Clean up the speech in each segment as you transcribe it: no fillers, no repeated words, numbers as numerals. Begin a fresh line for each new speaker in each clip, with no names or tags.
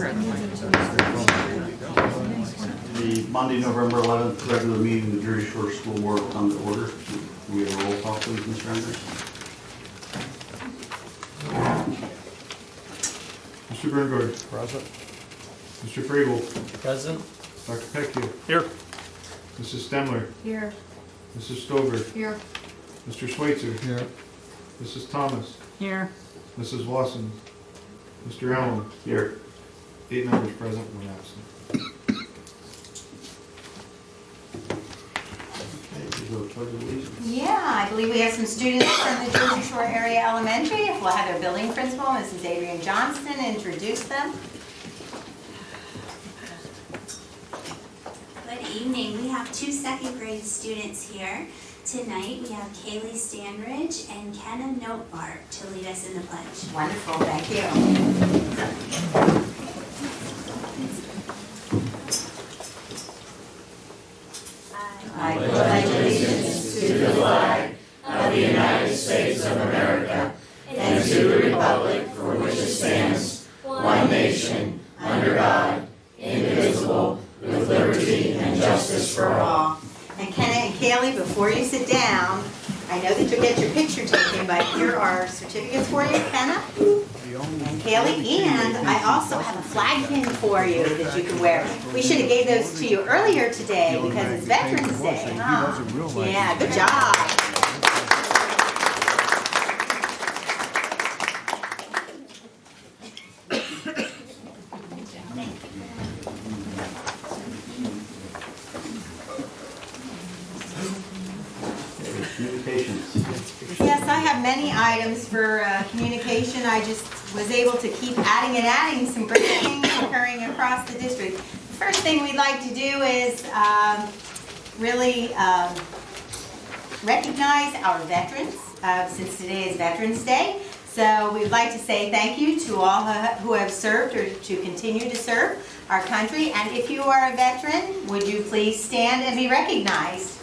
The Monday, November 11th regular meeting of the Jersey Shore School Board will come to order. We have a roll call, please, Mr. Anders.
Mr. Bernberg. Present. Mr. Frable.
Present.
Dr. Pecchio.
Here.
Mrs. Stemler.
Here.
Mrs. Stover.
Here.
Mr. Schweitzer.
Here.
Mrs. Thomas.
Here.
Mrs. Wasson. Mr. Allen.
Here.
8 members present, 1 absent.
Okay, please go to pledge of allegiance.
Yeah, I believe we have some students from the Jersey Shore Area Elementary. If we'll have their building principal, Mrs. Adrian Johnston, introduce them.
Good evening. We have 2 second grade students here. Tonight we have Kaylee Stanridge and Kenna Notebart to lead us in the pledge.
Wonderful, thank you. I pledge allegiance to the flag of the United States of America and to the republic for which it stands, one nation, under God, indivisible, with liberty and justice for all. And Kenna and Kaylee, before you sit down, I know that you'll get your picture taken, but here are certificates for you, Kenna and Kaylee, and I also have a flag pin for you that you can wear. We should have gave those to you earlier today because it's Veterans Day, huh? Yeah, good job.
Communications.
Yes, I have many items for communication. I just was able to keep adding some great things occurring across the district. The first thing we'd like to do is really recognize our veterans, since today is Veterans Day. So we'd like to say thank you to all who have served or to continue to serve our country. And if you are a veteran, would you please stand and be recognized?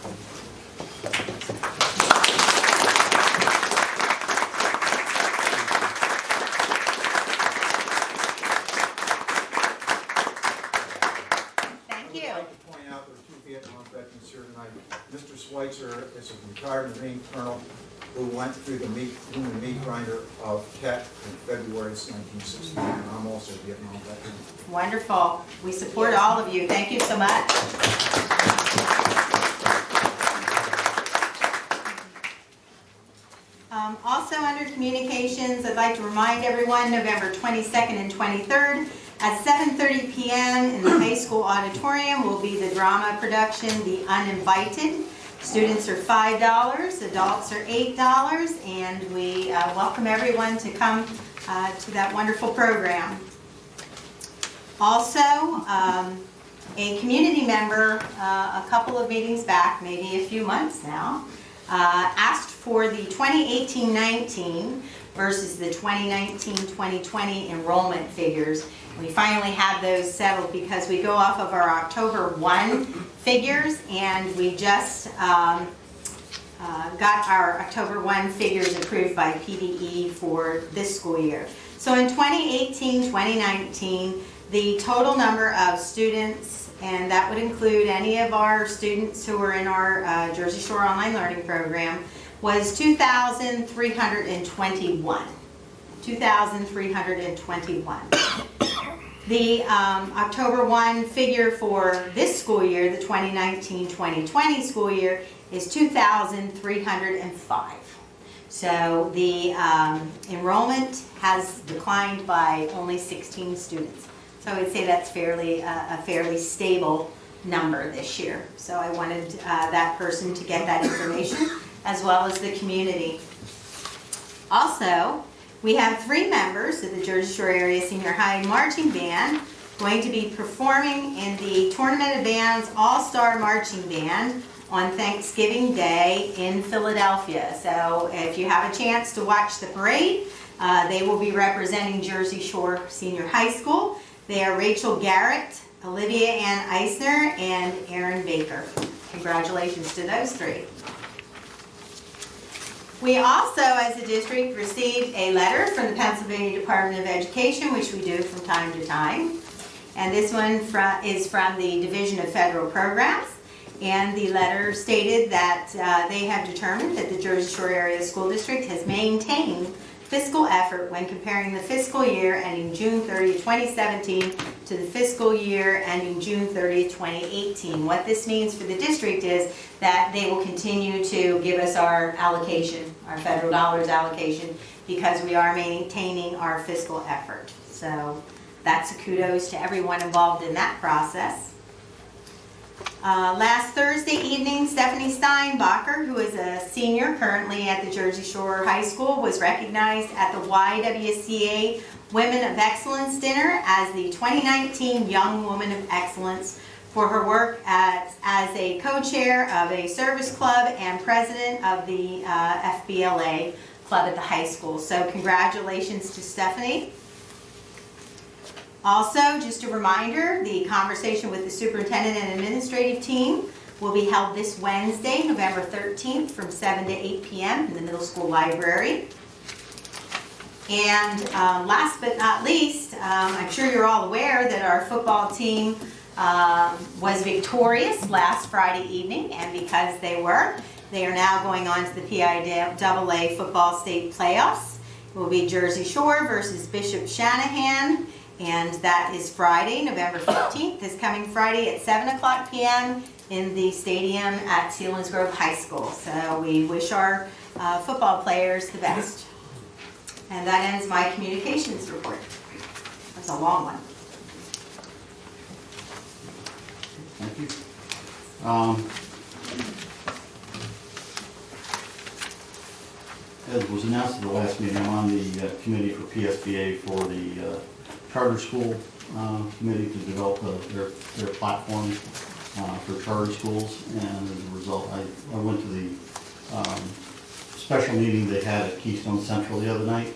Mr. Schweitzer is a retired Marine colonel who went through the human meat grinder of Tet in February 1969, and I'm also a Vietnam veteran.
Wonderful. We support all of you. Thank you so much. Also under communications, I'd like to remind everyone, November 22nd and 23rd at 7:30 p.m. in the high school auditorium will be the drama production, The Uninvited. Students are $5, adults are $8, and we welcome everyone to come to that wonderful program. Also, a community member, a couple of meetings back, maybe a few months now, asked for the 2018-19 versus the 2019-2020 enrollment figures. We finally have those settled because we go off of our October 1 figures, and we just got our October 1 figures approved by PDE for this school year. So in 2018-2019, the total number of students, and that would include any of our students who are in our Jersey Shore Online Learning Program, was 2,321. 2,321. The October 1 figure for this school year, the 2019-2020 school year, is 2,305. So the enrollment has declined by only 16 students. So I would say that's a fairly stable number this year. So I wanted that person to get that information, as well as the community. Also, we have 3 members of the Jersey Shore Area Senior High Marching Band going to be performing in the Tournament of Bands All-Star Marching Band on Thanksgiving Day in Philadelphia. So if you have a chance to watch the parade, they will be representing Jersey Shore Senior High School. They are Rachel Garrett, Olivia Ann Eisner, and Aaron Baker. Congratulations to those 3. We also, as a district, received a letter from the Pennsylvania Department of Education, which we do from time to time. And this one is from the Division of Federal Programs. And the letter stated that they have determined that the Jersey Shore Area School District has maintained fiscal effort when comparing the fiscal year ending June 30, 2017 to the fiscal year ending June 30, 2018. What this means for the district is that they will continue to give us our allocation, our federal dollars allocation, because we are maintaining our fiscal effort. So that's a kudos to everyone involved in that process. Last Thursday evening, Stephanie Steinbacher, who is a senior currently at the Jersey Shore High School, was recognized at the YWCA Women of Excellence Dinner as the 2019 Young Woman of Excellence for her work as a co-chair of a service club and president of the FBLA club at the high school. So congratulations to Stephanie. Also, just a reminder, the conversation with the superintendent and administrative team will be held this Wednesday, November 13th from 7 to 8 p.m. in the middle school library. And last but not least, I'm sure you're all aware that our football team was victorious last Friday evening, and because they are now going on to the PIAA football state playoffs. It will be Jersey Shore versus Bishop Shanahan. And that is Friday, November 15th, this coming Friday at 7 o'clock p.m. in the stadium at Selinsgrove High School. So we wish our football players the best. And that ends my communications report. That's a long one.
Thank you. As was announced at the last meeting, I'm on the committee for PSBA for the charter school committee to develop their platform for charter schools, and as a result, I went to the special meeting they had at Keystone Central the other night,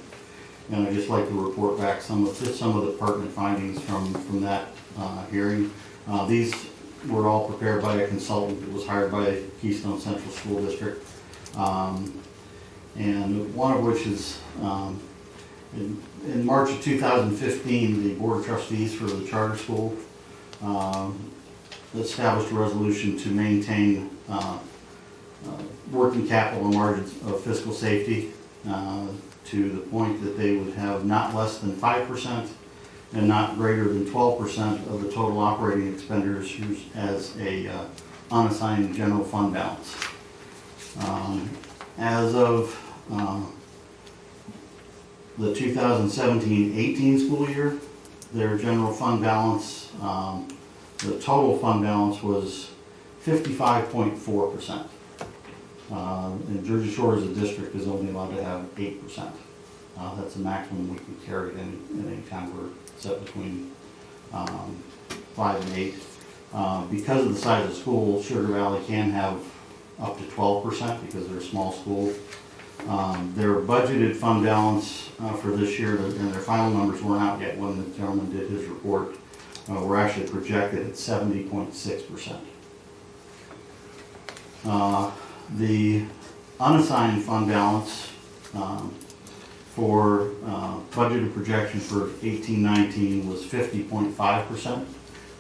and I'd just like to report back some of the pertinent findings from that hearing. These were all prepared by a consultant that was hired by Keystone Central School District, and one of which is in March of 2015, the Board of Trustees for the charter school established a resolution to maintain working capital and margins of fiscal safety to the point that they would have not less than 5% and not greater than 12% of the total operating expenditures as a unassigned general fund balance. As of the 2017-18 school year, their general fund balance, the total fund balance was 55.4%. And Jersey Shore as a district is only allowed to have 8%. That's the maximum we can carry at any time. We're set between 5 and 8. Because of the size of the school, Sugar Valley can have up to 12% because they're a small school. Their budgeted fund balance for this year, and their final numbers weren't out yet when the gentleman did his report, were actually projected at 70.6%. The unassigned fund balance for budgeted projection for 18-19 was 50.5%.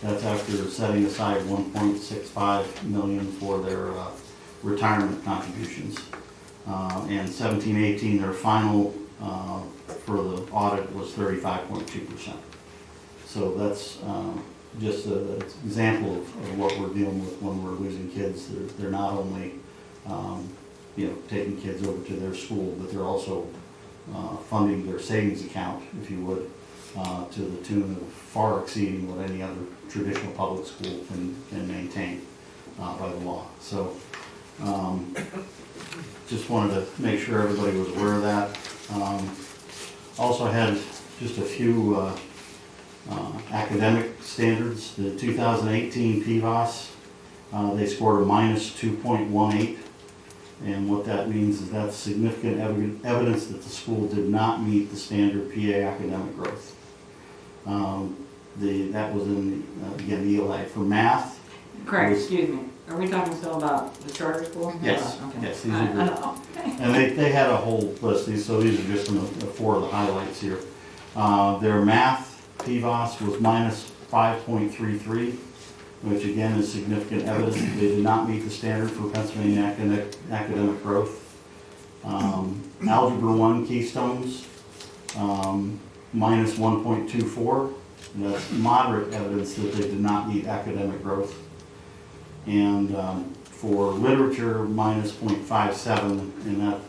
That's after setting aside $1.65 million for their retirement contributions. And 17-18, their final for the audit was 35.2%. So that's just an example of what we're dealing with when we're losing kids. They're not only taking kids over to their school, but they're also funding their savings account, if you would, to the tune of far exceeding what any other traditional public school can maintain by the law. So just wanted to make sure everybody was aware of that. Also had just a few academic standards. The 2018 PVOS, they scored a minus 2.18, and what that means is that's significant evidence that the school did not meet the standard PA academic growth. That was in again the ELA for math.
Correct, excuse me. Are we talking still about the charter school?
Yes,
Okay.
yes, these are and they had a whole list. So these are just the 4 of the highlights here. Their math PVOS was minus 5.33, which again is significant evidence that they did not meet the standard for Pennsylvania academic growth. Algebra 1 Keystones, minus 1.24. That's moderate evidence that they did not meet academic growth. And for literature, minus 0.57, and that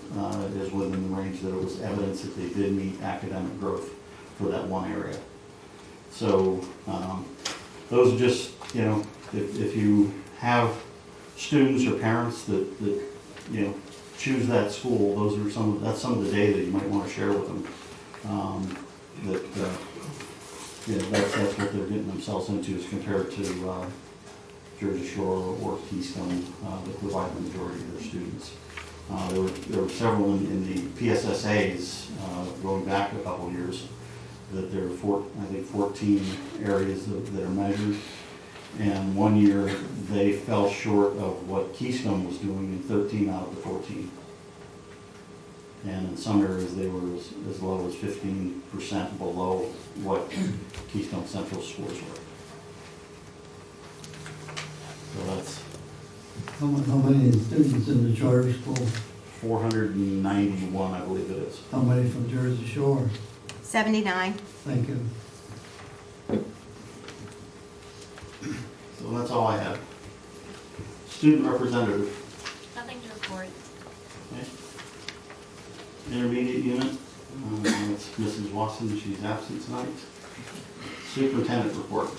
is within the range that it was evidence that they did meet academic growth for that one area. So those are just, you know, if you have students or parents that you know, choose that school, that's some of the data you might want to share with them. That's what they're getting themselves into as compared to Jersey Shore or Keystone that provide the majority of their students. There were several in the PSSAs going back a couple of years that there were 14 areas that are measured. And one year they fell short of what Keystone was doing in 13 out of the 14. And in some areas they were as low as 15% below what Keystone Central scores were. So that's
How many students in the charter school?
491, I believe it is.
How many from Jersey Shore?
79.
Thank you.
So that's all I have. Student representative.
Nothing to report.
Okay. Intermediate unit, that's Mrs. Watson, she's absent tonight. Superintendent report.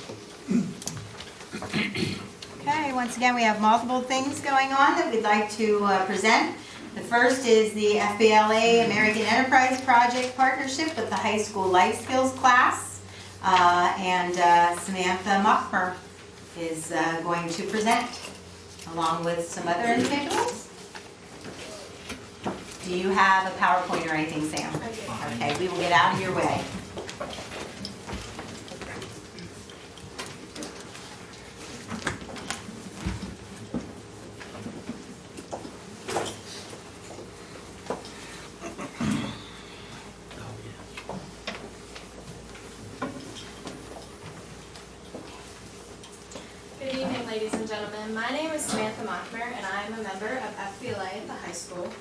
Okay, once again, we have multiple things going on that we'd like to present. The first is the FBLA American Enterprise Project partnership with the high school life skills class. And Samantha Montclair is going to present along with some other individuals. Do you have a PowerPoint or anything, Sam? Okay, we will get out of your way.
Good evening, ladies and gentlemen. My name is Samantha Montclair, and I am a member of FBLA at the high school.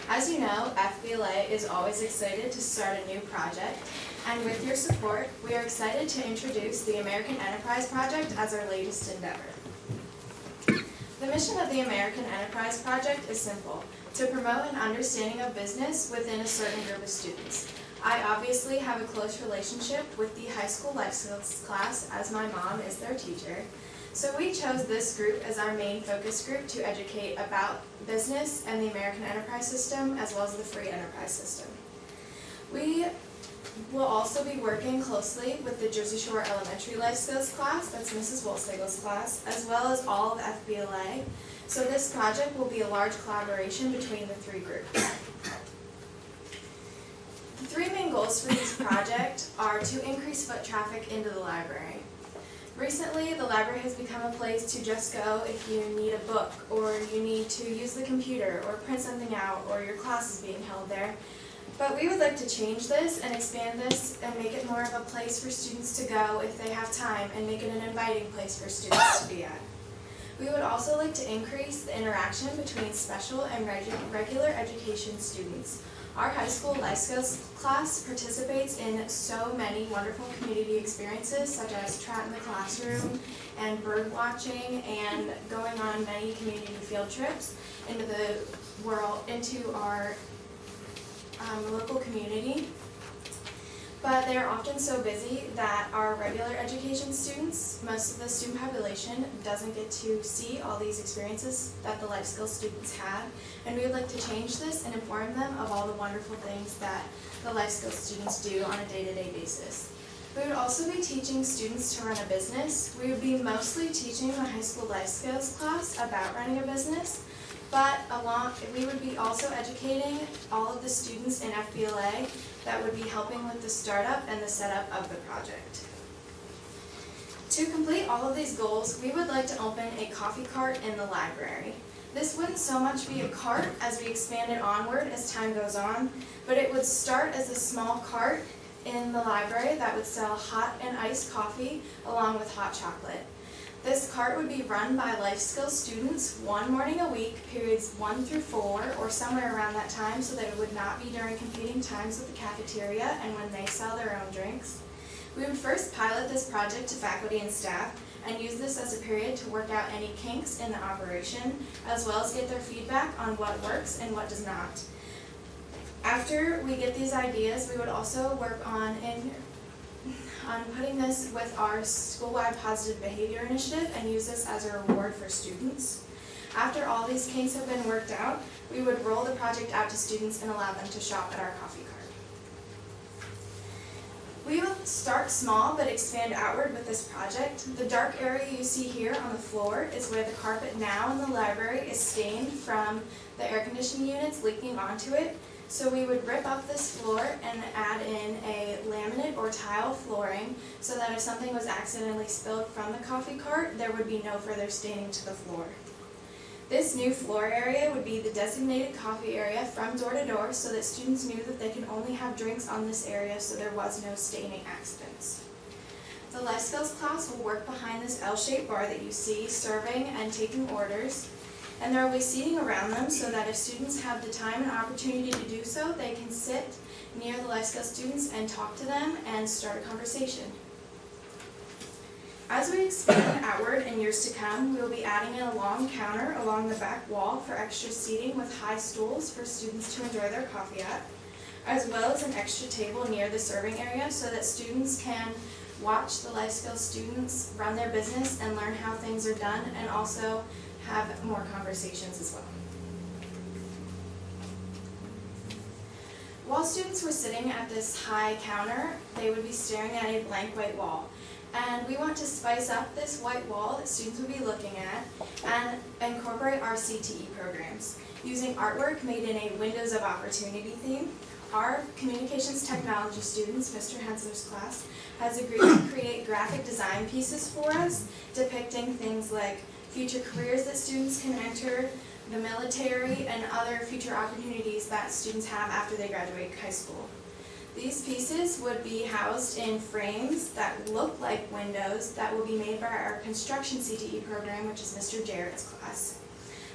As you know, FBLA is always excited to start a new project, and with your support, we are excited to introduce the American Enterprise Project as our latest endeavor. The mission of the American Enterprise Project is simple: to promote an understanding of business within a certain group of students. I obviously have a close relationship with the high school life skills class, as my mom is their teacher. So we chose this group as our main focus group to educate about business and the American enterprise system, as well as the free enterprise system. We will also be working closely with the Jersey Shore Elementary Life Skills class, that's Mrs. Wolstegel's class, as well as all of FBLA. So this project will be a large collaboration between the three groups. The three main goals for this project are to increase foot traffic into the library. Recently, the library has become a place to just go if you need a book, or you need to use the computer, or print something out, or your class is being held there. But we would like to change this and expand this and make it more of a place for students to go if they have time, and make it an inviting place for students to be at. We would also like to increase the interaction between special and regular education students. Our high school life skills class participates in so many wonderful community experiences, such as Trout in the Classroom and bird watching, and going on many community field trips into the world, into our local community. But they are often so busy that our regular education students, most of the student population, doesn't get to see all these experiences that the life skills students have. And we would like to change this and inform them of all the wonderful things that the life skills students do on a day-to-day basis. We would also be teaching students to run a business. We would be mostly teaching the high school life skills class about running a business, but we would be also educating all of the students in FBLA that would be helping with the startup and the setup of the project. To complete all of these goals, we would like to open a coffee cart in the library. This wouldn't so much be a cart as we expand it onward as time goes on, but it would start as a small cart in the library that would sell hot and iced coffee along with hot chocolate. This cart would be run by life skills students one morning a week, periods 1 through 4, or somewhere around that time, so that it would not be during competing times with the cafeteria and when they sell their own drinks. We would first pilot this project to faculty and staff and use this as a period to work out any kinks in the operation, as well as get their feedback on what works and what does not. After we get these ideas, we would also work on putting this with our school-wide positive behavior initiative and use this as a reward for students. After all these kinks have been worked out, we would roll the project out to students and allow them to shop at our coffee cart. We will start small but expand outward with this project. The dark area you see here on the floor is where the carpet now in the library is stained from the air conditioning units leaking onto it. So we would rip up this floor and add in a laminate or tile flooring so that if something was accidentally spilled from the coffee cart, there would be no further staining to the floor. This new floor area would be the designated coffee area from door to door so that students knew that they could only have drinks on this area so there was no staining accidents. The life skills class will work behind this L-shaped bar that you see, serving and taking orders. And there will be seating around them so that if students have the time and opportunity to do so, they can sit near the life skills students and talk to them and start a conversation. As we expand outward in years to come, we will be adding in a long counter along the back wall for extra seating with high stools for students to enjoy their coffee at, as well as an extra table near the serving area so that students can watch the life skills students run their business and learn how things are done, and also have more conversations as well. While students were sitting at this high counter, they would be staring at a blank white wall. And we want to spice up this white wall that students would be looking at and incorporate our CTE programs. Using artwork made in a Windows of Opportunity theme, our communications technology students, Mr. Hensler's class, has agreed to create graphic design pieces for us depicting things like future careers that students can enter, the military, and other future opportunities that students have after they graduate high school. These pieces would be housed in frames that look like windows that will be made by our construction CTE program, which is Mr. Jarrett's class.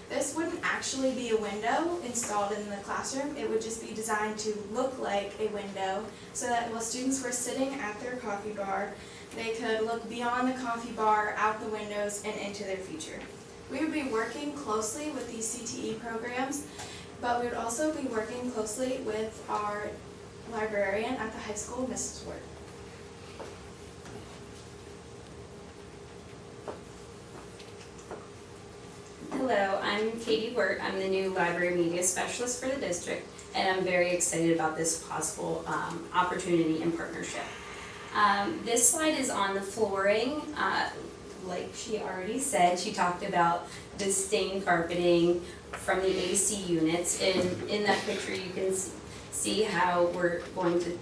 This wouldn't actually be a window installed in the classroom. It would just be designed to look like a window so that while students were sitting at their coffee bar, they could look beyond the coffee bar, out the windows, and into their future. We would be working closely with these CTE programs, but we would also be working closely with our librarian at the high school, Mrs. Wirt.
Hello, I'm Katie Wirt. I'm the new library media specialist for the district, and I'm very excited about this possible opportunity and partnership. This slide is on the flooring. Like she already said, she talked about the stained carpeting from the AC units, and in that picture you can see how we're going to,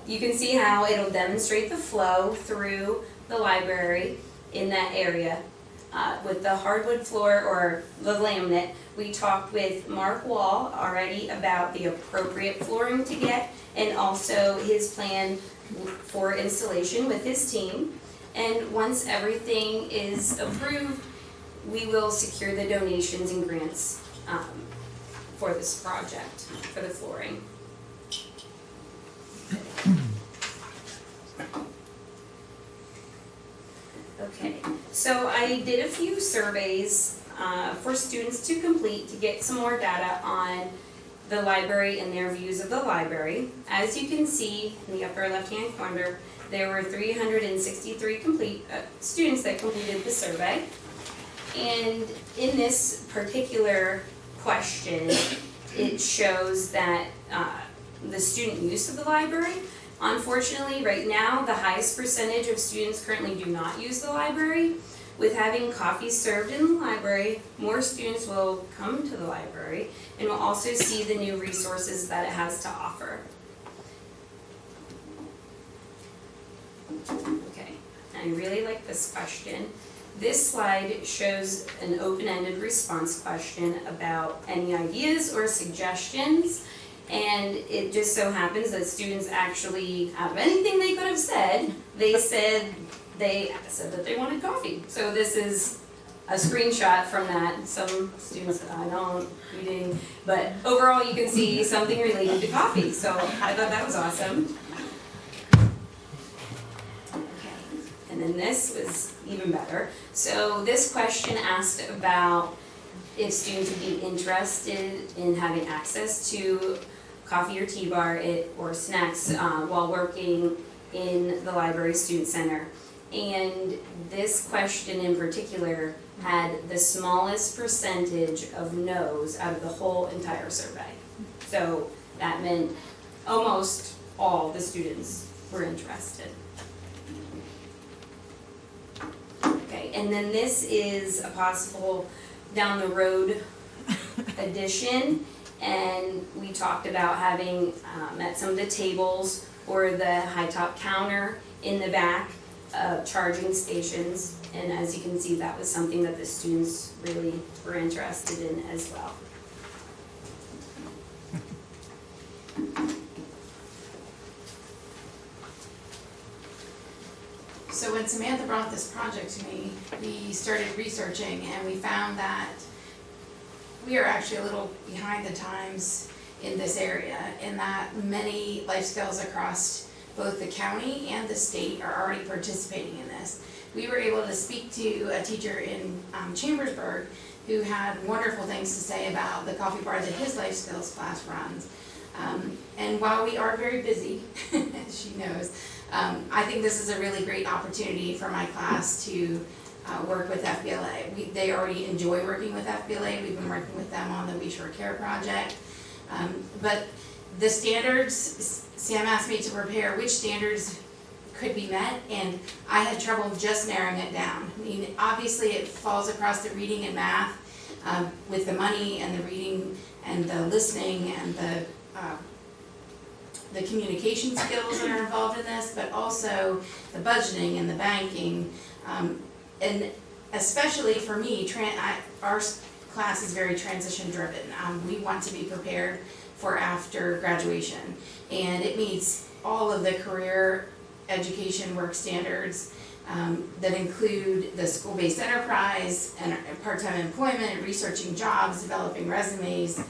you can see how it'll demonstrate the flow through the library in that area. With the hardwood floor or the laminate, we talked with Mark Wall already about the appropriate flooring to get, and also his plan for installation with his team. And once everything is approved, we will secure the donations and grants for this project, for the flooring. Okay, so I did a few surveys for students to complete to get some more data on the library and their views of the library. As you can see in the upper left-hand corner, there were 363 students that completed the survey. And in this particular question, it shows that the student use of the library. Unfortunately, right now, the highest percentage of students currently do not use the library. With having coffee served in the library, more students will come to the library and will also see the new resources that it has to offer. Okay, I really like this question. This slide shows an open-ended response question about any ideas or suggestions. And it just so happens that students actually, out of anything they could have said, they said that they wanted coffee. So this is a screenshot from that. Some students said, I don't eating, but overall you can see something related to coffee. So I thought that was awesome. Okay, and then this was even better. So this question asked about if students would be interested in having access to coffee or tea bar or snacks while working in the library student center. And this question in particular had the smallest percentage of no's out of the whole entire survey. So that meant almost all the students were interested. Okay, and then this is a possible down the road addition, and we talked about having at some of the tables or the high top counter in the back charging stations, and as you can see, that was something that the students really were interested in as well.
So when Samantha brought this project to me, we started researching and we found that we are actually a little behind the times in this area, in that many life skills across both the county and the state are already participating in this. We were able to speak to a teacher in Chambersburg who had wonderful things to say about the coffee bar that his life skills class runs. And while we are very busy, as she knows, I think this is a really great opportunity for my class to work with FBLA. They already enjoy working with FBLA. We've been working with them on the We Shore Care project. But the standards, Sam asked me to prepare which standards could be met, and I had trouble just narrowing it down. I mean, obviously it falls across the reading and math with the money and the reading and the listening and the communication skills that are involved in this, but also the budgeting and the banking. And especially for me, our class is very transition driven. We want to be prepared for after graduation, and it meets all of the career education work standards that include the school-based enterprise and part-time employment, researching jobs, developing resumes,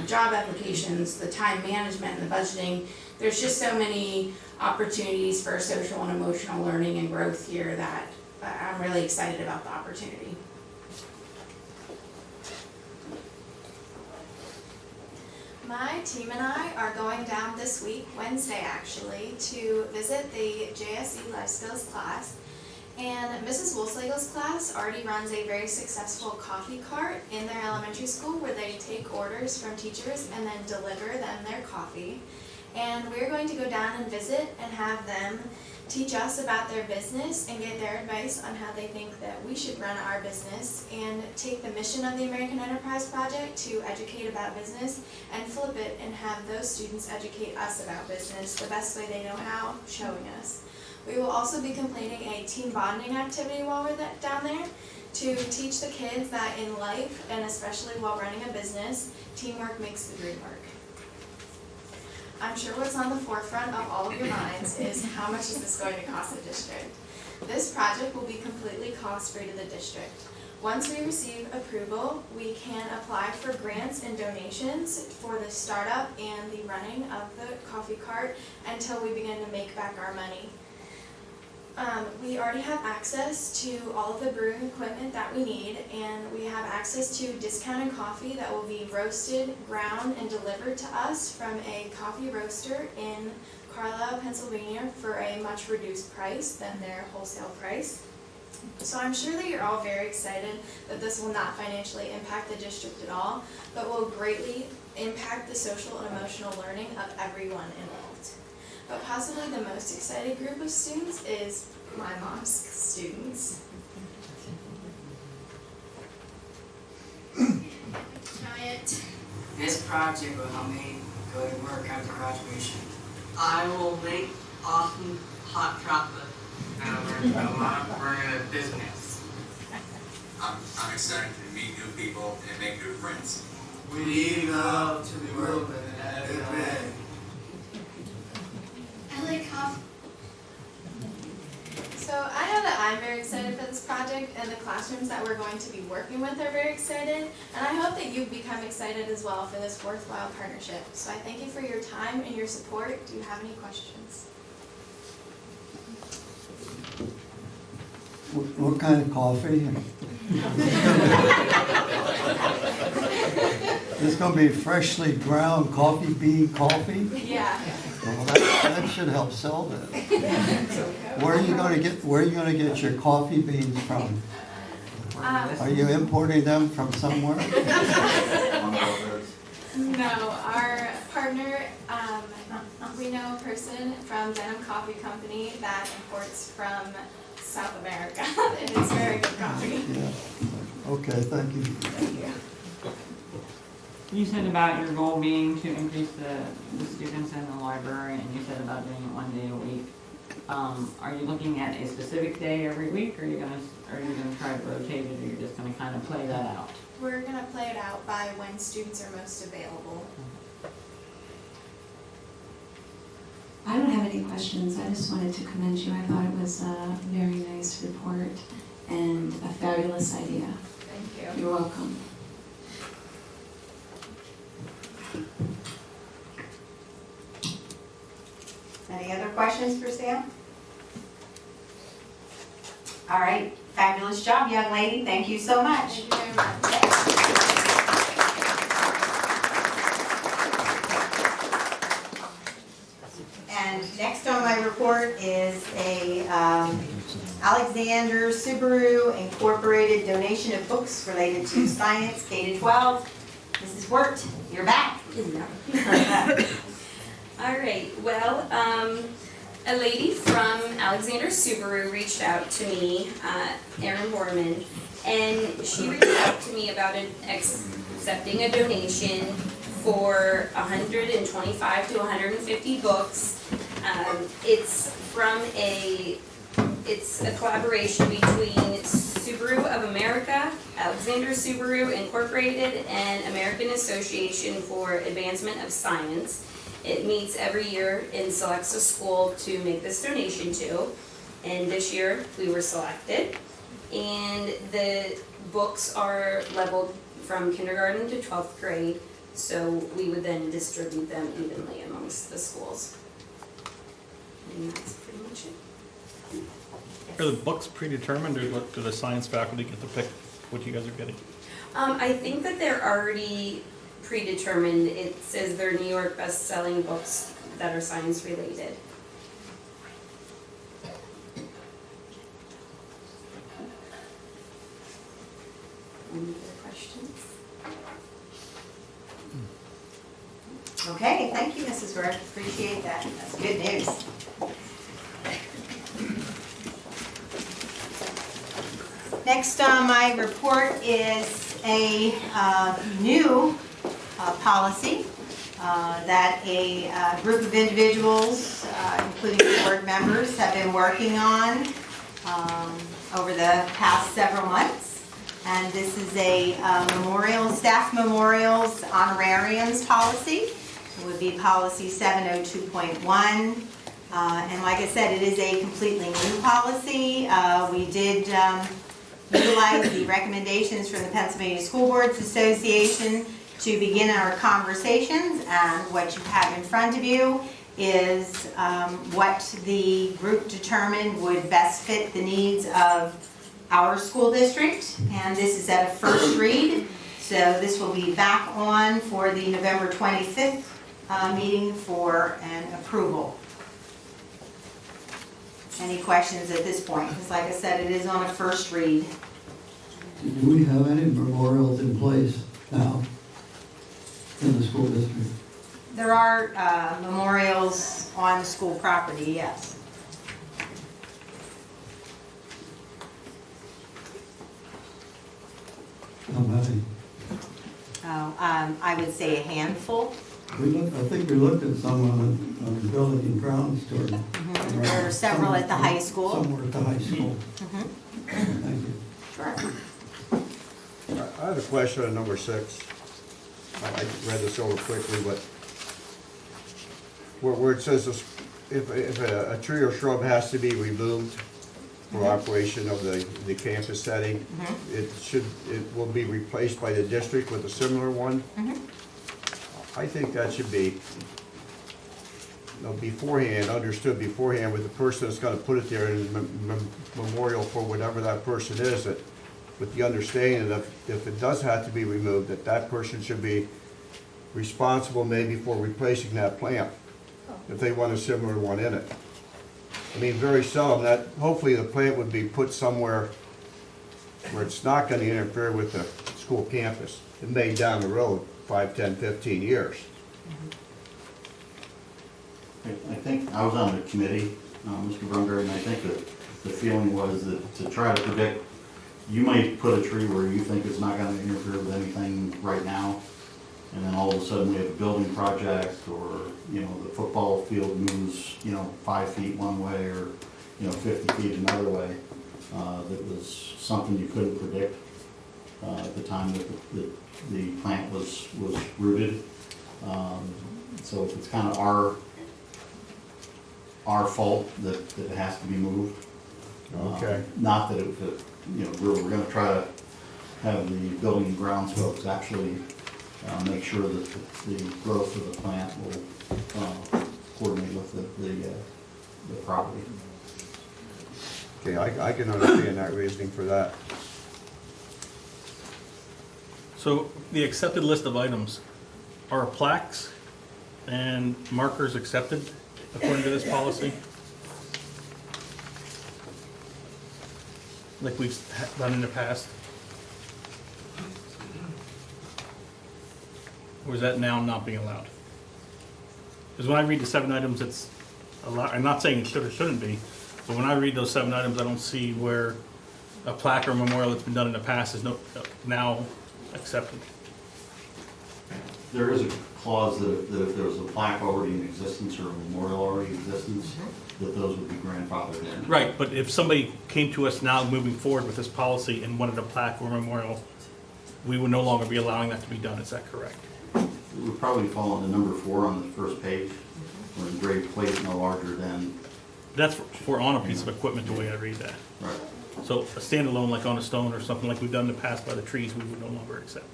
job applications, the time management and the budgeting. There's just so many opportunities for social and emotional learning and growth here that I'm really excited about the opportunity.
My team and I are going down this week, Wednesday actually, to visit the JSASD Life Skills class. And Mrs. Wolfslegel's class already runs a very successful coffee cart in their elementary school where they take orders from teachers and then deliver them their coffee. And we're going to go down and visit and have them teach us about their business and get their advice on how they think that we should run our business, and take the mission of the American Enterprise Project to educate about business and flip it and have those students educate us about business the best way they know how, showing us. We will also be completing a team bonding activity while we're down there to teach the kids that in life, and especially while running a business, teamwork makes the dream work. I'm sure what's on the forefront of all of your minds is how much is this going to cost the district? This project will be completely cost-free to the district. Once we receive approval, we can apply for grants and donations for the startup and the running of the coffee cart until we begin to make back our money. We already have access to all of the brewing equipment that we need, and we have access to discounted coffee that will be roasted, ground, and delivered to us from a coffee roaster in Carlisle, Pennsylvania for a much reduced price than their wholesale price. So I'm sure that you're all very excited that this will not financially impact the district at all, but will greatly impact the social and emotional learning of everyone involved. But possibly the most excited group of students is my mom's students.
This project will help me go to work after graduation. I will make awesome hot chocolate. And I'm going to run a business.
I'm excited to meet new people and make new friends.
We love to be working
I like coffee.
So I know that I'm very excited for this project, and the classrooms that we're going to be working with are very excited, and I hope that you become excited as well for this worthwhile partnership. So I thank you for your time and your support. Do you have any questions?
What kind of coffee? It's gonna be freshly ground coffee bean coffee?
Yeah.
Well, that should help sell that. Where are you gonna get your coffee beans from? Are you importing them from somewhere?
No, our partner, we know a person from Denham Coffee Company that imports from South America, and it's very good coffee.
Yeah. Okay, thank you.
Thank you.
You said about your goal being to increase the students in the library, and you said about doing it 1 day a week. Are you looking at a specific day every week, or are you gonna try to rotate it, or you're just gonna kind of play that out?
We're gonna play it out by when students are most available.
I don't have any questions. I just wanted to commend you. I thought it was a very nice report and a fabulous idea.
Thank you.
You're welcome.
Any other questions for Sam? All right, fabulous job, young lady. Thank you so much.
Thank you very much.
And next on my report is a Alexander Subaru Incorporated donation of books related to science K-12. Mrs. Wirt, you're back.
All right, well, a lady from Alexander Subaru reached out to me, Erin Borman, and she reached out to me about accepting a donation for 125 to 150 books. It's a collaboration between Subaru of America, Alexander Subaru Incorporated, and American Association for Advancement of Science. It meets every year and selects a school to make this donation to. And this year we were selected. And the books are leveled from kindergarten to 12th grade. So we would then distribute them evenly amongst the schools. And that's pretty much it.
Are the books predetermined, or do the science faculty get to pick what you guys are getting?
I think that they're already predetermined. It says they're New York best-selling books that are science related. Any other questions?
Okay, thank you, Mrs. Wirt. Appreciate that. That's good news. Next on my report is a new policy that a group of individuals, including board members, have been working on over the past several months. And this is a staff memorials honorariums policy. It would be policy 702.1. And like I said, it is a completely new policy. We did utilize the recommendations from the Pennsylvania School Boards Association to begin our conversations. And what you have in front of you is what the group determined would best fit the needs of our school district. And this is at a first read. So this will be back on for the November 25th meeting for an approval. Any questions at this point? Because like I said, it is on a first read.
Do we have any memorials in place now in the school district?
There are memorials on the school property, yes.
How many?
I would say a handful.
I think we looked at some on the building and grounds tour.
There are several at the high school.
Somewhere at the high school. Thank you.
Sure.
I have a question on number 6. I read this over quickly, but where it says if a tree or shrub has to be removed for operation of the campus setting, it will be replaced by the district with a similar one. I think that should be, beforehand, understood beforehand with the person that's gonna put it there in memorial for whatever that person is, that with the understanding that if it does have to be removed, that person should be responsible maybe for replacing that plant, if they want a similar one in it. I mean, very seldom that, hopefully the plant would be put somewhere where it's not gonna interfere with the school campus. It may down the road, 5, 10, 15 years.
I think, I was on the committee, Mr. Brumberg, and I think that the feeling was that to try to predict, you might put a tree where you think it's not gonna interfere with anything right now, and then all of a sudden we have a building project, or, you know, the football field moves, 5 feet one way, or, 50 feet another way. That was something you couldn't predict at the time that the plant was rooted. So it's kind of our fault that it has to be moved.
Okay.
Not that we're gonna try to have the building and grounds folks actually make sure that the growth of the plant will coordinate with the property.
Okay, I can understand that reasoning for that.
So the accepted list of items, are plaques and markers accepted according to this policy? Like we've done in the past? Or is that now not being allowed? Because when I read the 7 items, it's a lot, I'm not saying it should or shouldn't be, but when I read those 7 items, I don't see where a plaque or memorial that's been done in the past is now accepted.
There is a clause that if there was a plaque already in existence or a memorial already in existence, that those would be grandfathered in.
Right, but if somebody came to us now moving forward with this policy and wanted a plaque or memorial, we would no longer be allowing that to be done, is that correct?
It would probably fall into number 4 on the first page, where engraved plate no larger than.
That's for on a piece of equipment, the way I read that.
Right.
So a standalone, like on a stone or something like we've done in the past by the trees, we would no longer accept.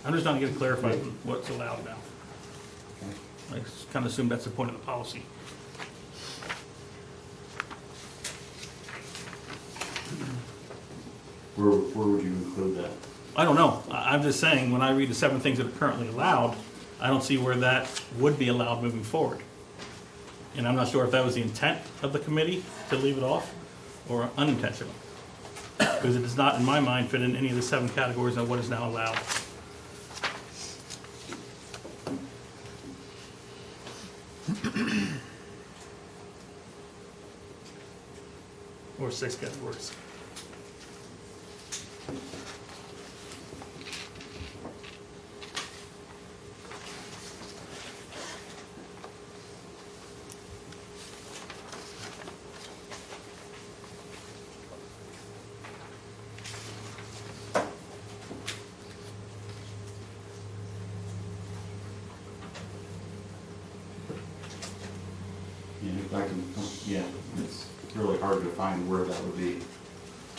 I'm just trying to get it clarified what's allowed now. I kind of assume that's the point of the policy.
Where would you include that?
I don't know. I'm just saying, when I read the 7 things that are currently allowed, I don't see where that would be allowed moving forward. And I'm not sure if that was the intent of the committee to leave it off or unintentional. Because it does not, in my mind, fit in any of the 7 categories of what is now allowed. Or 6 categories.
It's really hard to find where that would be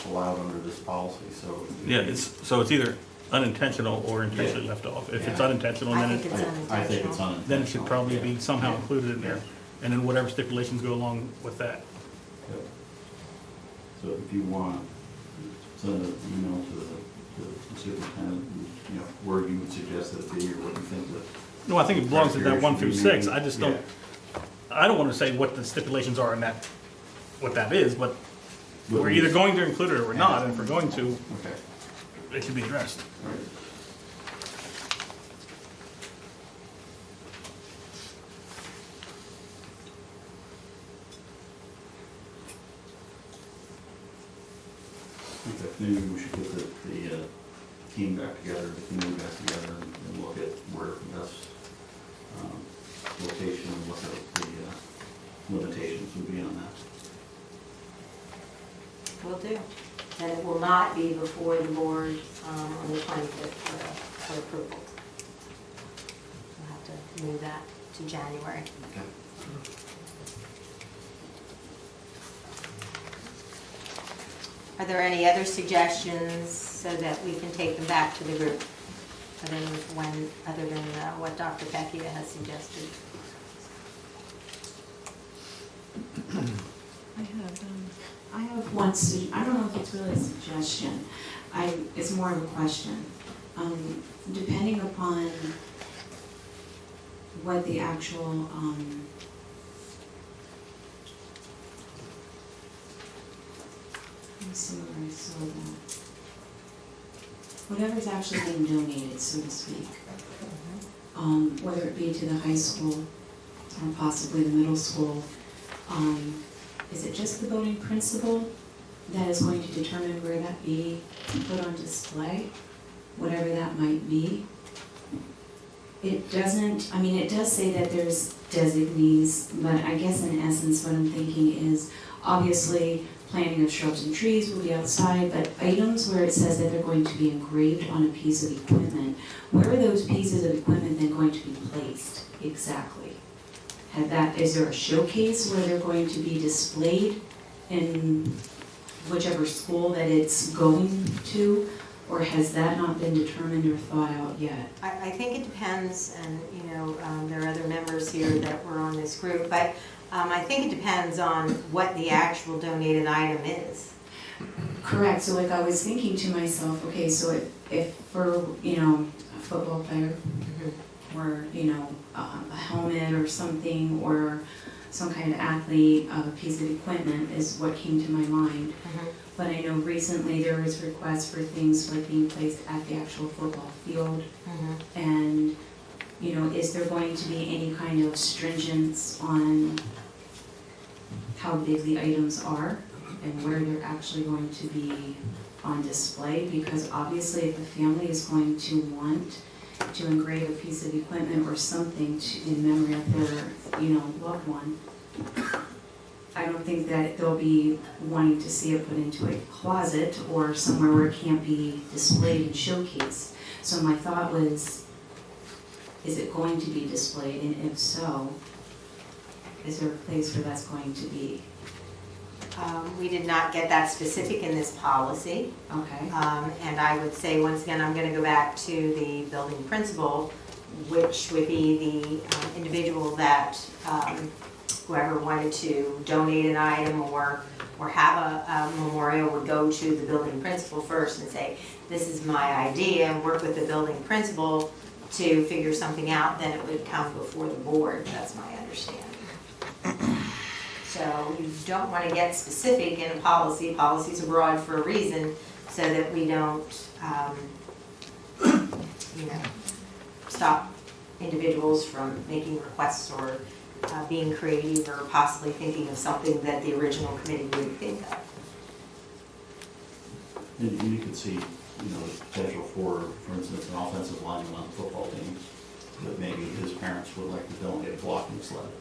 allowed under this policy, so.
Yeah, it's either unintentional or intentionally left off. If it's unintentional, then
I think it's unintentional.
then it should probably be somehow included in there. And then whatever stipulations go along with that.
Yep. So if you want, send an email to the superintendent, where you would suggest that it be, or what you think that.
No, I think it belongs to that 1 through 6. I just don't,
Yeah.
I don't want to say what the stipulations are in that, what that is, but
But
we're
we-
either going to include it or we're not, and if we're going to,
Okay.
it should be addressed.
All right. Okay, maybe we should get the team back together, the community back together, and look at where the best location and what the limitations would be on that.
Will do. And it will not be before the board on the 25th for approval. We'll have to move that to January. Are there any other suggestions so that we can take them back to the group? Other than what Dr. Pecchia has suggested?
I have one, I don't know if it's really a suggestion, it's more of a question. Depending upon what the actual, let me see where I saw that. Whatever's actually being donated, so to speak, whether it be to the high school or possibly the middle school, is it just the building principal that is going to determine where that be put on display, whatever that might be? It doesn't, I mean, it does say that there's designees, but I guess in essence what I'm thinking is obviously planting of shrubs and trees will be outside, but items where it says that they're going to be engraved on a piece of equipment, where are those pieces of equipment then going to be placed exactly? Is there a showcase where they're going to be displayed in whichever school that it's going to, or has that not been determined or thought out yet?
I think it depends, and there are other members here that were on this group, but I think it depends on what the actual donated item is.
Correct, so like I was thinking to myself, okay, so if for, a football player, or, a helmet or something, or some kind of athlete, a piece of equipment is what came to my mind. But I know recently there was requests for things like being placed at the actual football field. And, is there going to be any kind of stringence on how big the items are and where they're actually going to be on display? Because obviously if a family is going to want to engrave a piece of equipment or something in memory of their, loved one, I don't think that they'll be wanting to see it put into a closet or somewhere where it can't be displayed and showcased. So my thought was, is it going to be displayed? And if so, is there a place where that's going to be?
We did not get that specific in this policy.
Okay.
And I would say, once again, I'm going to go back to the building principal, which would be the individual that whoever wanted to donate an item or have a memorial would go to the building principal first and say, this is my idea, and work with the building principal to figure something out. Then it would come before the board. That's my understanding. So you don't want to get specific in a policy. Policies are broad for a reason, so that we don't, stop individuals from making requests or being creative or possibly thinking of something that the original committee wouldn't think of.
And you could see, the potential for instance, an offensive lineman on the football team, that maybe his parents would like to donate a blocking sled.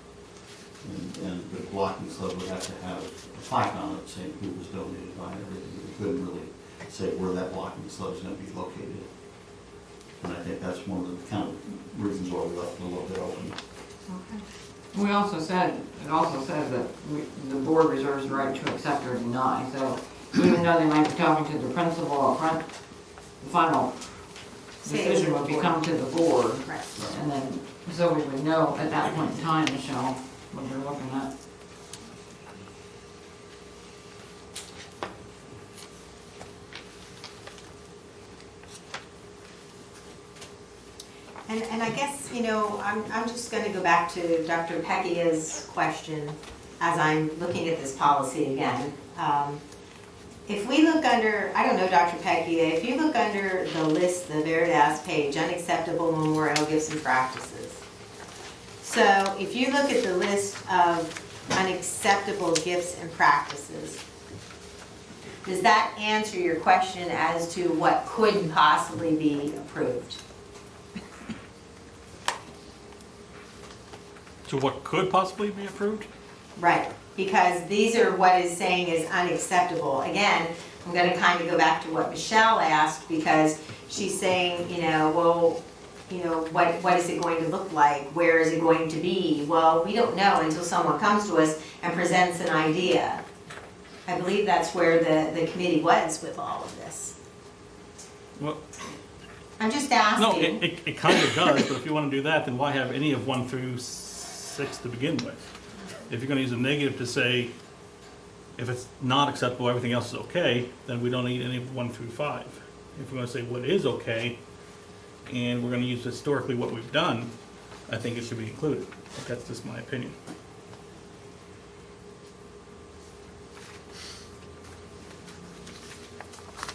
And the blocking sled would have to have a plaque on it saying who was donated by and everything. We couldn't really say where that blocking sled is going to be located. And I think that's one of the kind of reasons why we left it a little bit open.
Okay.
It also says that the board reserves the right to accept or deny, so even though they might be talking to the principal up front, the final decision would be come to the board.
Right.
And then, so we would know at that point in time, Michelle, what they're looking at.
And I guess, I'm just going to go back to Dr. Pecchia's question as I'm looking at this policy again. If we look under, I don't know, Dr. Pecchia, if you look under the list, the very last page, unacceptable memorial gifts and practices. So if you look at the list of unacceptable gifts and practices, does that answer your question as to what could possibly be approved?
To what could possibly be approved?
Right, because these are what is saying is unacceptable. Again, I'm going to kind of go back to what Michelle asked, because she's saying, well, what is it going to look like? Where is it going to be? Well, we don't know until someone comes to us and presents an idea. I believe that's where the committee was with all of this.
Well,
I'm just
no,
asking.
it kind of does, but if you want to do that, then why have any of 1 through 6 to begin with? If you're going to use a negative to say, if it's not acceptable, everything else is okay, then we don't need any of 1 through 5. If we're going to say what is okay, and we're going to use historically what we've done, I think it should be included. But that's just my opinion.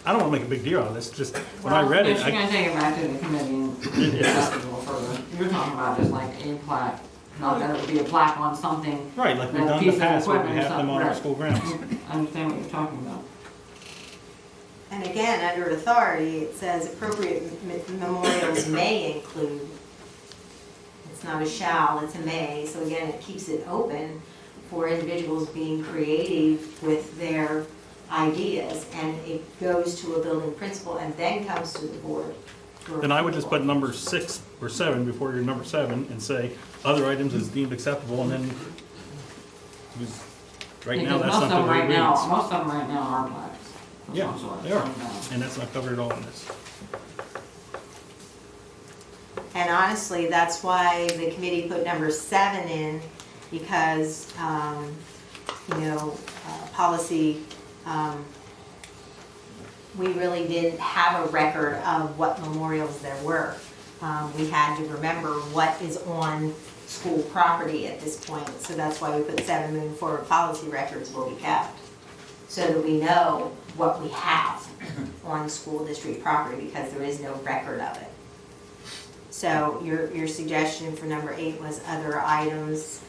I don't want to make a big deal out of this, just when I read it,
You're gonna take it back to the committee and discuss it a little further. You're talking about just like a plaque, not that it would be a plaque on something.
right, like we've
that
done in
piece
the
of
past, where we
equipment or
have them on our
something.
school grounds.
I understand what you're talking about.
And again, under authority, it says appropriate memorials may include. It's not a shall, it's a may. So again, it keeps it open for individuals being creative with their ideas. And it goes to a building principal and then comes to the board. for
Then I would just
approval.
put number 6 or 7 before your number 7 and say, other items is deemed acceptable, and then, because right now,
Because
that's not the way it reads.
most of them right now are plaques. of
Yeah,
some sort,
they are,
so,
and that's not covered at all in this.
And honestly, that's why the committee put number 7 in, because, policy, we really didn't have a record of what memorials there were. We had to remember what is on school property at this point, so that's why we put 7 moving forward. Policy records will be kept, so that we know what we have on school district property, because there is no record of it. So your suggestion for number 8 was other items.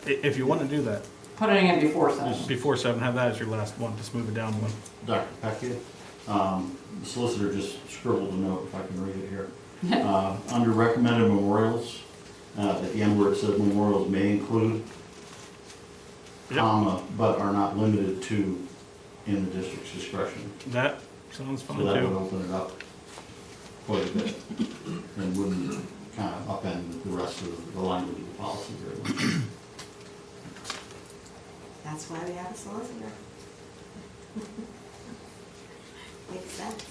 If you want to do that,
Put it in before
just
7.
before 7, have that as your last one, just move it down one.
Dr. Pecchia, the solicitor just scribbled a note, if I can read it here. Under recommended memorials, at the end where it says memorials may include,
Yep.
comma, but are not limited to in the district's discretion.
That sounds fine
So that would
too.
open it up quite a bit and wouldn't kind of upend the rest of the language of the policy very much.
That's why we have a solicitor. Makes sense.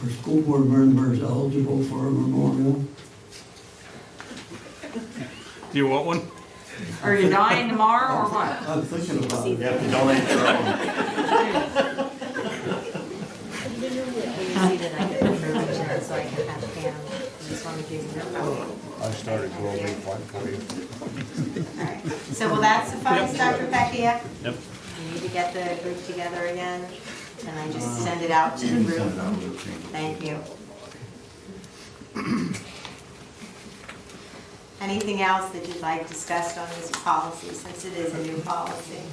Are school board members eligible for a memorial?
Do you want one?
Are you dying tomorrow or what?
I'm thinking about it.
You have to donate your own.
You see that I get information, so I can have Pam, I just want to give you a copy.
I started to make one for you.
All right, so will that suffice, Dr. Pecchia?
Yep.
You need to get the group together again, and I just send it out to the
Send
group?
it out with the changes.
Thank you. Anything else that you'd like discussed on this policy, since it is a new policy?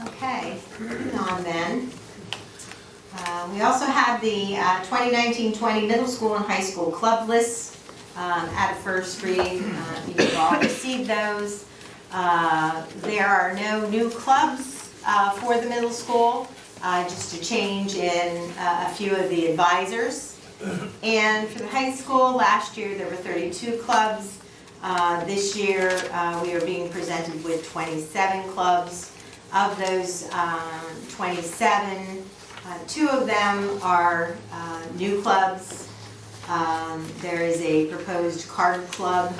Okay, moving on then. We also have the 2019-20 middle school and high school club lists at a first read. You've all received those. There are no new clubs for the middle school, just a change in a few of the advisors. And for the high school, last year there were 32 clubs. This year we are being presented with 27 clubs. Of those 27, 2 of them are new clubs. There is a proposed card club,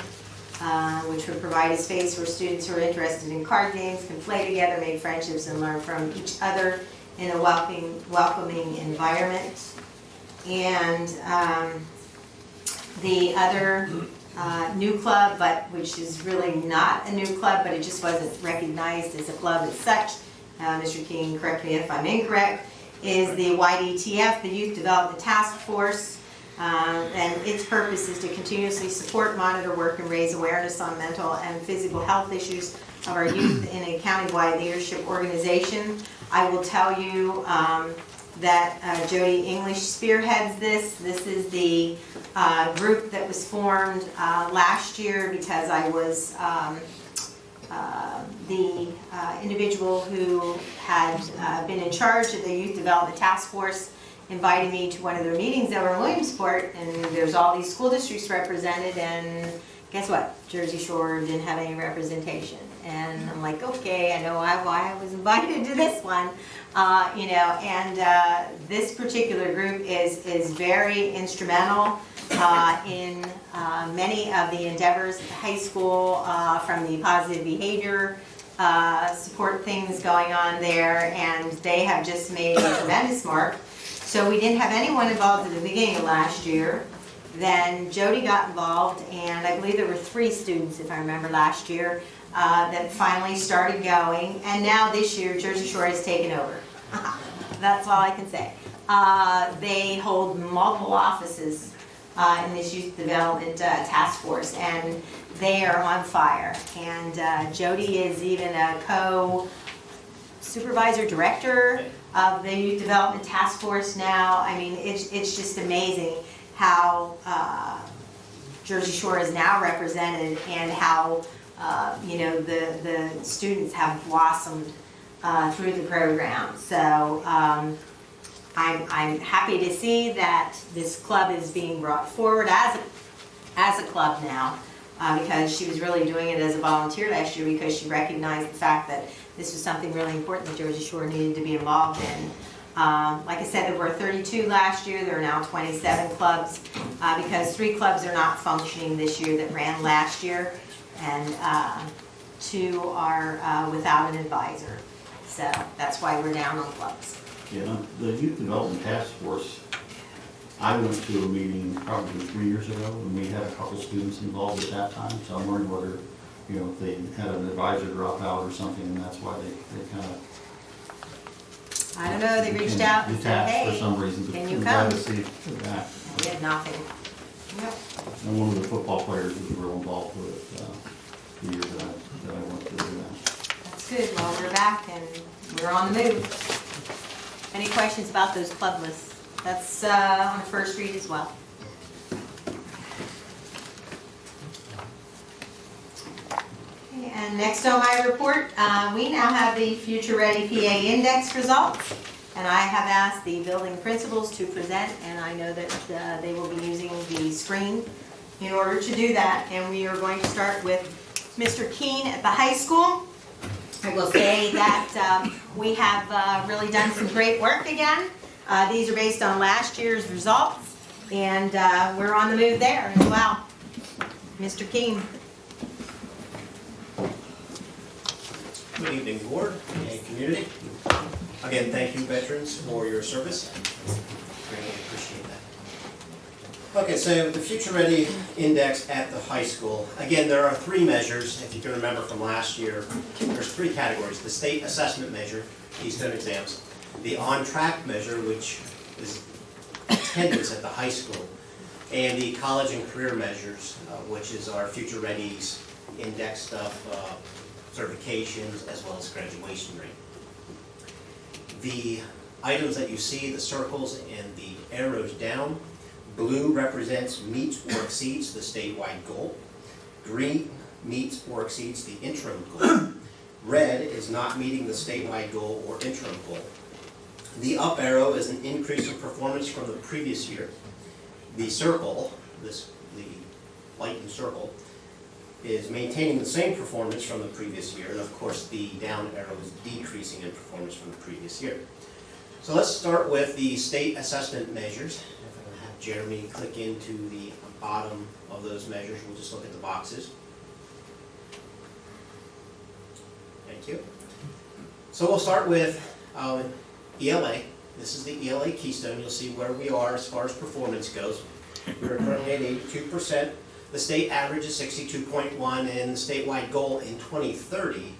which would provide a space where students who are interested in card games can play together, make friendships, and learn from each other in a welcoming environment. And the other new club, but which is really not a new club, but it just wasn't recognized as a club as such, Mr. King, correct me if I'm incorrect, is the YDTF, the Youth Development Task Force. And its purpose is to continuously support, monitor, work, and raise awareness on mental and physical health issues of our youth in a countywide leadership organization. I will tell you that Jody English spearheads this. This is the group that was formed last year because I was the individual who had been in charge of the Youth Development Task Force invited me to one of their meetings over in Williamsport, and there's all these school districts represented, and guess what? Jersey Shore didn't have any representation. And I'm like, okay, I know why I was invited to this one. This particular group is very instrumental in many of the endeavors at the high school, from the positive behavior support things going on there, and they have just made a tremendous mark. So we didn't have anyone involved at the beginning of last year. Then Jody got involved, and I believe there were 3 students, if I remember, last year that finally started going. And now this year, Jersey Shore has taken over. That's all I can say. They hold multiple offices in this Youth Development Task Force, and they are on fire. And Jody is even a co-supervisor director of the Youth Development Task Force now. I mean, it's just amazing how Jersey Shore is now represented, and how the students have blossomed through the program. So I'm happy to see that this club is being brought forward as a club now, because she was really doing it as a volunteer last year, because she recognized the fact that this was something really important that Jersey Shore needed to be involved in. Like I said, there were 32 last year. There are now 27 clubs, because 3 clubs are not functioning this year that ran last year, and 2 are without an advisor. So that's why we're down on clubs.
Yeah, the Youth Development Task Force, I went to a meeting probably 3 years ago, and we had a couple students involved at that time, so I'm wondering whether, if they had an advisor drop out or something, and that's why they kind of...
I don't know, they reached out and said,
detached
hey,
for some reason, but
can you
I'm
come?
glad to see that.
We had nothing. Yep.
And one of the football players was real involved with it the year that I went to do that.
That's good. Well, we're back and we're on the move. Any questions about those club lists? That's on the first read as well. Okay, and next on my report, we now have the Future Ready PA Index results. And I have asked the building principals to present, and I know that they will be using the screen in order to do that. And we are going to start with Mr. Keene at the high school. I will say that we have really done some great work again. These are based on last year's results, and we're on the move there as well. Mr. Keene.
Good evening, board and community. Again, thank you, veterans, for your service. Greatly appreciate that. Okay, so the Future Ready Index at the high school. Again, there are 3 measures, if you can remember from last year. There's 3 categories: the state assessment measure, Keystone exams, the on-track measure, which is attendance at the high school, and the college and career measures, which is our Future Ready's index stuff, certifications, as well as graduation rate. The items that you see, the circles and the arrows down, blue represents meets or exceeds the statewide goal. Green meets or exceeds the interim goal. Red is not meeting the statewide goal or interim goal. The up arrow is an increase in performance from the previous year. The circle, the lightened circle, is maintaining the same performance from the previous year, and of course the down arrow is decreasing in performance from the previous year. So let's start with the state assessment measures. If I'm going to have Jeremy click into the bottom of those measures, we'll just look at the boxes. Thank you. So we'll start with ELA. This is the ELA Keystone. You'll see where we are as far as performance goes. We're currently at 82%. The state average is 62.1, and the statewide goal in 2030,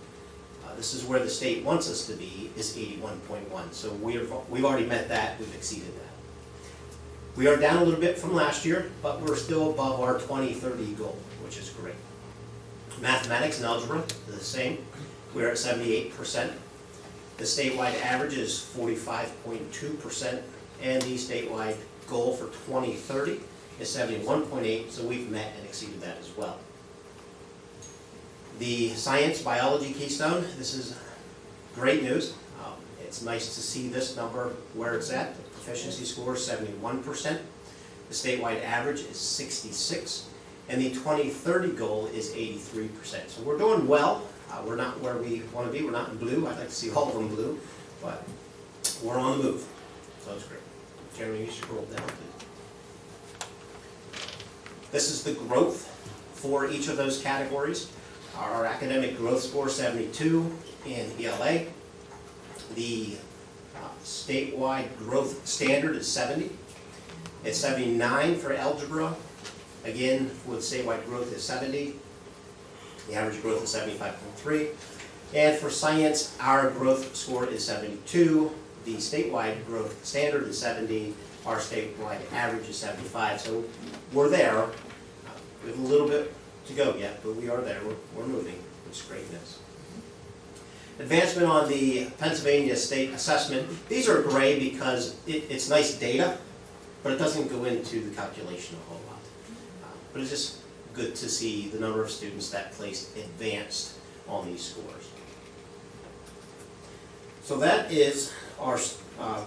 this is where the state wants us to be, is 81.1. So we've already met that, we've exceeded that. We are down a little bit from last year, but we're still above our 2030 goal, which is great. Mathematics and algebra, the same. We're at 78%. The statewide average is 45.2%, and the statewide goal for 2030 is 71.8, so we've met and exceeded that as well. The science biology Keystone, this is great news. It's nice to see this number where it's at. The proficiency score is 71%. The statewide average is 66%. And the 2030 goal is 83%. So we're doing well. We're not where we want to be. We're not in blue. I'd like to see all of them blue, but we're on the move. So it's great. Jeremy, you should scroll down, please. This is the growth for each of those categories. Our academic growth score 72 in ELA. The statewide growth standard is 70. It's 79 for algebra. Again, with statewide growth is 70. The average growth is 75.3. And for science, our growth score is 72. The statewide growth standard is 70. Our statewide average is 75. So we're there. We have a little bit to go yet, but we are there. We're moving, which is great news. Advancement on the Pennsylvania State Assessment. These are gray because it's nice data, but it doesn't go into the calculation a whole lot. But it's just good to see the number of students that placed advanced on these scores. So that is our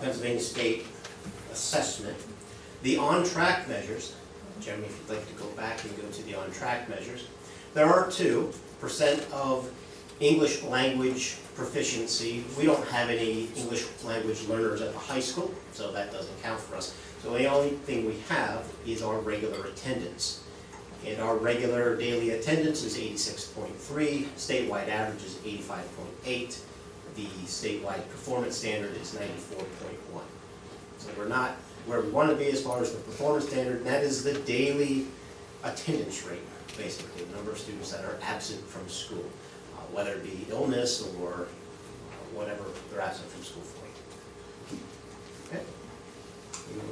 Pennsylvania State Assessment. The on-track measures, Jeremy, if you'd like to go back and go to the on-track measures, there are 2% of English language proficiency. We don't have any English language learners at the high school, so that doesn't count for us. So the only thing we have is our regular attendance. And our regular daily attendance is 86.3, statewide average is 85.8, the statewide performance standard is 94.1. So we're not where we want to be as far as the performance standard, and that is the daily attendance rate, basically, the number of students that are absent from school, whether it be illness or whatever they're absent from school for. Okay. You know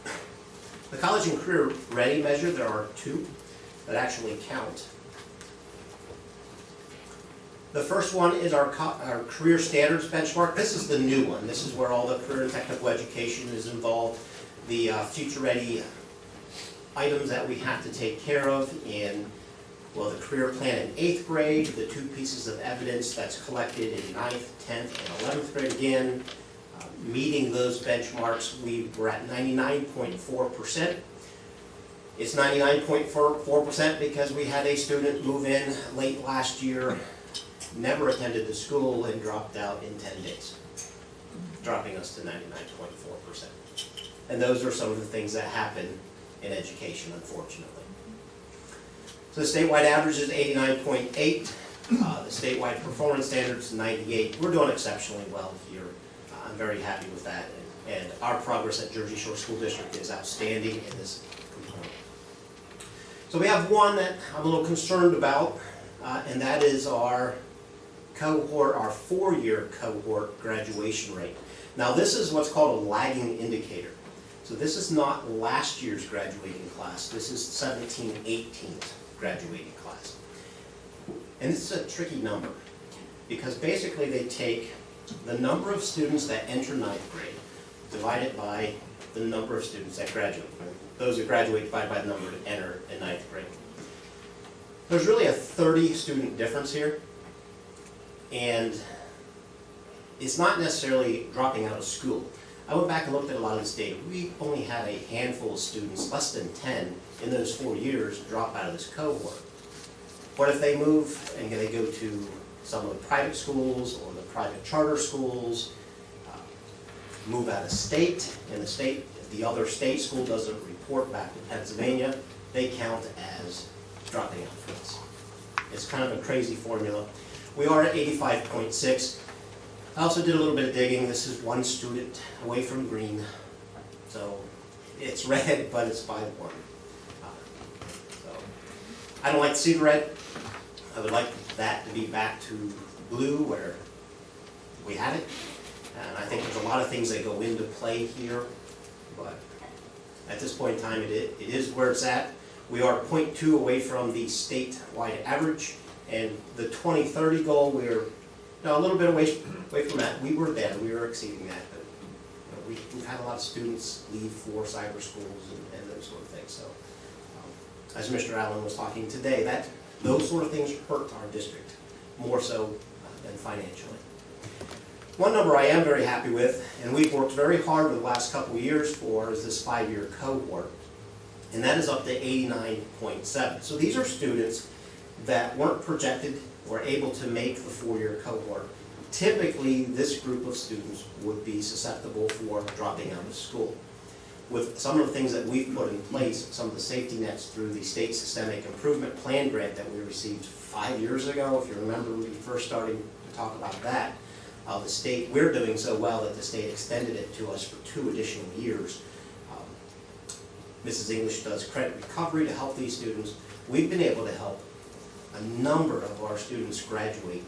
that. The college and career ready measure, there are 2 that actually count. The first one is our career standards benchmark. This is the new one. This is where all the career and technical education is involved. The future ready items that we have to take care of in, well, the career plan in 8th grade, the 2 pieces of evidence that's collected in 9th, 10th, and 11th grade again. Meeting those benchmarks, we were at 99.4%. It's 99.4% because we had a student move in late last year, never attended the school, and dropped out in 10 days, dropping us to 99.4%. And those are some of the things that happen in education, unfortunately. So the statewide average is 89.8. The statewide performance standard is 98. We're doing exceptionally well here. I'm very happy with that, and our progress at Jersey Shore School District is outstanding in this component. So we have one that I'm a little concerned about, and that is our cohort, our 4-year cohort graduation rate. Now this is what's called a lagging indicator. So this is not last year's graduating class, this is 17-18's graduating class. And this is a tricky number, because basically they take the number of students that enter 9th grade divided by the number of students that graduate. Those that graduate divided by the number that enter in 9th grade. There's really a 30 student difference here, and it's not necessarily dropping out of school. I went back and looked at a lot of this data. We only had a handful of students, less than 10, in those 4 years drop out of this cohort. What if they move and they go to some of the private schools or the private charter schools, move out of state, and the other state school doesn't report back to Pennsylvania, they count as dropping out for us. It's kind of a crazy formula. We are at 85.6. I also did a little bit of digging. This is 1 student away from green. So it's red, but it's by 1. So I don't like to see the red. I would like that to be back to blue where we had it. And I think there's a lot of things that go into play here. But at this point in time, it is where it's at. We are 0.2 away from the statewide average. And the 2030 goal, we're a little bit away from that. We were there, we were exceeding that. But we've had a lot of students leave for cyber schools and those sort of things. So as Mr. Allen was talking today, that Those sort of things hurt our district, more so than financially. One number I am very happy with, and we've worked very hard over the last couple of years for, is this 5-year cohort. And that is up to 89.7. So these are students that weren't projected or able to make the 4-year cohort. Typically, this group of students would be susceptible for dropping out of school. With some of the things that we've put in place, some of the safety nets through the State Systemic Improvement Plan grant that we received 5 years ago, if you remember when we first started to talk about that, the state, we're doing so well that the state extended it to us for 2 additional years. Mrs. English does credit recovery to help these students. We've been able to help a number of our students graduate.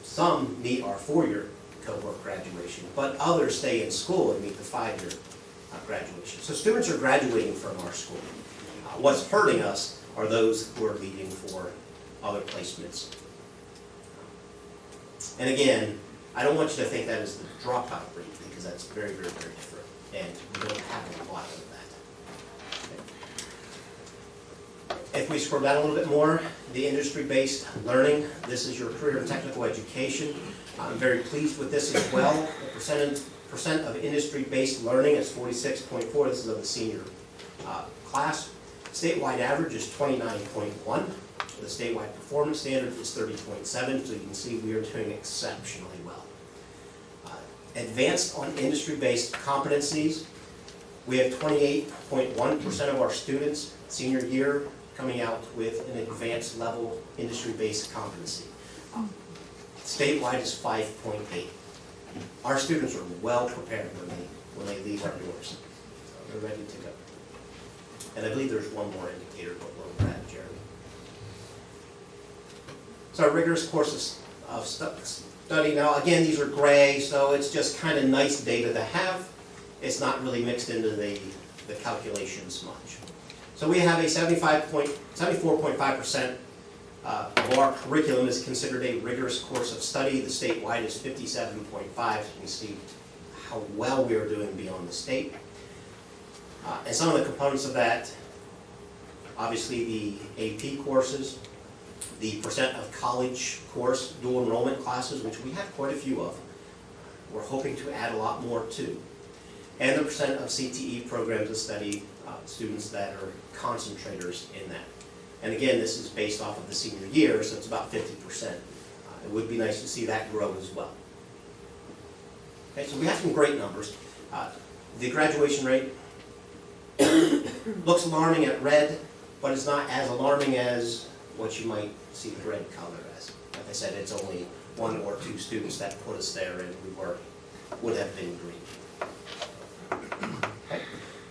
Some meet our 4-year cohort graduation, but others stay in school and meet the 5-year graduation. So students are graduating from our school. What's hurting us are those who are leaving for other placements. And again, I don't want you to think that is the dropout rate, because that's very, very, very different, and we don't have a lot of that. If we scroll down a little bit more, the industry-based learning, this is your career and technical education. I'm very pleased with this as well. The percent of industry-based learning is 46.4. This is of the senior class. Statewide average is 29.1. The statewide performance standard is 30.7, so you can see we are doing exceptionally well. Advanced on industry-based competencies, we have 28.1% of our students senior year coming out with an advanced level industry-based competency. Statewide is 5.8. Our students are well prepared when they leave our doors. They're ready to go. And I believe there's one more indicator, but we'll grab Jeremy. So our rigorous courses of study. Now, again, these are gray, so it's just kind of nice data to have. It's not really mixed into the calculations much. So we have a 74.5% of our curriculum is considered a rigorous course of study. The statewide is 57.5. You can see how well we are doing beyond the state. And some of the components of that, obviously the AP courses, the percent of college course dual enrollment classes, which we have quite a few of. We're hoping to add a lot more too. And the percent of CTE programs of study students that are concentrators in that. And again, this is based off of the senior year, so it's about 50%. It would be nice to see that grow as well. Okay, so we have some great numbers. The graduation rate looks alarming at red, but it's not as alarming as what you might see the red color as. Like I said, it's only 1 or 2 students that put us there, and we would have been green. Okay.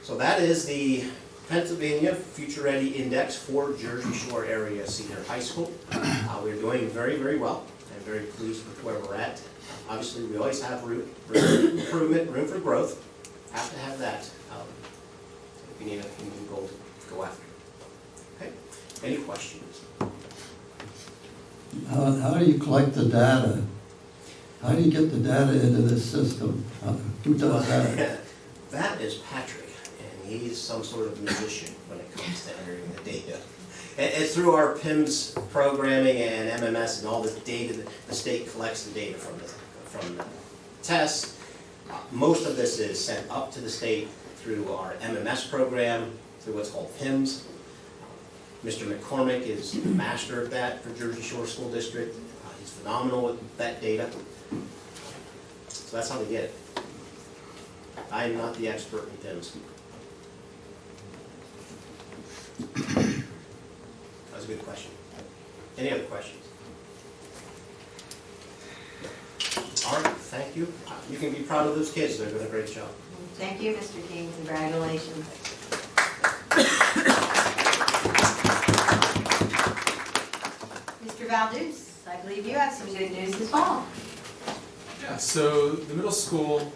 So that is the Pennsylvania Future Ready Index for Jersey Shore Area Senior High School. We're doing very, very well. I'm very pleased with where we're at. Obviously, we always have room for improvement, room for growth. Have to have that. If we need a goal to go after. Okay. Any questions?
How do you collect the data? How do you get the data into this system? Who does that?
That is Patrick, and he's some sort of musician when it comes to entering the data. It's through our PIMS programming and MMS and all the data that the state collects the data from the tests. Most of this is sent up to the state through our MMS program, through what's called PIMS. Mr. McCormick is the master of that for Jersey Shore School District. He's phenomenal with that data. So that's how they get it. I am not the expert in PIMS. That was a good question. Any other questions? All right, thank you. You can be proud of those kids. They're doing a great job.
Thank you, Mr. King. Congratulations. Mr. Valdez, I believe you have some good news as well.
Yeah, so the middle school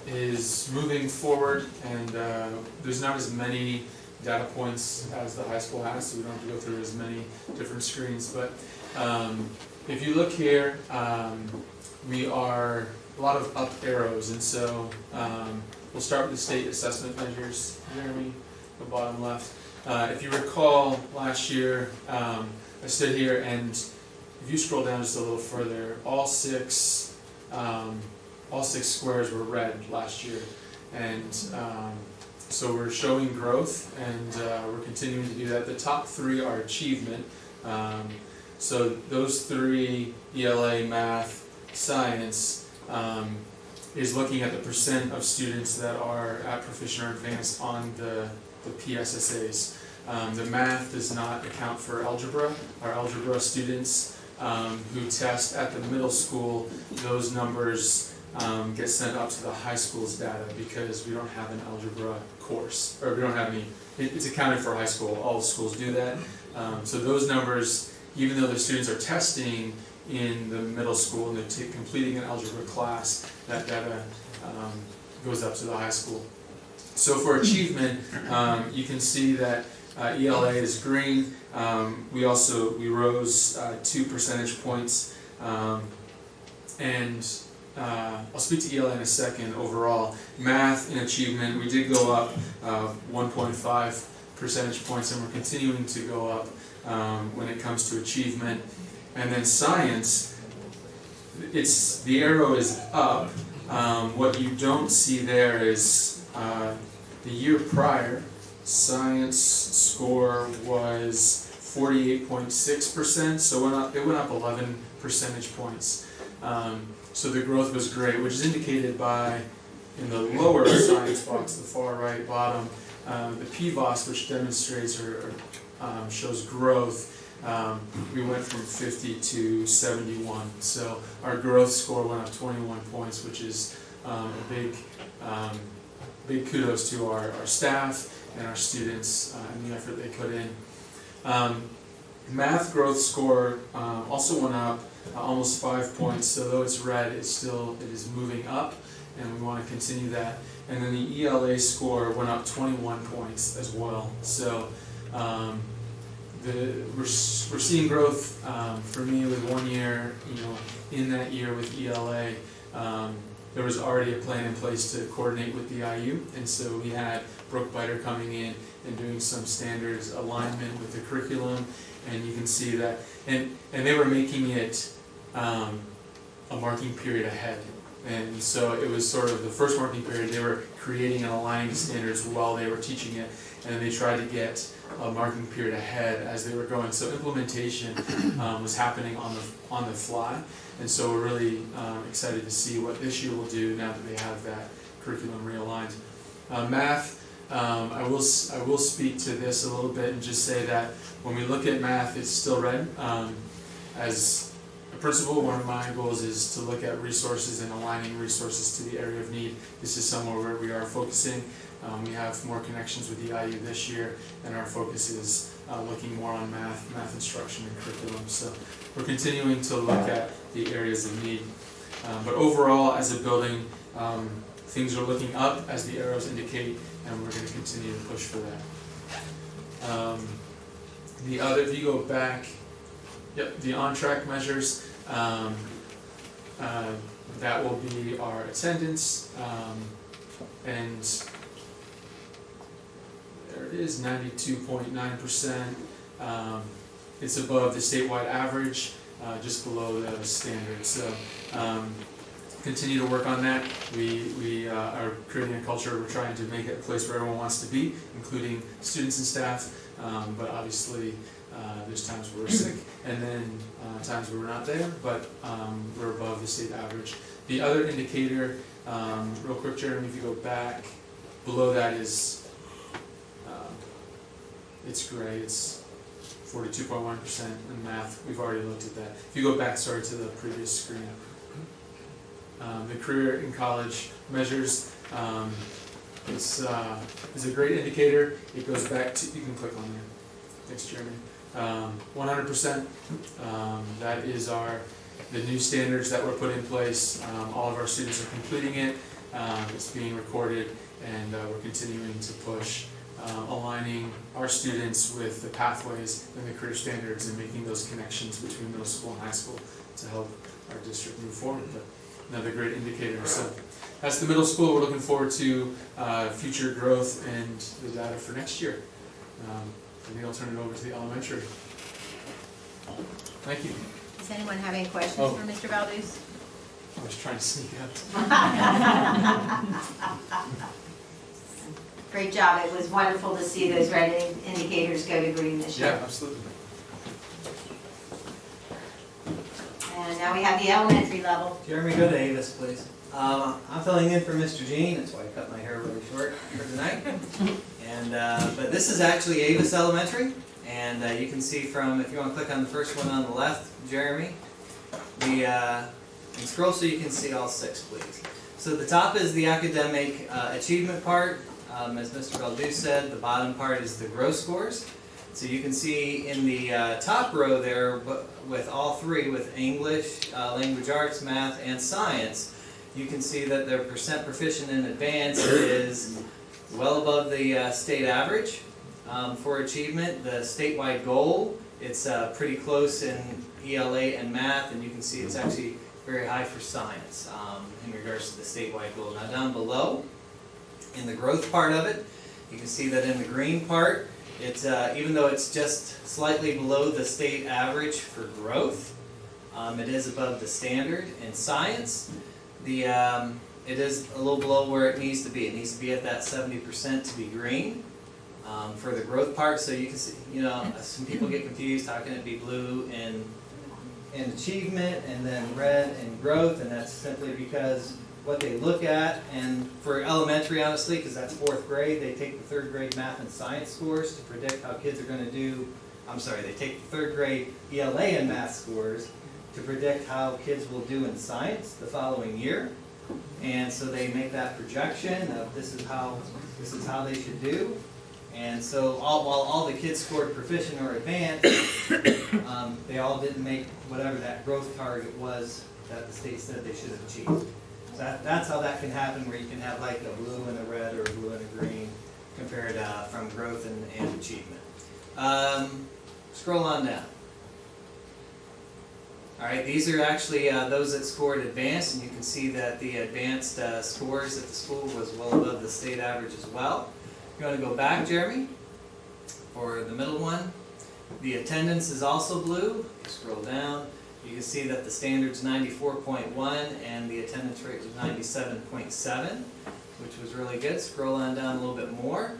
is moving forward, and there's not as many data points as the high school has, so we don't have to go through as many different screens. But if you look here, we are a lot of up arrows, and so we'll start with the state assessment measures, Jeremy, the bottom left. If you recall, last year, I stood here and if you scroll down just a little further, all six squares were red last year. And so we're showing growth, and we're continuing to do that. The top three are achievement. So those three, ELA, math, science, is looking at the percent of students that are at proficient or advanced on the PSSAs. The math does not account for algebra. Our algebra students who test at the middle school, those numbers get sent up to the high school's data because we don't have an algebra course, or we don't have any, it's accounted for high school, all schools do that. So those numbers, even though the students are testing in the middle school and they're completing an algebra class, that data goes up to the high school. So for achievement, you can see that ELA is green. We rose 2 percentage points, and I'll speak to ELA in a second. Overall, math and achievement, we did go up 1.5 percentage points, and we're continuing to go up when it comes to achievement. And then science, the arrow is up. What you don't see there is the year prior, science score was 48.6%, so it went up 11 percentage points. So the growth was great, which is indicated by, in the lower science box, the far right bottom, the PVOS, which demonstrates or shows growth. We went from 50 to 71, so our growth score went up 21 points, which is a big kudos to our staff and our students and the effort they put in. Math growth score also went up almost 5 points, so though it's red, it is moving up, and we want to continue that. And then the ELA score went up 21 points as well. So we're seeing growth for me with 1 year, in that year with ELA. There was already a plan in place to coordinate with the IU, and so we had Brooke Biter coming in and doing some standards alignment with the curriculum, and you can see that, and they were making it a marking period ahead. And so it was sort of the first marking period, they were creating and aligning standards while they were teaching it, and then they tried to get a marking period ahead as they were going. So implementation was happening on the fly, and so we're really excited to see what this year will do now that they have that curriculum realigned. Math, I will speak to this a little bit and just say that when we look at math, it's still red. As a principal, one of my goals is to look at resources and aligning resources to the area of need. This is somewhere where we are focusing. We have more connections with the IU this year, and our focus is looking more on math instruction and curriculum. So we're continuing to look at the areas of need. But overall, as a building, things are looking up as the arrows indicate, and we're going to continue to push for that. If you go back, the on-track measures, that will be our attendance, and there it is, 92.9%. It's above the statewide average, just below the standard. So continue to work on that. We are creating a culture. We're trying to make it a place where everyone wants to be, including students and staff. But obviously, there's times where we're sick, and then times where we're not there, but we're above the state average. The other indicator, real quick, Jeremy, if you go back, below that is, it's gray, it's 42.1% in math. We've already looked at that. If you go back, to the previous screen. The career in college measures, is a great indicator. It goes back to, you can click on there. Thanks, Jeremy. 100%, that is the new standards that were put in place. All of our students are completing it. It's being recorded, and we're continuing to push, aligning our students with the pathways and the career standards and making those connections between middle school and high school to help our district move forward. But another great indicator. So that's the middle school. We're looking forward to future growth and the data for next year. I think I'll turn it over to the elementary. Thank you.
Does anyone have any questions
Oh.
for Mr. Valdez?
I was trying to sneak out.
Great job. It was wonderful to see those red indicators go to green this year.
Yeah, absolutely.
And now we have the elementary level.
Jeremy, go to Avis, please. I'm filling in for Mr. Jean, that's why I cut my hair really short for tonight. And, but this is actually Avis Elementary, and you can see from, if you want to click on the first one on the left, Jeremy, and scroll so you can see all 6, please. So the top is the academic achievement part. As Mr. Valdez said, the bottom part is the growth scores. So you can see in the top row there, with all 3, with English, language arts, math, and science, you can see that their percent proficient in advanced is well above the state average for achievement. The statewide goal, it's pretty close in ELA and math, and you can see it's actually very high for science in regards to the statewide goal. Now down below, in the growth part of it, you can see that in the green part, it's even though it's just slightly below the state average for growth, it is above the standard. In science, it is a little below where it needs to be. It needs to be at that 70% to be green for the growth part. So you can see, some people get confused. How can it be blue in achievement and then red in growth? And that's simply because what they look at, and for elementary, honestly, because that's 4th grade, they take the 3rd grade math and science scores to predict how kids are going to do. I'm sorry, they take the 3rd grade ELA and math scores to predict how kids will do in science the following year. And so they make that projection of this is how they should do. And so while all the kids scored proficient or advanced, they all didn't make whatever that growth target was that the state said they should have achieved. So that's how that can happen, where you can have like a blue and a red or a blue and a green compared from growth and achievement. Scroll on down. All right, these are actually those that scored advanced, and you can see that the advanced scores at the school was well above the state average as well. You want to go back, Jeremy, for the middle one. The attendance is also blue. You scroll down, you can see that the standard's 94.1 and the attendance rate was 97.7, which was really good. Scroll on down a little bit more,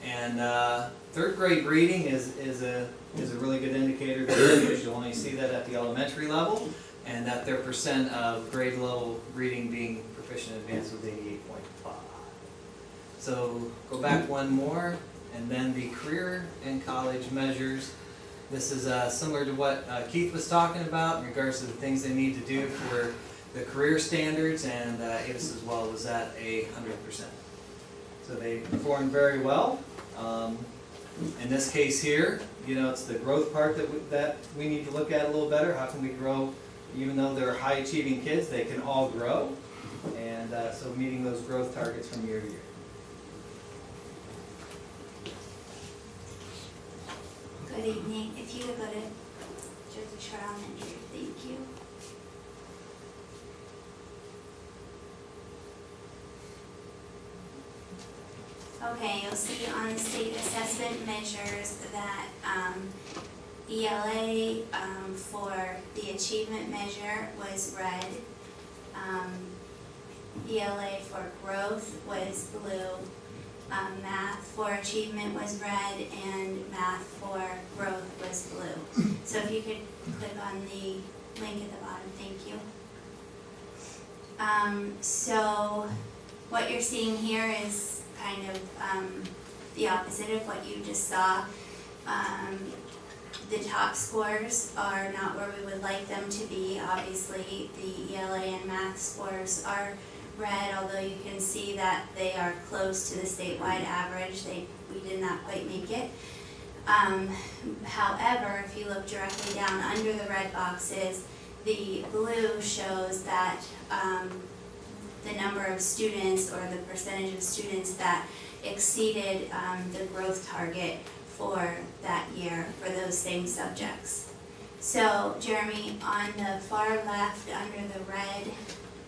and 3rd grade reading is a really good indicator because you'll only see that at the elementary level, and that their percent of grade level reading being proficient advanced was 88.5. So go back one more, and then the career and college measures. This is similar to what Keith was talking about in regards to the things they need to do for the career standards, and Avis as well was at 100%. So they performed very well. In this case here, it's the growth part that we need to look at a little better. How can we grow? Even though they're high achieving kids, they can all grow, and so meeting those growth targets from year to year.
Good evening. If you would go to Jersey Shore Elementary, thank you. Okay, you'll see on the state assessment measures that ELA for the achievement measure was red. ELA for growth was blue. Math for achievement was red, and math for growth was blue. So if you could click on the link at the bottom, thank you. So what you're seeing here is kind of the opposite of what you just saw. The top scores are not where we would like them to be. Obviously, the ELA and math scores are red, although you can see that they are close to the statewide average. We did not quite make it. However, if you look directly down under the red boxes, the blue shows that the number of students, or the percentage of students that exceeded the growth target for that year for those same subjects. So, Jeremy, on the far left under the red,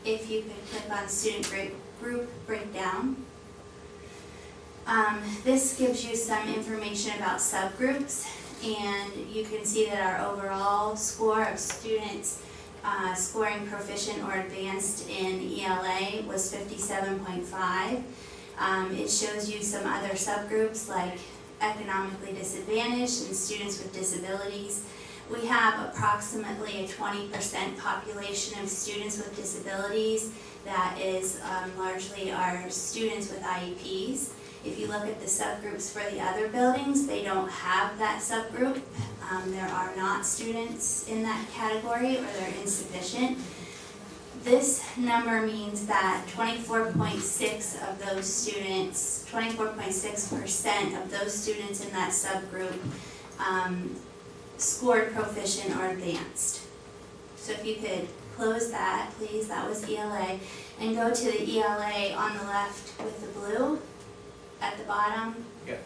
if you could click on student group breakdown, This gives you some information about subgroups, and you can see that our overall score of students scoring proficient or advanced in ELA was 57.5. It shows you some other subgroups like economically disadvantaged and students with disabilities. We have approximately a 20% population of students with disabilities that is largely our students with IEPs. If you look at the subgroups for the other buildings, they don't have that subgroup. There are not students in that category, or they're insufficient. This number means that 24.6% of those students in that subgroup scored proficient or advanced. So if you could close that, please, that was ELA, and go to the ELA on the left with the blue at the bottom. Yep,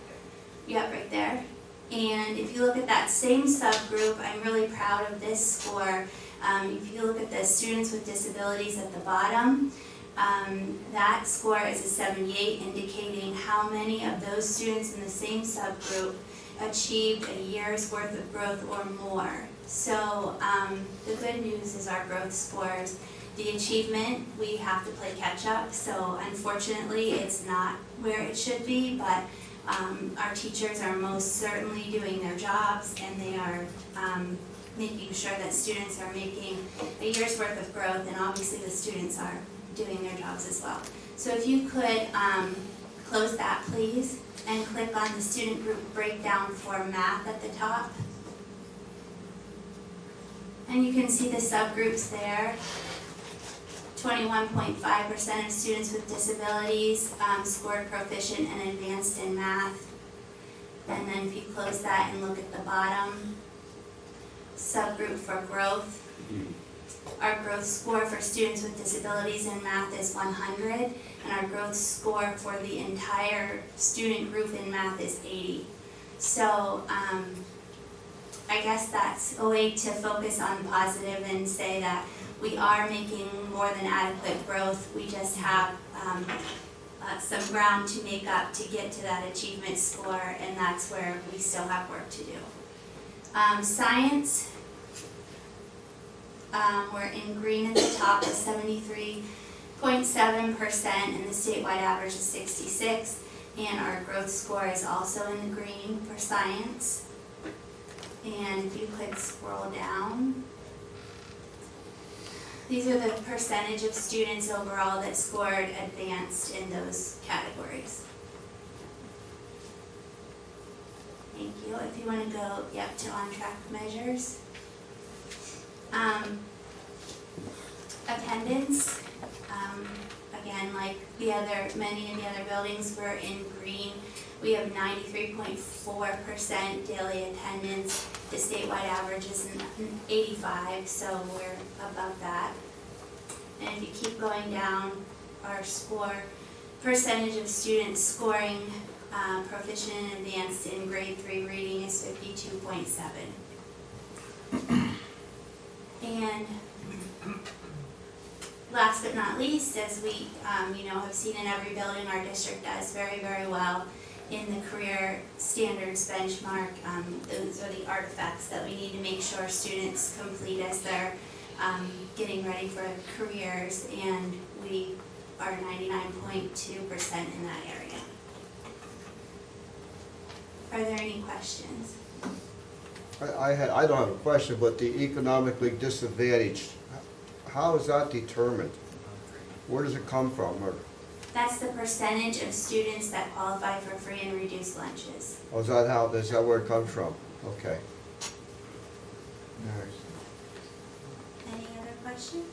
right there. And if you look at that same subgroup, I'm really proud of this score. If you look at the students with disabilities at the bottom, that score is a 78, indicating how many of those students in the same subgroup achieved a year's worth of growth or more. So the good news is our growth scores. The achievement, we have to play catch up, so unfortunately it's not where it should be, but our teachers are most certainly doing their jobs, and they are making sure that students are making a year's worth of growth, and obviously the students are doing their jobs as well. So if you could close that, please, and click on the student group breakdown for math at the top. And you can see the subgroups there. 21.5% of students with disabilities scored proficient and advanced in math. And then if you close that and look at the bottom, subgroup for growth, our growth score for students with disabilities in math is 100, and our growth score for the entire student group in math is 80. So I guess that's a way to focus on the positive and say that we are making more than adequate growth. We just have some ground to make up to get to that achievement score, and that's where we still have work to do. Science, we're in green at the top at 73.7%, and the statewide average is 66, and our growth score is also in the green for science. And if you could scroll down, these are the percentage of students overall that scored advanced in those categories. Thank you. If you want to go, to on-track measures. Attendance, again, like many of the other buildings, we're in green. We have 93.4% daily attendance. The statewide average is 85, so we're above that. And if you keep going down, our score, percentage of students scoring proficient and advanced in grade 3 reading is 52.7. And last but not least, as we have seen in every building, our district does very, very well in the career standards benchmark. Those are the artifacts that we need to make sure students complete as they're getting ready for careers, and we are 99.2% in that area. Are there any questions?
I don't have a question, but the economically disadvantaged, how is that determined? Where does it come from? Or
That's the percentage of students that qualify for free and reduced lunches.
oh, is that where it comes from? Okay.
Any other questions?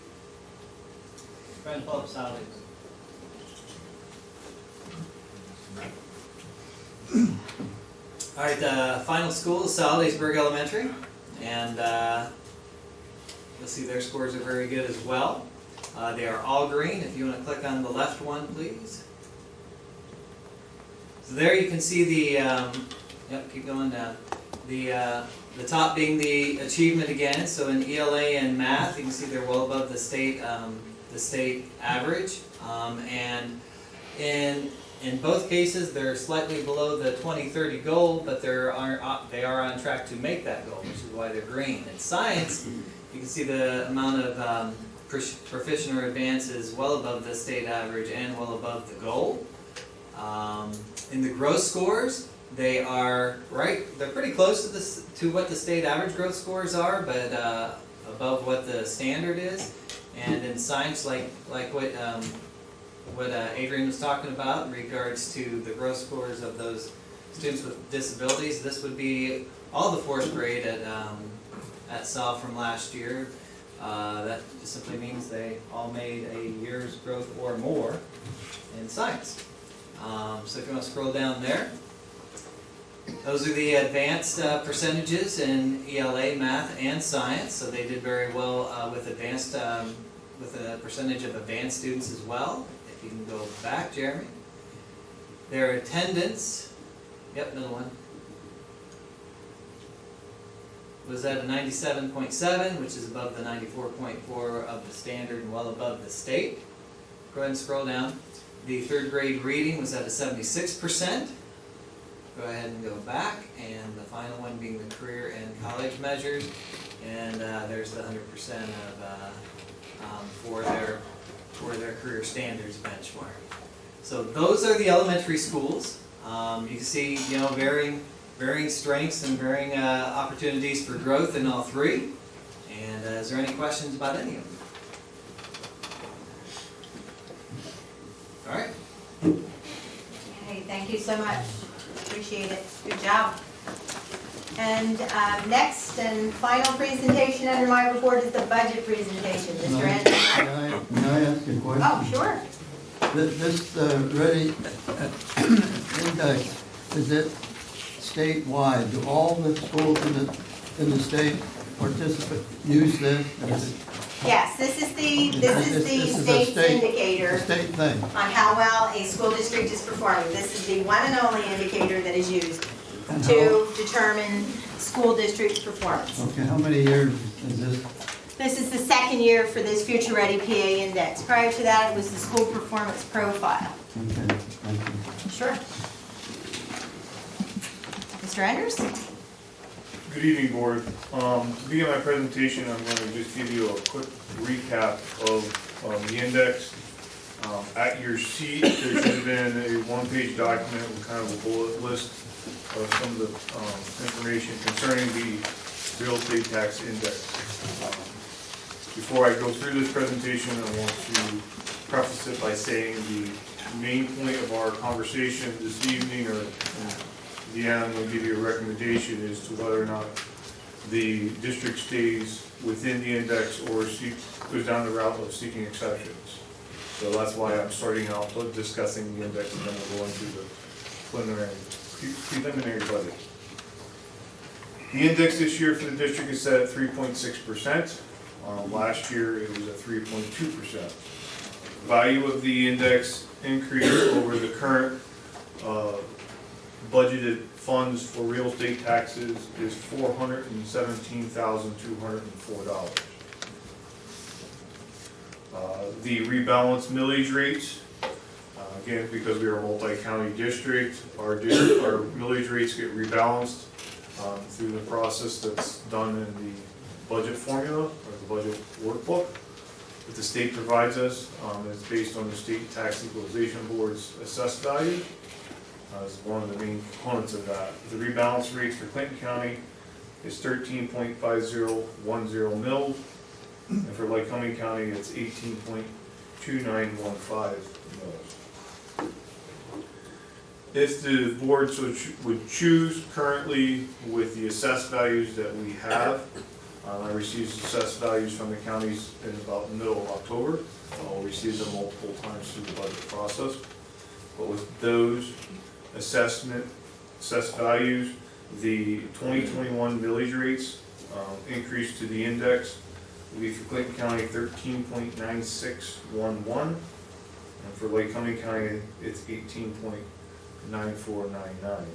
Friend, pull up salaries. All right, final school is Solidaysburg Elementary, and you'll see their scores are very good as well. They are all green. If you want to click on the left one, please. So there you can see the, keep going down. The top being the achievement again. So in ELA and math, you can see they're well above the state average. And in In both cases, they're slightly below the 2030 goal, but they are on track to make that goal, which is why they're green. In science, you can see the amount of proficient or advanced is well above the state average and well above the goal. In the growth scores, they're pretty close to what the state average growth scores are, but above what the standard is. And in science, like what Adrian was talking about in regards to the growth scores of those students with disabilities, this would be all the fourth grade at South from last year. That just simply means they all made a year's growth or more in science. So if you want to scroll down there, those are the advanced percentages in ELA, math, and science. So they did very well with advanced, with a percentage of advanced students as well. If you can go back, Jeremy. Their attendance, yep, another one, was at a 97.7, which is above the 94.4 of the standard and well above the state. Go ahead and scroll down. The third grade reading was at a 76%. Go ahead and go back, and the final one being the career and college measures, and there's the 100% of for their career standards benchmark. So those are the elementary schools. You can see, varying strengths and varying opportunities for growth in all three. And is there any questions about any of them? All right.
Okay, thank you so much. Appreciate it. Good job. And next and final presentation under my report is the budget presentation. Mr. Anderson.
May I ask a question?
Oh, sure.
This ready index, is it statewide? Do all the schools in the state use this?
Yes, this is the state's indicator
State thing.
on how well a school district is performing. This is the one and only indicator that is used to determine school district performance.
Okay, how many years is this?
This is the second year for this Future Ready PA Index. Prior to that, it was the school performance profile.
Okay, thank you.
Sure. Mr. Enders?
Good evening, Board. To begin my presentation, I'm going to just give you a quick recap of the index. At your seat, there should have been a one-page document with kind of a bullet list of some of the information concerning the real estate tax index. Before I go through this presentation, I want to preface it by saying the main point of our conversation this evening, or in the end, I'm going to give you a recommendation as to whether or not the district stays within the index or goes down the route of seeking exceptions. So that's why I'm starting out discussing the index, and then we'll go into the preliminary budget. The index this year for the district is set at 3.6%. Last year it was at 3.2%. Value of the index increase over the current budgeted funds for real estate taxes is $417,204. The rebalanced millage rates, again, because we are a multi-county district, our millage rates get rebalanced through the process that's done in the budget formula, or the budget workbook that the state provides us. It's based on the State Tax Equalization Board's assessed value. Is one of the main components of that. The rebalance rates for Clinton County is 13.5010 mils, and for Lycoming County it's 18.2915 mils. If the board would choose, currently with the assessed values that we have, I received assessed values from the counties in about the middle of October. I'll receive them multiple times through the budget process. But with those assessed values, the 2021 millage rates increased to the index will be for Clinton County 13.9611, and for Lycoming County it's 18.9499.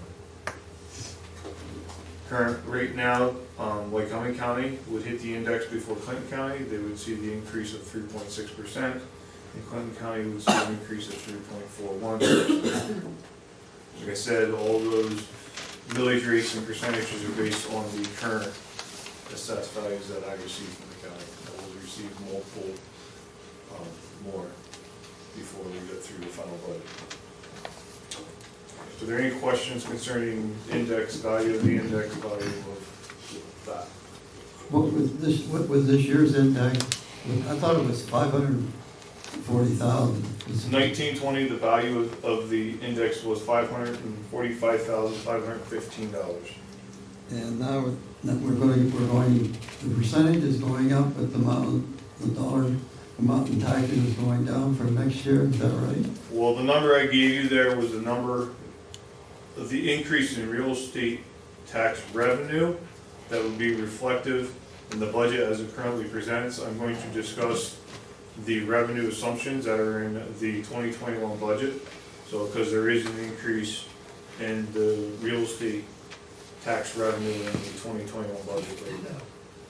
Current rate now, Lycoming County would hit the index before Clinton County. They would see the increase of 3.6%. and Clinton County would see an increase of 3.41%. Like I said, all those millage rates and percentages are based on the current assessed values that I received from the county. I will receive multiple more before we get through the final budget. So are there any questions concerning index value of the index value of that?
What was this year's index? I thought it was 540,000.
1920, the value of the index was $545,515.
And now we're going, the percentage is going up, but the dollar amount in taxes is going down for next year, is that right?
Well, the number I gave you there was the number of the increase in real estate tax revenue that would be reflective in the budget as it currently presents. I'm going to discuss the revenue assumptions that are in the 2021 budget. So, because there is an increase in the real estate tax revenue in the 2021 budget right now.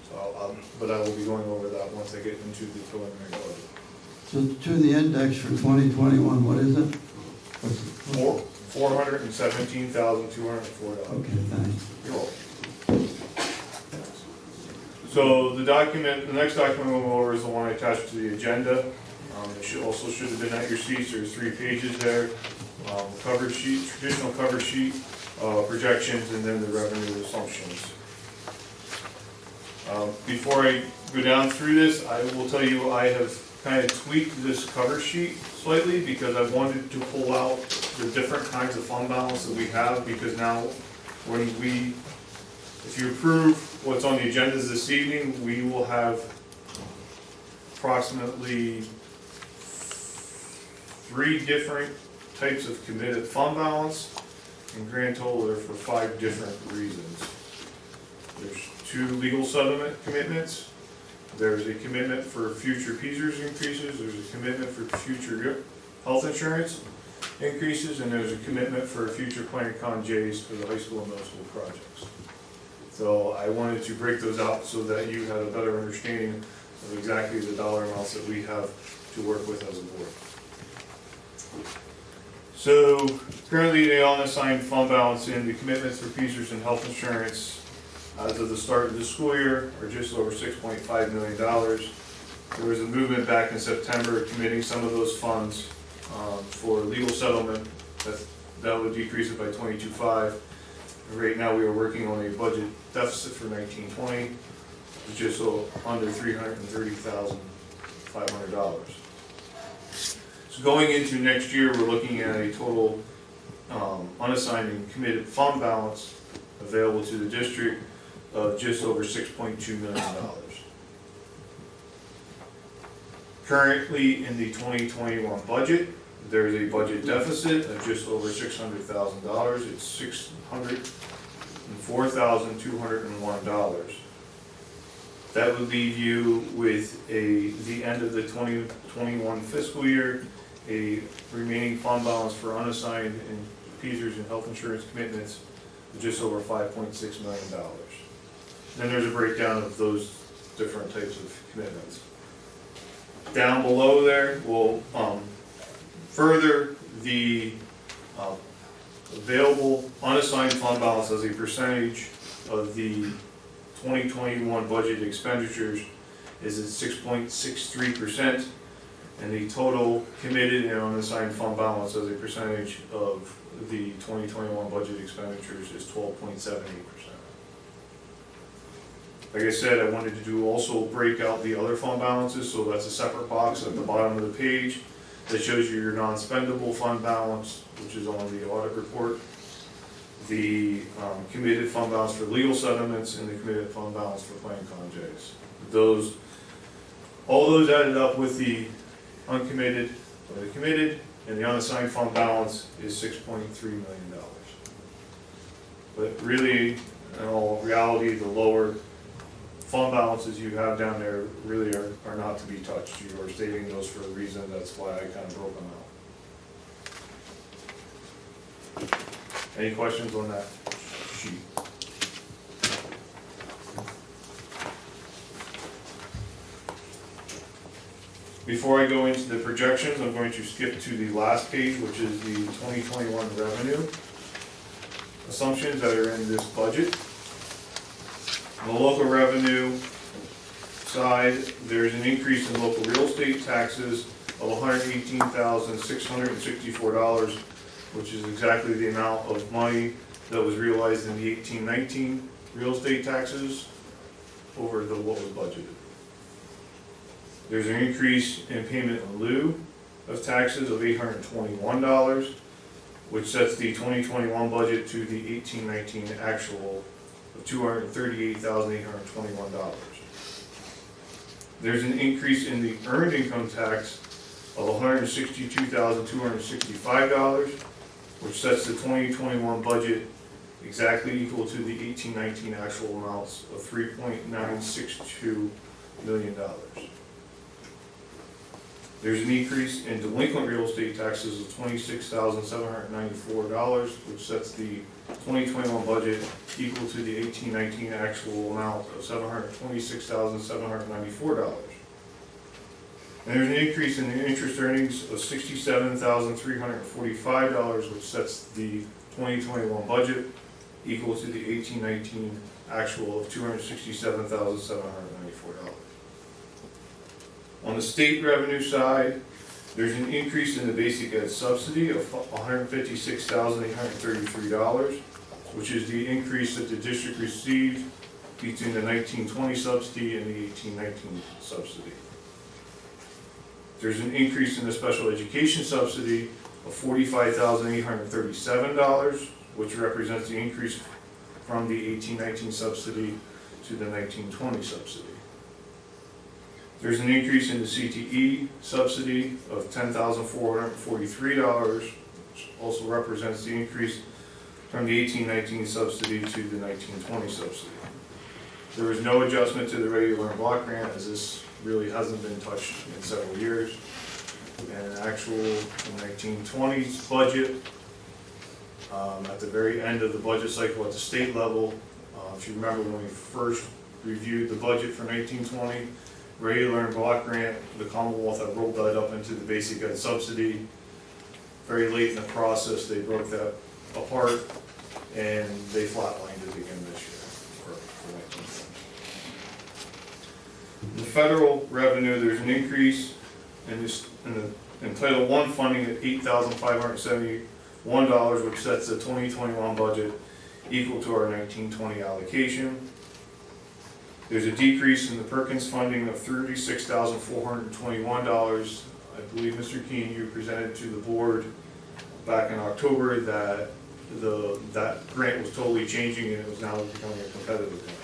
So, but I will be going over that once I get into the preliminary budget.
So to the index for 2021, what is it?
$417,204.
Okay, thanks.
You're welcome. So the document, the next document we'll go over is the one I attached to the agenda. It should have been at your seats. There's 3 pages there. Cover sheet, traditional cover sheet, projections, and then the revenue assumptions. Before I go down through this, I will tell you I have kind of tweaked this cover sheet slightly because I wanted to pull out the different kinds of fund balance that we have, because now if you approve what's on the agendas this evening, we will have approximately 3 different types of committed fund balance, and grand total are for 5 different reasons. There's 2 legal settlement commitments. There's a commitment for future PSERS increases. There's a commitment for future health insurance increases, and there's a commitment for future Plan-Con J's for the high school and middle school projects. So I wanted to break those out so that you had a better understanding of exactly the dollar amounts that we have to work with as a board. So currently the unassigned fund balance in the commitments for PSERS and health insurance as of the start of the school year are just over $6.5 million. There was a movement back in September committing some of those funds for legal settlement. That would decrease it by 22.5. Right now we are working on a budget deficit for 1920, just under $330,500. So going into next year, we're looking at a total unassigned and committed fund balance available to the district of just over $6.2 million. Currently in the 2021 budget, there is a budget deficit of just over $600,000. It's $604,201. That would leave you with the end of the 2021 fiscal year, a remaining fund balance for unassigned and PSERS and health insurance commitments of just over $5.6 million. Then there's a breakdown of those different types of commitments. Down below there, we'll further the available unassigned fund balance as a percentage of the 2021 budget expenditures is at 6.63%, and the total committed and unassigned fund balance as a percentage of the 2021 budget expenditures is 12.78%. Like I said, I wanted to also break out the other fund balances, so that's a separate box at the bottom of the page that shows you your non-spendable fund balance, which is on the audit report, the committed fund balance for legal settlements, and the committed fund balance for Plan-Con J's. All those added up with the uncommitted, or the committed, and the unassigned fund balance is $6.3 million. But really, in all reality, the lower fund balances you have down there really are not to be touched. You are saving those for a reason. That's why I kind of broke them out. Any questions on that sheet? Before I go into the projections, I'm going to skip to the last page, which is the 2021 revenue assumptions that are in this budget. On the local revenue side, there's an increase in local real estate taxes of $118,664, which is exactly the amount of money that was realized in the 18-19 real estate taxes over what was budgeted. There's an increase in payment in lieu of taxes of $821, which sets the 2021 budget to the 18-19 actual of $238,821. There's an increase in the earned income tax of $162,265, which sets the 2021 budget exactly equal to the 18-19 actual amounts of $3.962 million. There's an increase in delinquent real estate taxes of $26,794, which sets the 2021 budget equal to the 18-19 actual amount of $726,794. And there's an increase in the interest earnings of $67,345, which sets the 2021 budget equal to the 18-19 actual of $267,794. On the state revenue side, there's an increase in the basic ed subsidy of $156,833, which is the increase that the district received between the 19-20 subsidy and the 18-19 subsidy. There's an increase in the special education subsidy of $45,837, which represents the increase from the 18-19 subsidy to the 19-20 subsidy. There's an increase in the CTE subsidy of $10,443, which also represents the increase from the 18-19 subsidy to the 19-20 subsidy. There was no adjustment to the regular block grant, as this really hasn't been touched in several years. And actual 1920's budget, at the very end of the budget cycle at the state level, if you remember when we first reviewed the budget for 1920, regular and block grant, the Commonwealth had rolled that up into the basic ed subsidy. Very late in the process, they broke that apart and they flatlined it again this year for 1920. The federal revenue, there's an increase in Title I funding at $8,571, which sets the 2021 budget equal to our 1920 allocation. There's a decrease in the Perkins funding of $36,421. I believe, Mr. Keene, you presented to the board back in October that that grant was totally changing and it was now becoming a competitive grant.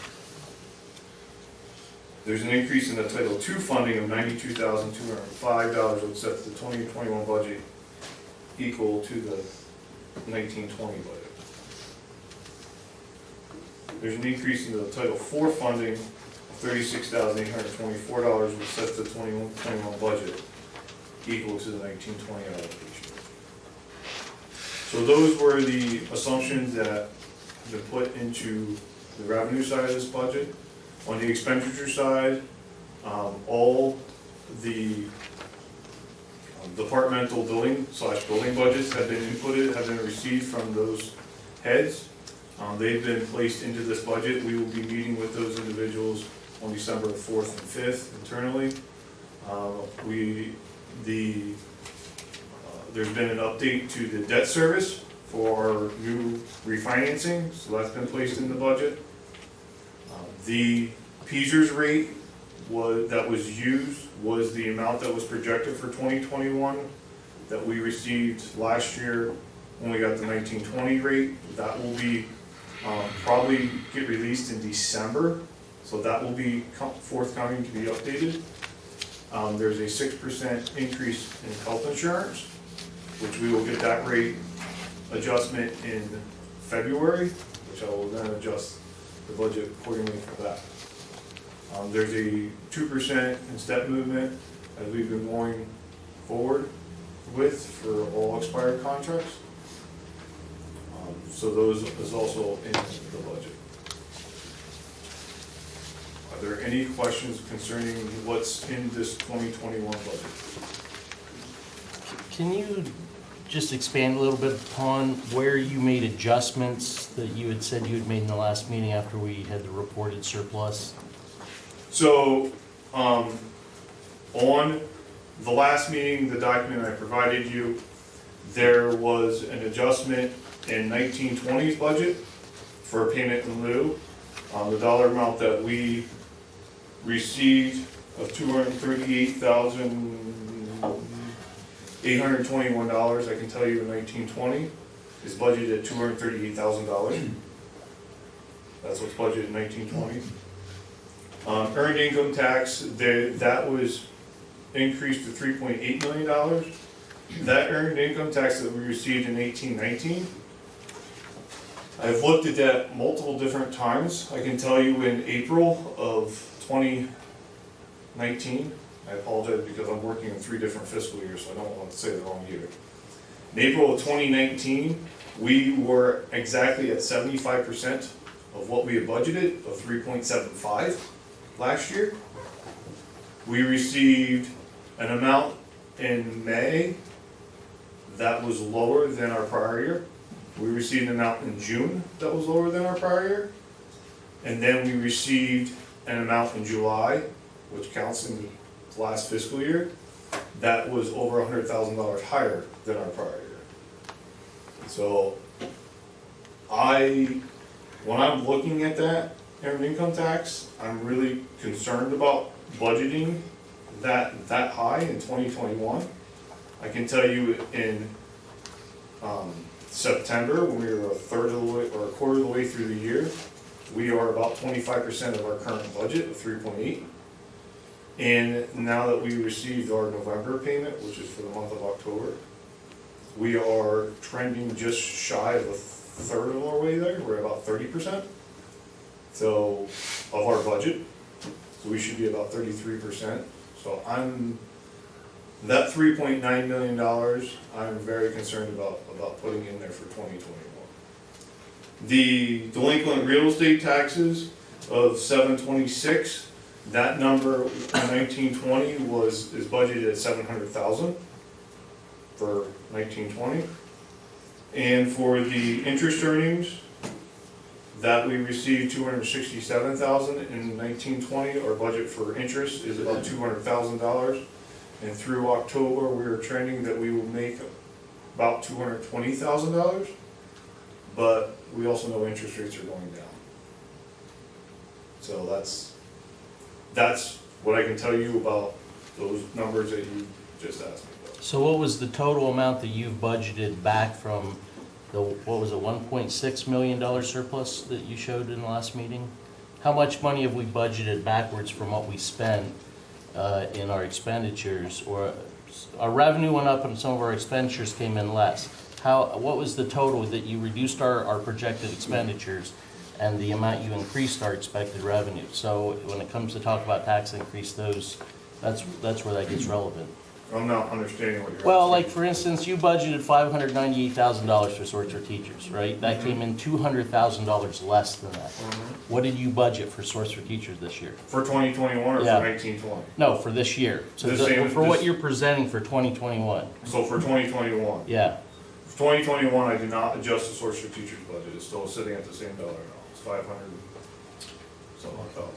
There's an increase in the Title II funding of $92,205, which sets the 2021 budget equal to the 1920 budget. There's an increase in the Title IV funding of $36,824, which sets the 2021 budget equal to the 1920 allocation. So those were the assumptions that have been put into the revenue side of this budget. On the expenditure side, all the departmental building budgets have been inputted, have been received from those heads. They've been placed into this budget. We will be meeting with those individuals on December 4th and 5th internally. There's been an update to the debt service for our new refinancing, so that's been placed in the budget. The PSERS rate that was used was the amount that was projected for 2021 that we received last year when we got the 1920 rate. That will be probably get released in December, so that will be forthcoming to be updated. There's a 6% increase in health insurance, which we will get that rate adjustment in February, which I will then adjust the budget accordingly for that. There's a 2% in step movement as we've been going forward with for all expired contracts. So those is also in the budget. Are there any questions concerning what's in this 2021 budget?
Can you just expand a little bit upon where you made adjustments that you had said you had made in the last meeting after we had the reported surplus?
So, on the last meeting, the document I provided you, there was an adjustment in 1920's budget for payment in lieu. The dollar amount that we received of $238,821, I can tell you in 1920, is budgeted at $238,000. That's what's budgeted in 1920. Earned income tax, that was increased to $3.8 million. That earned income tax that we received in 1819, I've looked at that multiple different times. I can tell you in April of 2019, I apologize because I'm working in 3 different fiscal years, so I don't want to say the wrong year. In April of 2019, we were exactly at 75% of what we had budgeted, of 3.75 last year. We received an amount in May that was lower than our prior year. We received an amount in June that was lower than our prior year. And then we received an amount in July, which counts in the last fiscal year, that was over $100,000 higher than our prior year. So when I'm looking at that earned income tax, I'm really concerned about budgeting that high in 2021. I can tell you in September, when we were a third of the way or a quarter of the way through the year, we are about 25% of our current budget of 3.8. And now that we received our November payment, which is for the month of October, we are trending just shy of a third of our way there. We're about 30%. So of our budget, so we should be about 33%. So that $3.9 million, I'm very concerned about putting in there for 2021. The delinquent real estate taxes of $726, that number in 1920 is budgeted at $700,000 for 1920. And for the interest earnings, that we received $267,000 in 1920. Our budget for interest is about $200,000. And through October, we are trending that we will make about $220,000. But we also know interest rates are going down. So that's what I can tell you about those numbers that you just asked me about.
So what was the total amount that you've budgeted back from the, what was it, $1.6 million surplus that you showed in the last meeting? How much money have we budgeted backwards from what we spent in our expenditures? Or our revenue went up and some of our expenditures came in less. What was the total that you reduced our projected expenditures and the amount you increased our expected revenue? So when it comes to talk about tax increase, that's where that gets relevant.
I'm not understanding what you're asking.
Well, like for instance, you budgeted $598,000 for Source for Teachers, right? That came in $200,000 less than that. What did you budget for Source for Teachers this year?
For 2021 or
Yeah.
for 1920?
No, for this year. So for what you're presenting for 2021.
So for 2021?
Yeah.
For 2021, I did not adjust the Source for Teachers budget. It's still sitting at the same dollar amount. It's 500, something like that.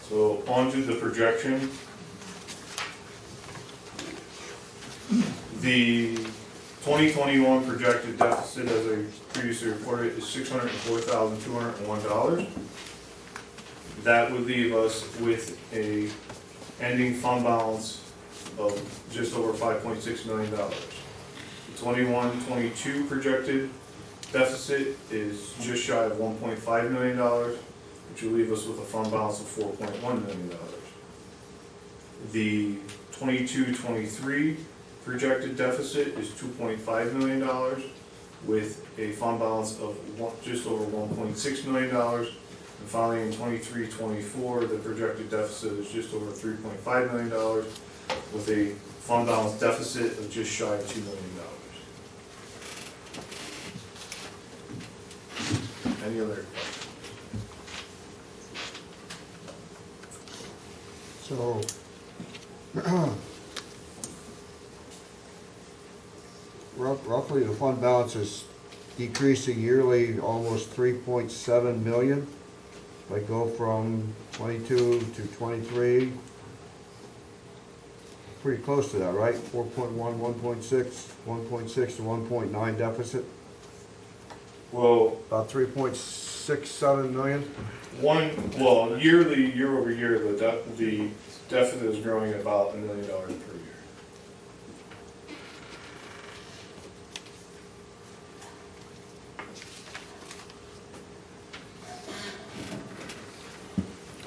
So onto the projection. The 2021 projected deficit, as I previously reported, is $604,201. That would leave us with a ending fund balance of just over $5.6 million. The 21-22 projected deficit is just shy of $1.5 million, which will leave us with a fund balance of $4.1 million. The 22-23 projected deficit is $2.5 million, with a fund balance of just over $1.6 million. And finally, in 23-24, the projected deficit is just over $3.5 million, with a fund balance deficit of just shy of $2 million. Any other questions?
So, roughly the fund balance is decreasing yearly almost 3.7 million. If I go from 22 to 23, pretty close to that, right? 4.1, 1.6, 1.6 to 1.9 deficit.
Well,
About 3.67 million.
Year over year, the deficit is growing at about $1 million per year.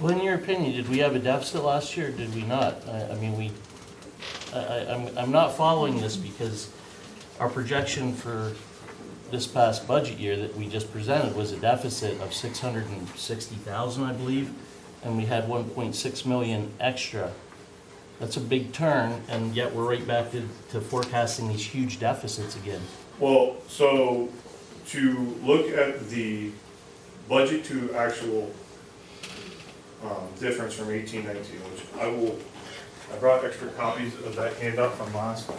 Well, in your opinion, did we have a deficit last year or did we not? I'm not following this because our projection for this past budget year that we just presented was a deficit of 660,000, I believe, and we had 1.6 million extra. That's a big turn, and yet we're right back to forecasting these huge deficits again.
Well, so to look at the budget to actual difference from 18-19, which I brought extra copies of that handout from last.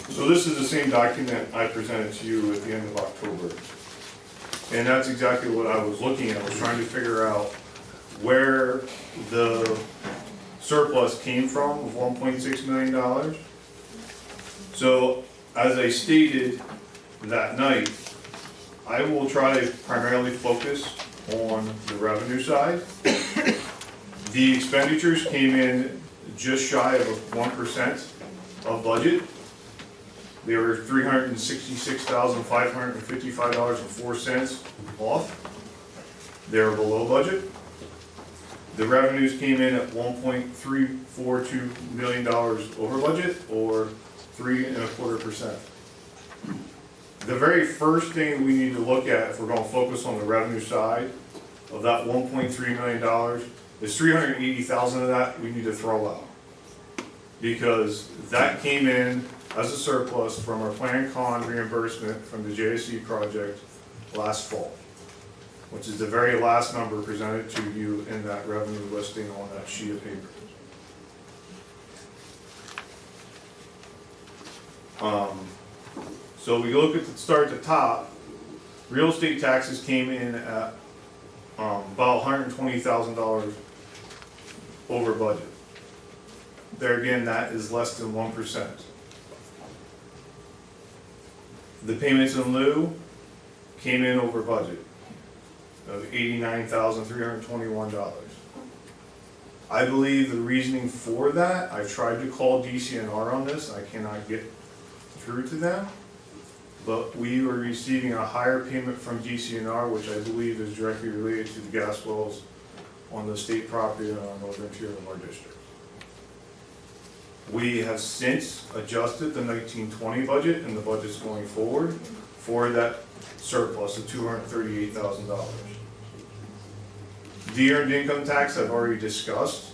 So this is the same document I presented to you at the end of October. And that's exactly what I was looking at. I was trying to figure out where the surplus came from of $1.6 million. So as I stated that night, I will try to primarily focus on the revenue side. The expenditures came in just shy of 1% of budget. They were $366,555.04 off. They were below budget. The revenues came in at $1.342 million over budget, or 3.25%. The very first thing we need to look at if we're going to focus on the revenue side of that $1.3 million is $380,000 of that we need to throw out, because that came in as a surplus from our planned con reimbursement from the JSASD project last fall, which is the very last number presented to you in that revenue listing on that sheet of paper. So we look at start at the top. Real estate taxes came in at about $120,000 over budget. There again, that is less than 1%. The payments in lieu came in over budget of $89,321. I believe the reasoning for that, I've tried to call DCNR on this, I cannot get through to them, but we were receiving a higher payment from DCNR, which I believe is directly related to the gas wells on the state property and on the northern tier of our district. We have since adjusted the 19-20 budget and the budgets going forward for that surplus of $238,000. The earned income tax I've already discussed.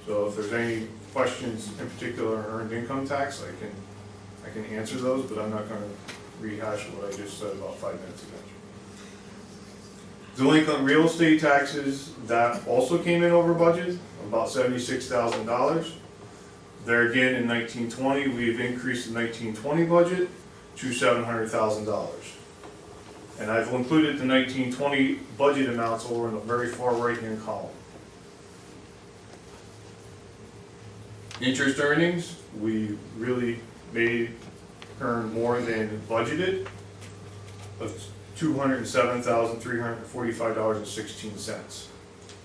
So if there's any questions in particular on earned income tax, I can answer those, but I'm not going to rehash what I just said about 5 minutes ago. Delinquent real estate taxes, that also came in over budget, about $76,000. There again, in 19-20, we've increased the 19-20 budget to $700,000. And I've included the 19-20 budget amounts over in the very far right-hand column. Interest earnings, we really earn more than budgeted of $207,345.16.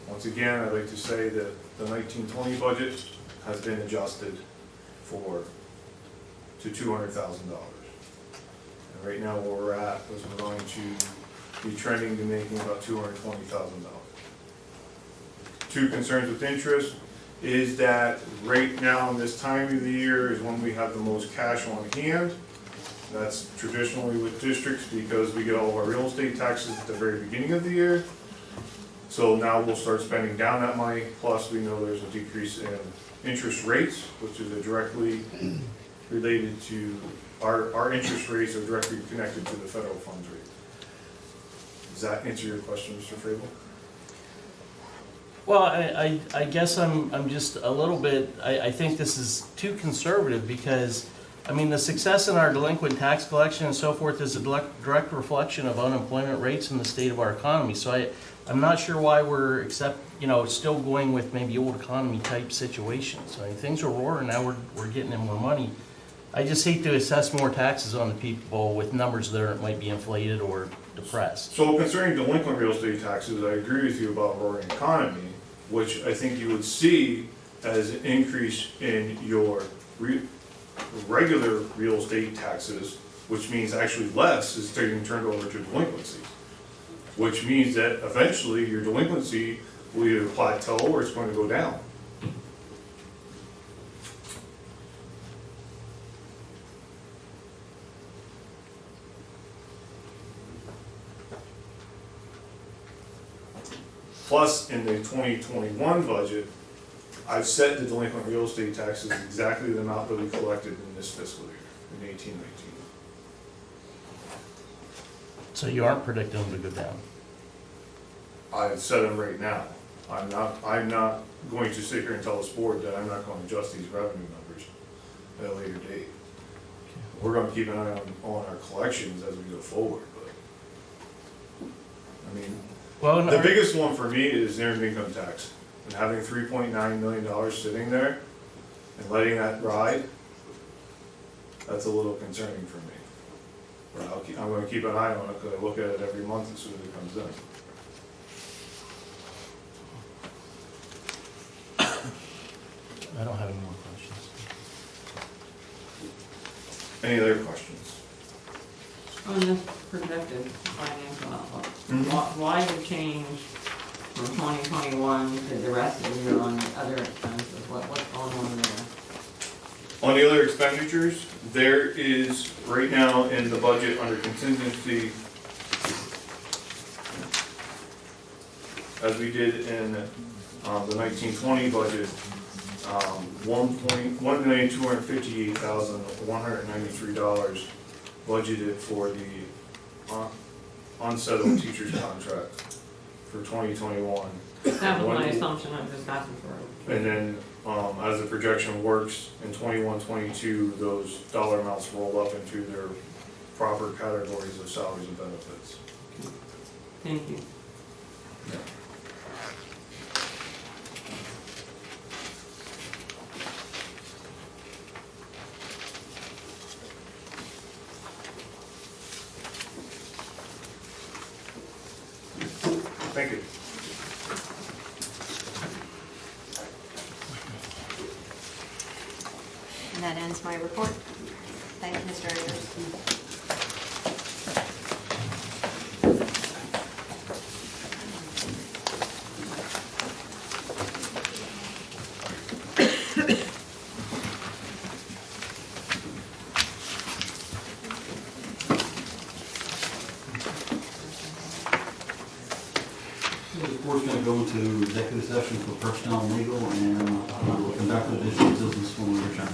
Once again, I'd like to say that the 19-20 budget has been adjusted to $200,000. And right now where we're at is we're going to be trending to making about $220,000. two concerns with interest is that right now in this time of the year is when we have the most cash on hand. That's traditionally with districts because we get all of our real estate taxes at the very beginning of the year. So now we'll start spending down that money, plus we know there's a decrease in interest rates, which is directly related to, our interest rates are directly connected to the federal funds rate. Does that answer your question, Mr. Frable?
Well, I guess I'm just a little bit, I think this is too conservative because, I mean, the success in our delinquent tax collection and so forth is a direct reflection of unemployment rates in the state of our economy. So I'm not sure why we're still going with maybe old economy type situations. I mean, things are roaring, now we're getting in more money. I just hate to assess more taxes on the people with numbers that might be inflated or depressed.
So concerning delinquent real estate taxes, I agree with you about roaring economy, which I think you would see as an increase in your regular real estate taxes, which means actually less is getting turned over to delinquencies, which means that eventually your delinquency will either plateau or it's going to go down. Plus, in the 2021 budget, I've set the delinquent real estate taxes exactly the amount that we collected in this fiscal year, in 18-19.
So you aren't predicting them to go down?
I've set them right now. I'm not going to sit here and tell this board that I'm not going to adjust these revenue numbers at a later date. We're going to keep an eye on our collections as we go forward, but, I mean,
well,
the biggest one for me is earned income tax. And having $3.9 million sitting there and letting that ride, that's a little concerning for me. But I'm going to keep an eye on it because I look at it every month as soon as it comes in.
I don't have any more questions.
Any other questions?
On this projected financial outlook,
Mhm.
why the change from 2021 to the rest of the year on the other expenses? What's going on there?
On the other expenditures, there is right now in the budget under contingency, as we did in the 1920 budget, $1,258,193 budgeted for the unsettled teacher's contract for 2021.
That was my assumption, I'm just asking for it.
And then, as the projection works, in 21-22, those dollar amounts roll up into their proper categories of salaries and benefits.
Thank you.
Thank you.
And that ends my report. Thank you, Mr. Ayers.
The board's going to go into executive session for personnel and legal, and we'll conduct additional business when we return.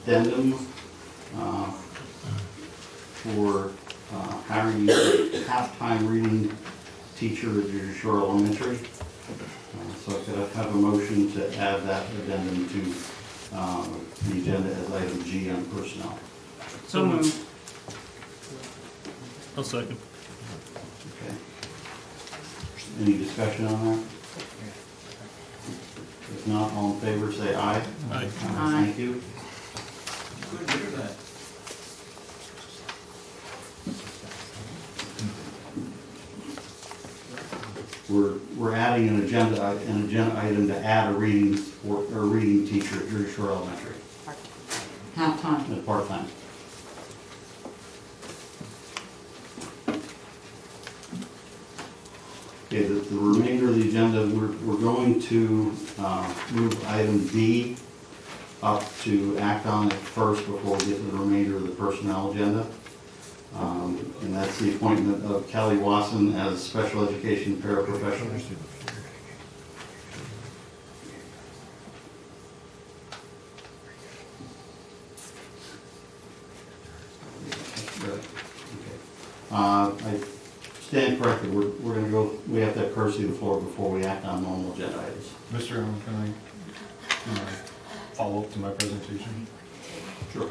addendum for hiring a half-time reading teacher at Jersey Shore Elementary. So could I have a motion to add that addendum to the agenda as item G on personnel?
So moved.
I'll second.
Okay. Any discussion on that? If not, all in favor, say aye.
Aye.
Thank you.
Good to hear that.
We're adding an agenda item to add a reading teacher at Jersey Shore Elementary,
Half-time.
at part-time. Okay, the remainder of the agenda, we're going to move item D up to act on it first before we get to the remainder of the personnel agenda. And that's the appointment of Kelly Wasson as special education paraprofessional. I stand corrected, we're gonna go, we have to have courtesy of the floor before we act on normal agenda items.
Mr. Chairman, can I follow up to my presentation?
Sure.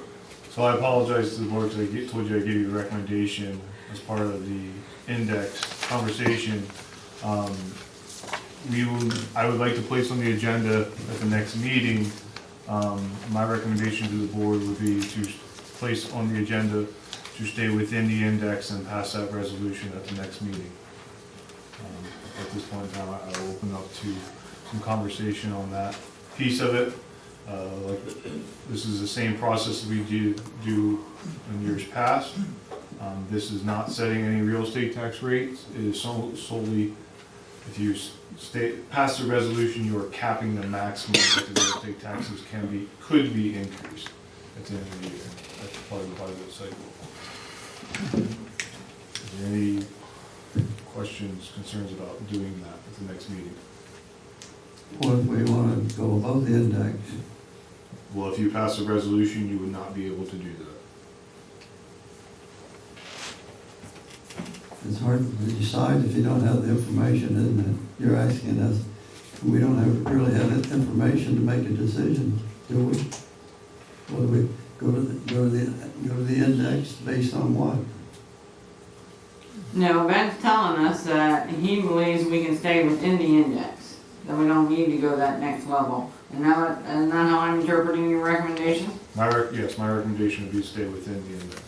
So I apologize to the board because I told you I gave you a recommendation as part of the index conversation. I would like to place on the agenda at the next meeting, my recommendation to the board would be to place on the agenda to stay within the index and pass that resolution at the next meeting. At this point in time, I will open up to some conversation on that piece of it. This is the same process that we do in years past. This is not setting any real estate tax rates. It is solely, if you pass the resolution, you are capping the maximum that the real estate taxes could be increased at the end of the year. That's part of the budget cycle. Is there any questions, concerns about doing that at the next meeting?
What if we want to go above the index?
Well, if you pass a resolution, you would not be able to do that.
It's hard to decide if you don't have the information, isn't it? You're asking us, we don't really have information to make a decision, do we? Or do we go to the index based on what?
No, Ben's telling us that he believes we can stay within the index, that we don't need to go that next level. And that how I'm interpreting your recommendation?
Yes, my recommendation would be to stay within the index.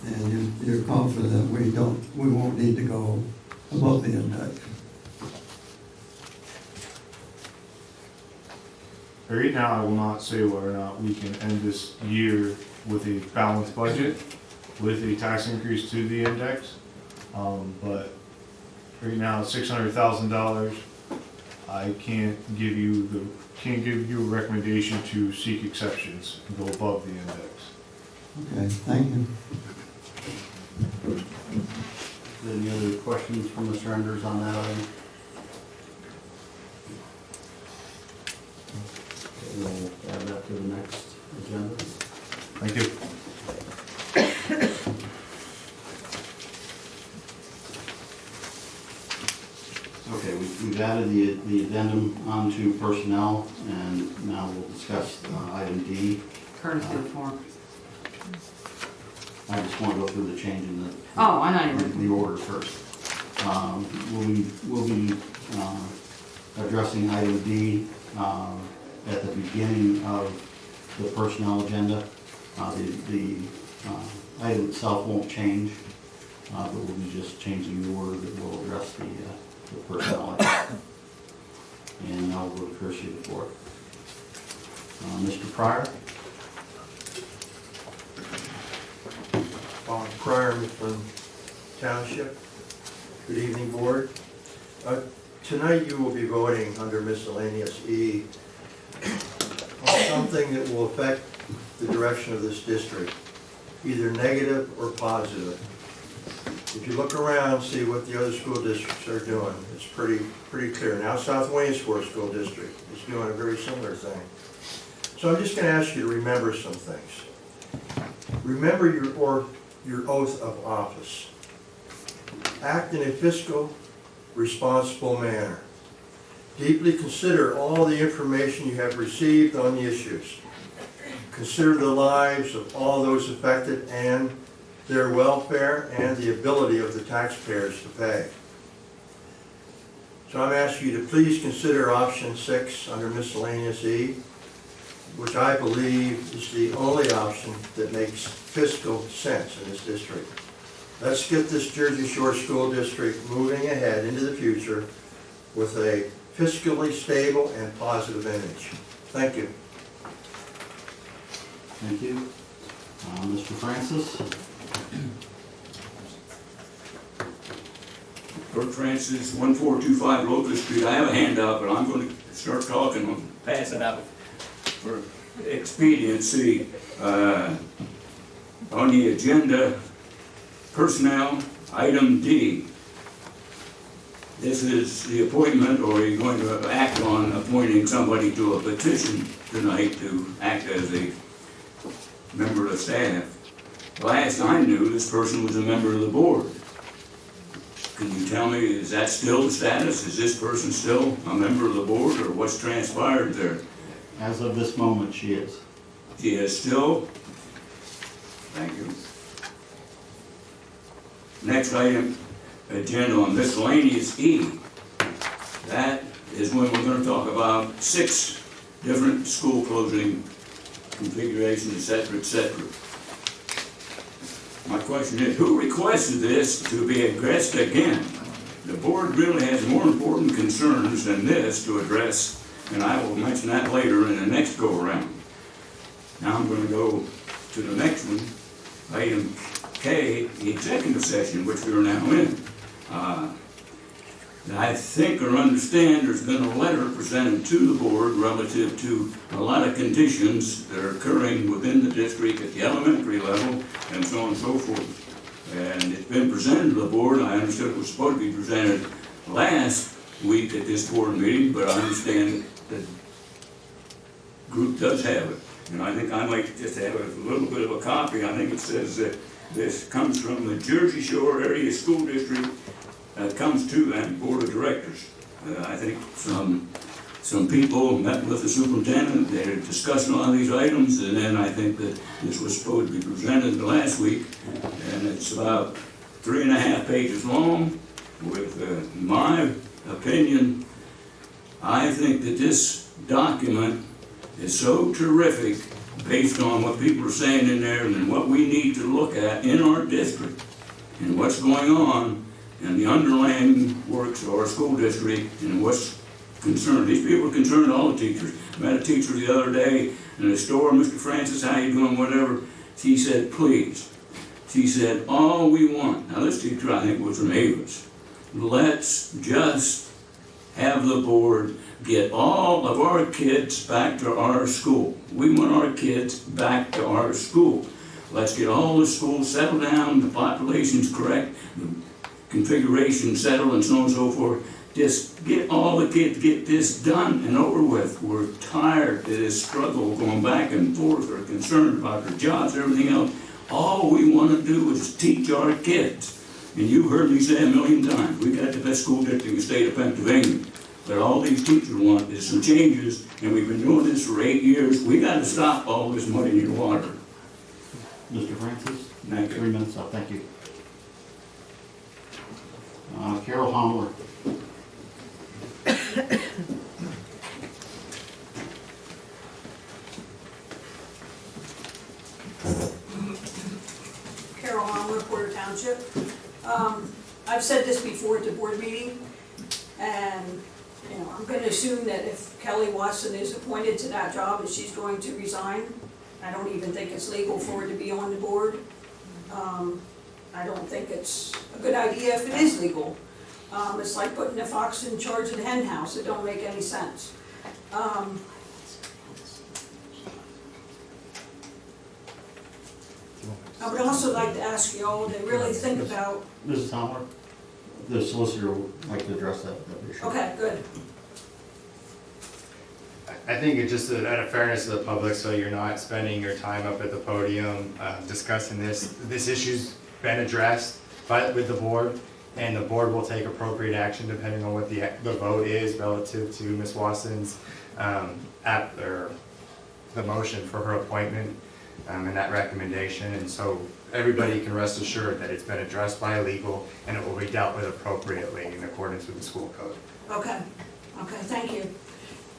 And you're confident we won't need to go above the index?
Right now, I will not say whether or not we can end this year with a balanced budget, with a tax increase to the index. But right now, it's $600,000. I can't give you a recommendation to seek exceptions and go above the index.
Okay, thank you.
Any other questions from Mr. Enders on that item? Okay, we'll add that to the next agenda.
Thank you.
Okay, we've added the addendum onto personnel, and now we'll discuss item D.
Courtesy of the floor.
I just want to go through the change in the.
Oh, I know you
the order first. We'll be addressing item D at the beginning of the personnel agenda. The item itself won't change, but we'll be just changing the order that will address the personnel item. And now we'll go to courtesy of the floor. Mr. Pryor?
Pryor from Township. Good evening, Board. Tonight you will be voting under miscellaneous E on something that will affect the direction of this district, either negative or positive. If you look around, see what the other school districts are doing, it's pretty clear. Now South Waynesboro School District is doing a very similar thing. So I'm just gonna ask you to remember some things. Remember your oath of office. Act in a fiscal, responsible manner. Deeply consider all the information you have received on the issues. Consider the lives of all those affected and their welfare and the ability of the taxpayers to pay. So I'm asking you to please consider option 6 under miscellaneous E, which I believe is the only option that makes fiscal sense in this district. Let's get this Jersey Shore School District moving ahead into the future with a fiscally stable and positive image. Thank you.
Thank you. Mr. Francis?
Kurt Francis, 1425 Locust Street. I have a handout, but I'm going to start talking and pass it out for expediency. On the agenda, personnel, item D. This is the appointment, or are you going to act on appointing somebody to a petition tonight to act as a member of staff? Last I knew, this person was a member of the board. Can you tell me, is that still the status? Is this person still a member of the board, or what's transpired there?
As of this moment, she is.
She is still? Thank you. Next item, agenda on miscellaneous E. That is when we're going to talk about 6 different school closing configurations, etc., etc. My question is, who requested this to be addressed again? The board really has more important concerns than this to address, and I will mention that later in the next go-around. Now I'm going to go to the next one, item K, the executive session, which we are now in. I think or understand there's been a letter presented to the board relative to a lot of conditions that are occurring within the district at the elementary level and so on and so forth. And it's been presented to the board. I understood it was supposed to be presented last week at this board meeting, but I understand the group does have it. And I think I might just have a little bit of a copy. I think it says that this comes from the Jersey Shore Area School District. Comes to that board of directors. I think some people met with the superintendent, they had discussed a lot of these items, and then I think that this was supposed to be presented last week, and it's about 3.5 pages long. With my opinion, I think that this document is so terrific based on what people are saying in there and what we need to look at in our district and what's going on and the underlying works of our school district and what's concerned. These people are concerned, all the teachers. I met a teacher the other day in the store, Mr. Francis, how you doing, whatever. She said, please. She said, all we want, now this teacher I think was from Avis, let's just have the board get all of our kids back to our school. We want our kids back to our school. Let's get all the schools settled down, the population's correct, the configuration settled and so on and so forth. Just get all the kids, get this done and over with. We're tired of this struggle going back and forth. We're concerned about their jobs, everything else. All we want to do is teach our kids. And you've heard me say a million times, we got the best school district in the state of Pennsylvania. But all these teachers want is some changes, and we've been doing this for 8 years. We got to stop all this muddying the water.
Mr. Francis?
Thank you.
3 minutes up, thank you. Carol Homler.
Carol Homler, Porter Township. I've said this before at the board meeting, and I'm going to assume that if Kelly Watson is appointed to that job, that she's going to resign. I don't even think it's legal for her to be on the board. I don't think it's a good idea if it is legal. It's like putting a fox in charge of the hen house. It don't make any sense. I would also like to ask you all to really think about...
Mrs. Homler, the solicitor would like to address that issue.
Okay, good.
I think it's just out of fairness to the public, so you're not spending your time up at the podium discussing this. This issue's been addressed with the board, and the board will take appropriate action depending on what the vote is relative to Ms. Watson's the motion for her appointment and that recommendation. And so everybody can rest assured that it's been addressed by legal and it will be dealt with appropriately in accordance with the school code.
Okay, thank you.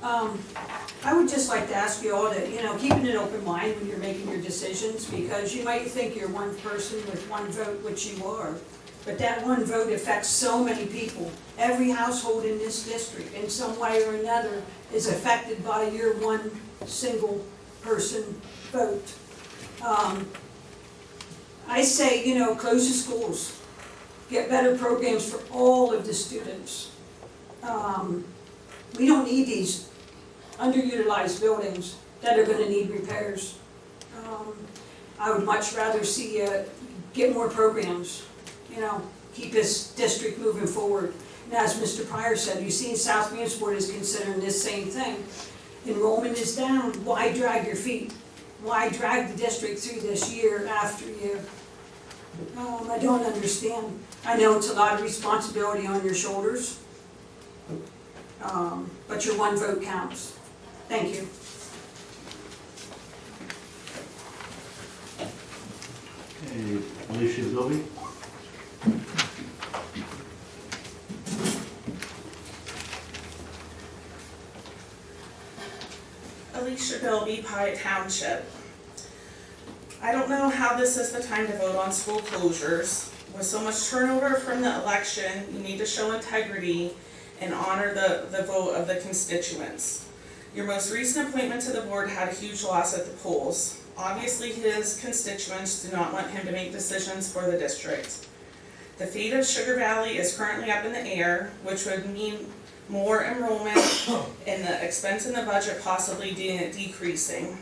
I would just like to ask you all to, keep an open mind when you're making your decisions, because you might think you're one person with one vote, which you are, but that one vote affects so many people. Every household in this district, in some way or another, is affected by your one single person vote. I say, close the schools, get better programs for all of the students. We don't need these underutilized buildings that are gonna need repairs. I would much rather see get more programs, keep this district moving forward. And as Mr. Pryor said, you've seen South Williamsport is considering this same thing. Enrollment is down, why drag your feet? Why drag the district through this year after year? I don't understand. I know it's a lot of responsibility on your shoulders, but your one vote counts. Thank you.
Okay, Alicia Bilby.
Alicia Bilby, Pyatt Township. I don't know how this is the time to vote on school closures. With so much turnover from the election, you need to show integrity and honor the vote of the constituents. Your most recent appointment to the board had a huge loss at the polls. Obviously, his constituents do not want him to make decisions for the district. The fate of Sugar Valley is currently up in the air, which would mean more enrollment and the expense in the budget possibly decreasing.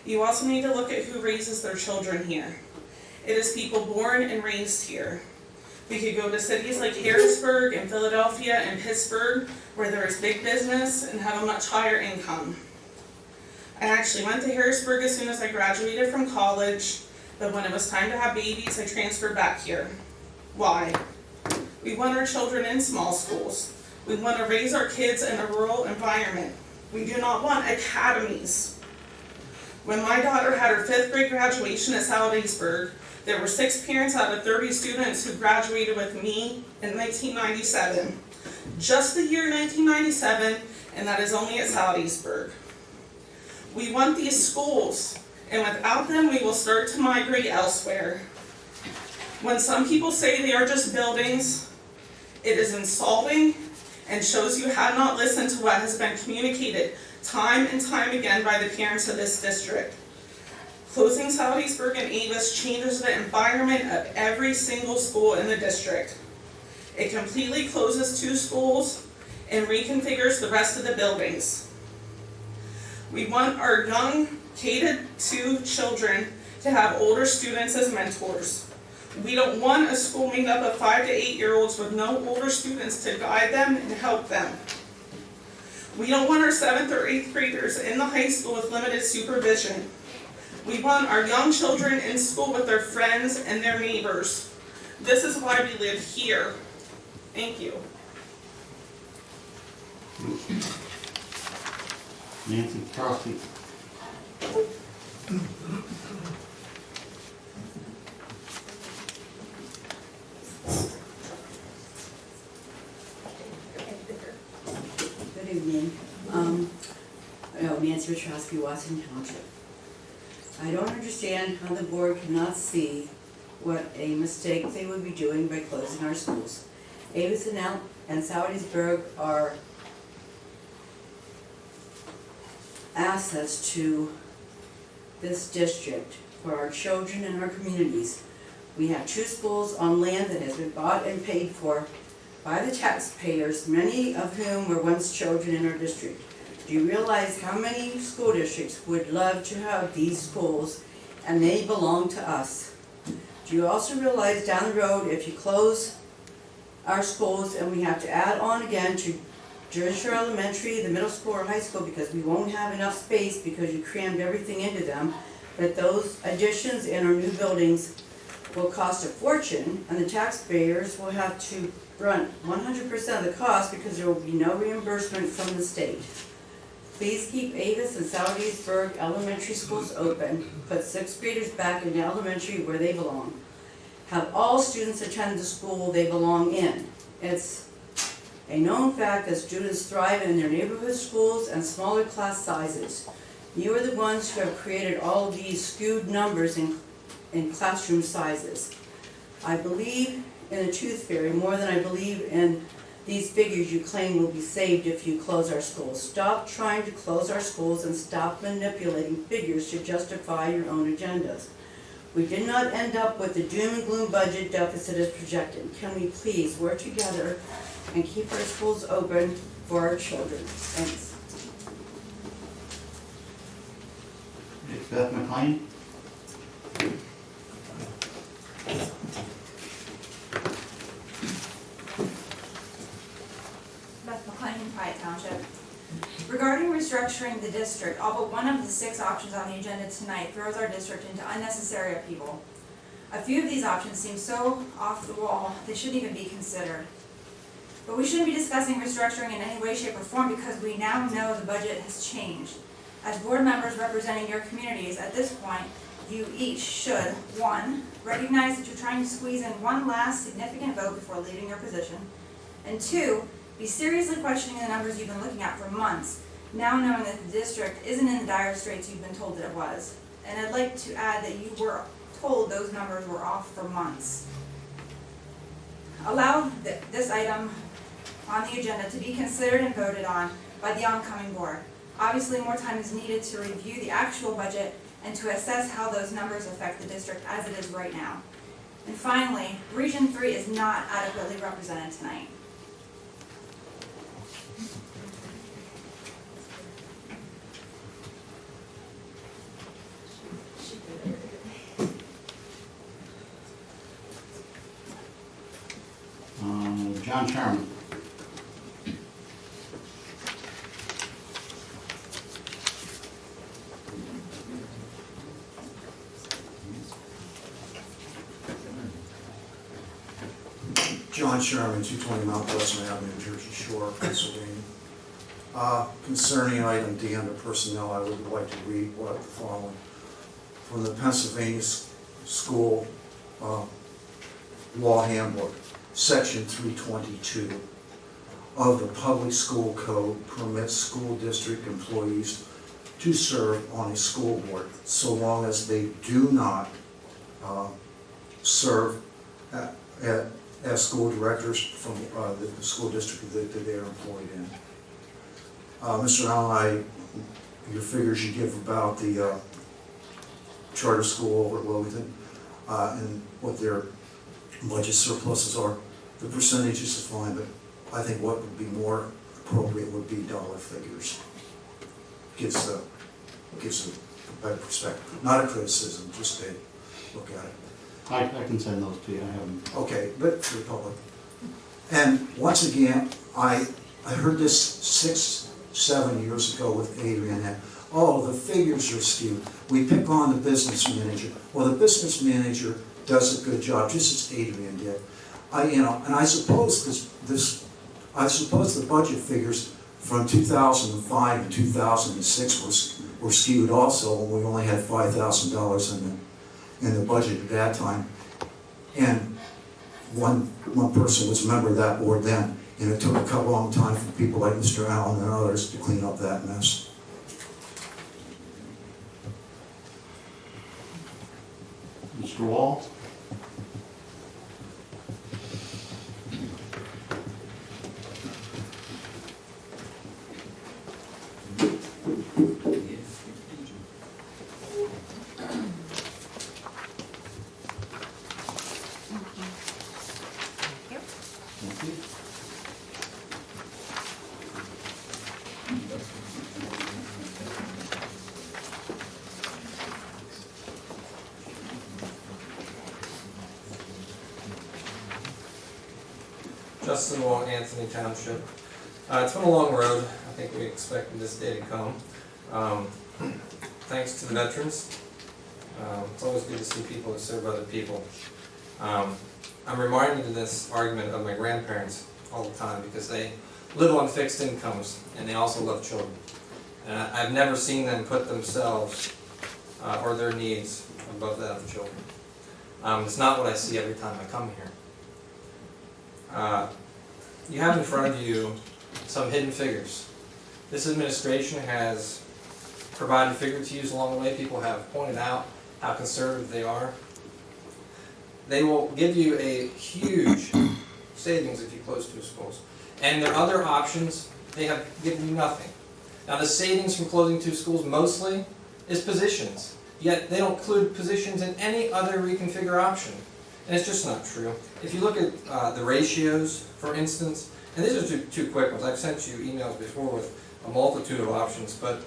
You also need to look at who raises their children here. It is people born and raised here. We could go to cities like Harrisburg and Philadelphia and Pittsburgh, where there is big business and have a much higher income. I actually went to Harrisburg as soon as I graduated from college, but when it was time to have babies, I transferred back here. Why? We want our children in small schools. We want to raise our kids in a rural environment. We do not want academies. When my daughter had her 5th grade graduation at Salisbury, there were 6 parents out of 30 students who graduated with me in 1997. Just the year 1997, and that is only at Salisbury. We want these schools, and without them, we will start to migrate elsewhere. When some people say they are just buildings, it is insulting and shows you have not listened to what has been communicated time and time again by the parents of this district. Closing Salisbury and Avis changes the environment of every single school in the district. It completely closes 2 schools and reconfigures the rest of the buildings. We want our young K-2 children to have older students as mentors. We don't want a school made up of 5 to 8-year-olds with no older students to guide them and help them. We don't want our 7th or 8th graders in the high school with limited supervision. We want our young children in school with their friends and their neighbors. This is why we live here. Thank you.
Nancy Crosby.
Good evening. Nancy Petrosky, Watson Township. I don't understand how the board cannot see what a mistake they would be doing by closing our schools. Avis and Salisbury are assets to this district for our children and our communities. We have 2 schools on land that has been bought and paid for by the taxpayers, many of whom were once children in our district. Do you realize how many school districts would love to have these schools and they belong to us? Do you also realize down the road, if you close our schools and we have to add on again to Jersey Elementary, the middle school or high school, because we won't have enough space because you crammed everything into them, that those additions in our new buildings will cost a fortune, and the taxpayers will have to run 100% of the cost because there will be no reimbursement from the state. Please keep Avis and Southeastburg elementary schools open, put sixth graders back in elementary where they belong. Have all students attend the school they belong in. It's a known fact that students thrive in their neighborhood schools and smaller class sizes. You are the ones who have created all of these skewed numbers in classroom sizes. I believe in the tooth fairy more than I believe in these figures you claim will be saved if you close our schools. Stop trying to close our schools and stop manipulating figures to justify your own agendas. We did not end up with the doom and gloom budget deficit as projected. Can we please work together and keep our schools open for our children? Thanks.
Beth McLean?
Beth McLean, Pyatt Township. Regarding restructuring the district, all but one of the 6 options on the agenda tonight throws our district into unnecessary upheaval. A few of these options seem so off the wall, they shouldn't even be considered. But we shouldn't be discussing restructuring in any way, shape, or form because we now know the budget has changed. As board members representing your communities, at this point, you each should, 1, recognize that you're trying to squeeze in one last significant vote before leaving your position, and 2, be seriously questioning the numbers you've been looking at for months, now knowing that the district isn't in the dire straits you've been told that it was. And I'd like to add that you were told those numbers were off for months. Allow this item on the agenda to be considered and voted on by the oncoming board. Obviously, more time is needed to review the actual budget and to assess how those numbers affect the district as it is right now. And finally, Region 3 is not adequately represented tonight.
John Sharman.
John Sherman, 220 Mount Pleasant Avenue, Jersey Shore, Pennsylvania. Concerning item D under personnel, I would like to read the following. From the Pennsylvania School Law Handbook, Section 322 of the Public School Code permits school district employees to serve on a school board so long as they do not serve as school directors from the school district that they are employed in. Mr. Allen, your figures you give about the charter school over at Wilmington and what their budget surpluses are, the percentages is fine, but I think what would be more appropriate would be dollar figures. Gives a better perspective. Not a criticism, just a look at it.
I can send those to you, I have them.
Okay, but for the public. And once again, I heard this 6, 7 years ago with Adrian that, oh, the figures are skewed. We pick on the business manager. Well, the business manager does a good job, just as Adrian did. And I suppose the budget figures from 2005 and 2006 were skewed also when we only had $5,000 in the budget at that time. And one person was a member of that board then, and it took a long time for people like Mr. Allen and others to clean up that mess.
Mr. Wall?
Justin Wall, Anthony Township. It's been a long road. I think we expected this day to come. Thanks to the veterans. It's always good to see people that serve other people. I'm reminded of this argument of my grandparents all the time because they live on fixed incomes and they also love children. And I've never seen them put themselves or their needs above that of the children. It's not what I see every time I come here. You have in front of you some hidden figures. This administration has provided figures to use along the way. People have pointed out how conservative they are. They will give you a huge savings if you close 2 schools. And their other options, they have given you nothing. Now the savings from closing 2 schools mostly is positions. Yet they don't include positions in any other reconfigure option. And it's just not true. If you look at the ratios, for instance, and these are two quick ones. I've sent you emails before with a multitude of options, but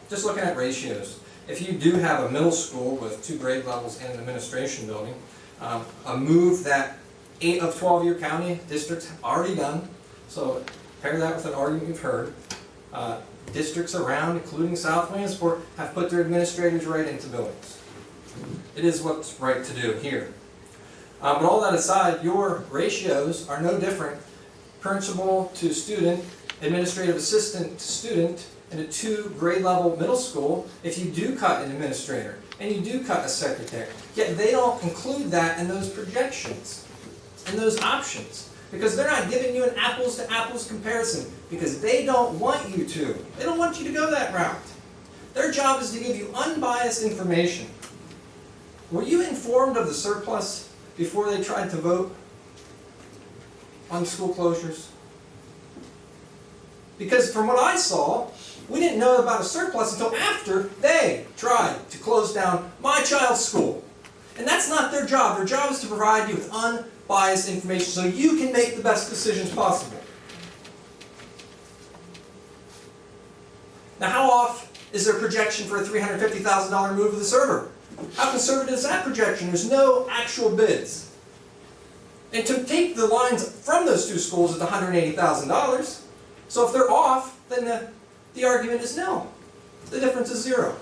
just looking at ratios. If you do have a middle school with 2 grade levels and an administration building, a move that 8 of 12 of your county districts have already done, so pair that with an argument you've heard, districts around, including South Williamsport, have put their administrators right into buildings. It is what's right to do here. But all that aside, your ratios are no different. Principal to student, administrative assistant to student, in a 2 grade level middle school, if you do cut an administrator and you do cut a secretary, yet they don't include that in those projections, in those options, because they're not giving you an apples to apples comparison, because they don't want you to. They don't want you to go that route. Their job is to give you unbiased information. Were you informed of the surplus before they tried to vote on school closures? Because from what I saw, we didn't know about a surplus until after they tried to close down my child's school. And that's not their job. Their job is to provide you with unbiased information so you can make the best decisions possible. Now, how off is their projection for a $350,000 move of the server? How conservative is that projection? There's no actual bids. And to take the lines from those 2 schools is $180,000. So if they're off, then the argument is no. The difference is 0.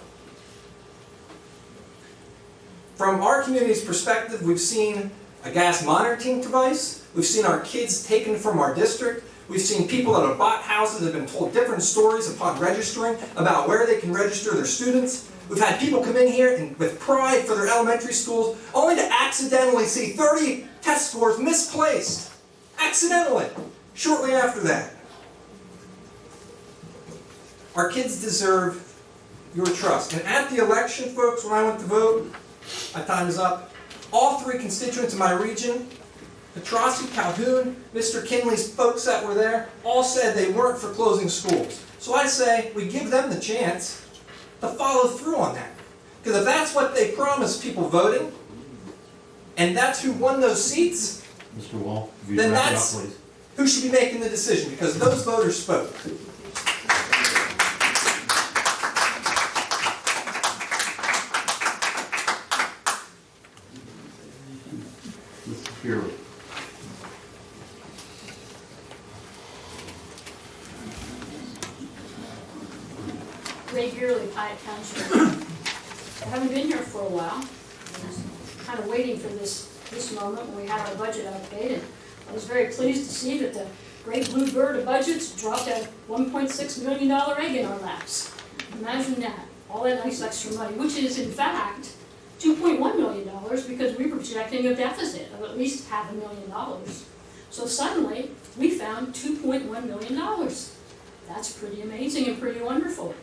From our community's perspective, we've seen a gas monitoring device. We've seen our kids taken from our district. We've seen people that have bought houses that have been told different stories upon registering about where they can register their students. We've had people come in here and with pride for their elementary schools, only to accidentally see 30 test scores misplaced. Accidentally. Shortly after that. Our kids deserve your trust. And at the election, folks, when I went to vote, my time is up. All 3 constituents in my region, Petrossi, Calhoun, Mr. Kinley's folks that were there, all said they weren't for closing schools. So I say we give them the chance to follow through on that. Because if that's what they promised people voting, and that's who won those seats,
Mr. Wall, if you
then
wrap it up,
that's
please.
who should be making the decision, because those voters spoke.
Mr. Beerley.
Ray Gearley, Pyatt Township. I haven't been here for a while. I was kind of waiting for this moment when we had our budget update, and I was very pleased to see that the great blue bird of budgets dropped a $1.6 million egg in our laps. Imagine that, all that nice extra money, which is in fact $2.1 million because we were projecting a deficit of at least $500,000. So suddenly, we found $2.1 million. That's pretty amazing and pretty wonderful.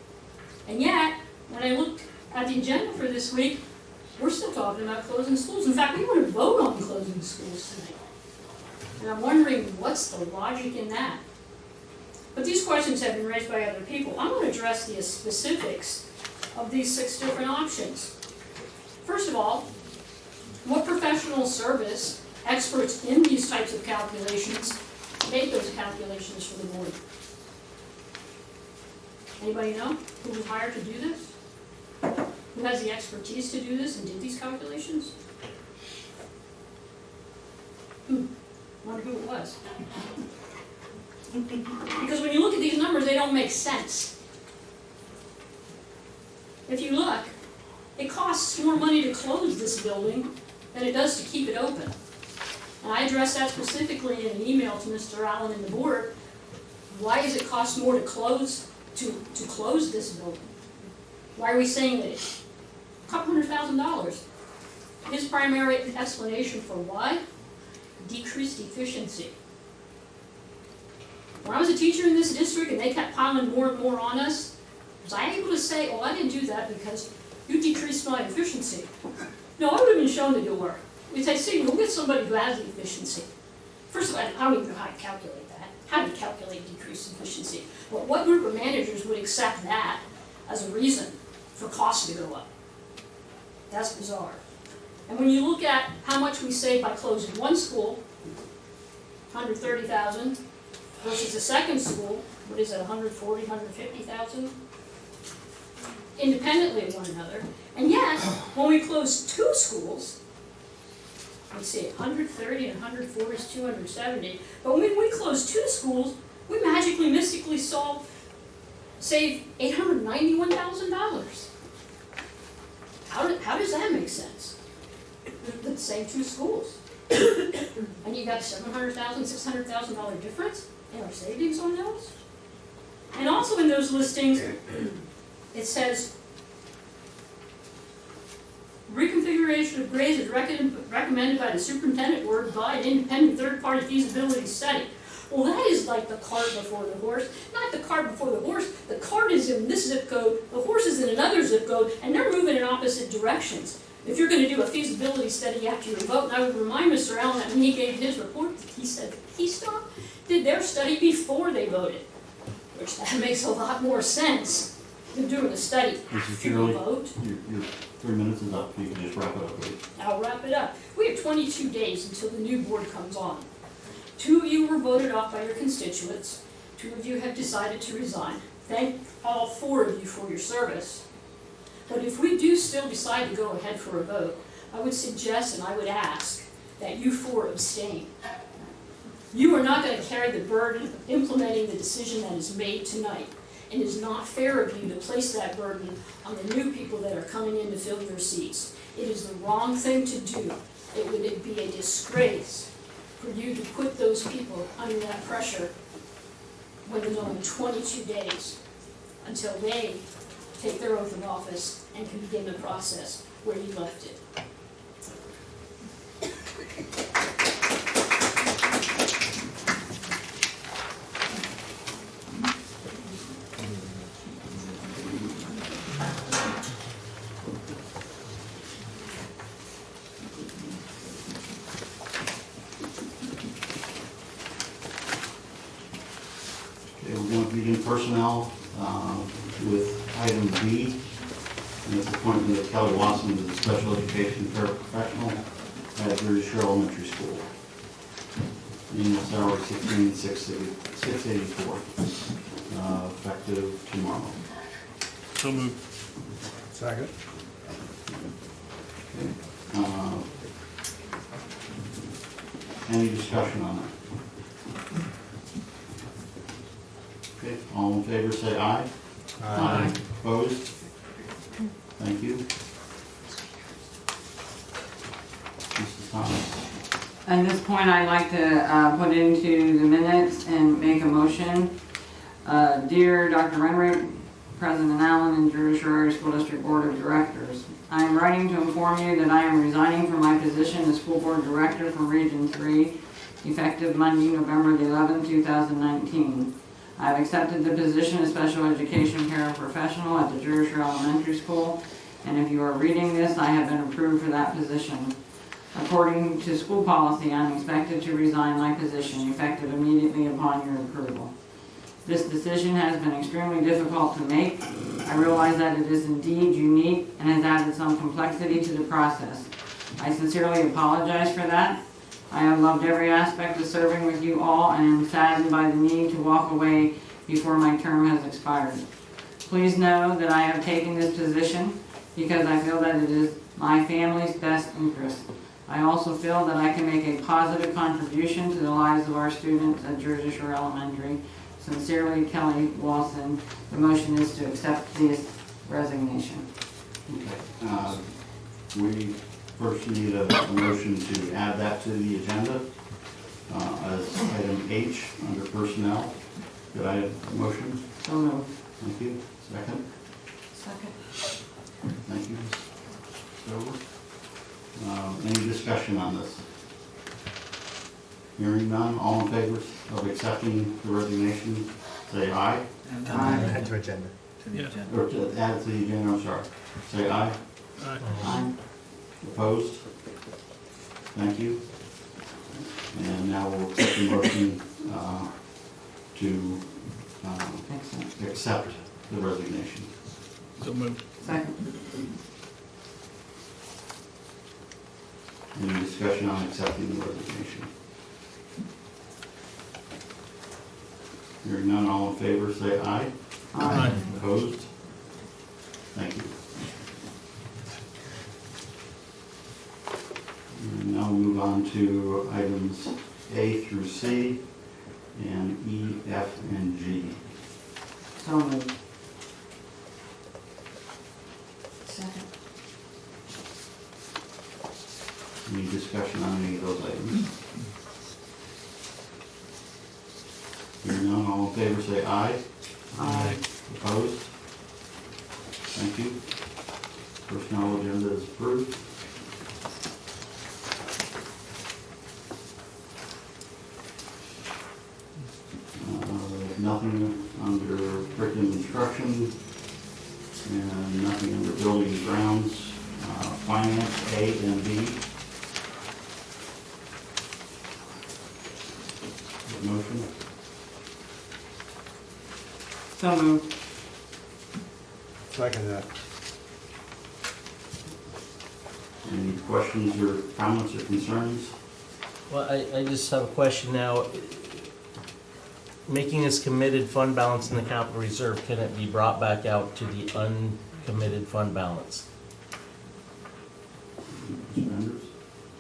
And yet, when I looked at the agenda for this week, we're still talking about closing schools. In fact, we want to vote on closing schools tonight. And I'm wondering, what's the logic in that? But these questions have been raised by other people. I'm going to address the specifics of these 6 different options. First of all, what professional service experts in these types of calculations made those calculations for the board? Anybody know who was hired to do this? Who has the expertise to do this and did these calculations? Wonder who it was.
Because when you look at these numbers, they don't make sense. If you look, it costs more money to close this building than it does to keep it open. And I addressed that specifically in an email to Mr. Allen and the board. Why does it cost more to close this building? Why are we saying that it's $200,000? His primary explanation for why? Decreased efficiency. When I was a teacher in this district and they kept piling more and more on us, was I able to say, oh, I didn't do that because you decreased my efficiency? No, I would have been shown the door. We'd say, see, we'll get somebody who has the efficiency. First of all, I don't even know how to calculate that. How do you calculate decreased efficiency? Well, what group of managers would accept that as a reason for costs to go up? That's bizarre. And when you look at how much we save by closing one school, $130,000, versus the second school, what is it, $140,000, $150,000? Independently of one another. And yet, when we close two schools, let's see, 130 and 140 is 270. But when we close two schools, we magically, mystically save $891,000. How does that make sense? The same two schools. And you got $700,000, $600,000 difference in our savings on those? And also in those listings, it says, reconfiguration of grades is recommended by the superintendent or by an independent third-party feasibility study. Well, that is like the cart before the horse. Not the cart before the horse. The cart is in this zip code, the horse is in another zip code, and they're moving in opposite directions. If you're going to do a feasibility study after you vote, and I would remind Mr. Allen that when he gave his report, he said Keystone did their study before they voted, which that makes a lot more sense than doing a study after you vote.
Your 3 minutes is up, you can just wrap it up, please.
I'll wrap it up. We have 22 days until the new board comes on. 2 of you were voted off by your constituents. 2 of you have decided to resign. Thank all 4 of you for your service. But if we do still decide to go ahead for a vote, I would suggest and I would ask that you 4 abstain. You are not going to carry the burden of implementing the decision that is made tonight. It is not fair of you to place that burden on the new people that are coming in to fill your seats. It is the wrong thing to do. It would be a disgrace for you to put those people under that pressure when there's only 22 days until they take their oath of office and can begin the process where you left it.
Okay, we're going to begin personnel with item B, and it's appointment of Kelly Watson to the special education paraprofessional at British Elementary School. Annual salary $16,684, effective tomorrow.
So moved.
Second.
Any discussion on that? Okay, all in favor say aye.
Aye.
Opposed? Thank you. Mrs. Thomas.
At this point, I'd like to put into the minutes and make a motion. Dear Dr. Renrick, President Allen, and Drury School District Board of Directors, I am writing to inform you that I am resigning from my position as School Board Director for Region 3, effective Monday, November the 11th, 2019. I have accepted the position of Special Education Paraprofessional at the Drury Elementary School, and if you are reading this, I have been approved for that position. According to school policy, I am expected to resign my position effective immediately upon your approval. This decision has been extremely difficult to make. I realize that it is indeed unique and has added some complexity to the process. I sincerely apologize for that. I have loved every aspect of serving with you all and am saddened by the need to walk away before my term has expired. Please know that I have taken this position because I feel that it is my family's best interest. I also feel that I can make a positive contribution to the lives of our students at Jersey Shore Elementary. Sincerely, Kelly Lawson. The motion is to accept this resignation.
Okay. We first need a motion to add that to the agenda as item H under personnel. Did I have a motion?
So moved.
Thank you. Second?
Second.
Thank you, Ms. Stover. Any discussion on this? Hearing none, all in favor of accepting the resignation, say aye.
Add to agenda.
Or to add it to the agenda, I'm sorry. Say aye.
Aye.
Opposed? Thank you. And now we'll accept the motion to accept the resignation.
So moved.
Second.
Any discussion on accepting the resignation? Hearing none, all in favor, say aye.
Aye.
Opposed? Thank you. And now we'll move on to items A through C and E, F, and G.
So moved. Second.
Any discussion on any of those items? Hearing none, all in favor say aye.
Aye.
Opposed? Thank you. Personnel agenda is approved. Nothing under curriculum instruction and nothing under building and grounds. Finance, A and B. Motion?
So moved.
Second that.
Any questions or comments or concerns?
Well, I just have a question now. Making this committed fund balance in the capital reserve, can it be brought back out to the uncommitted fund balance?
Mr. Enders?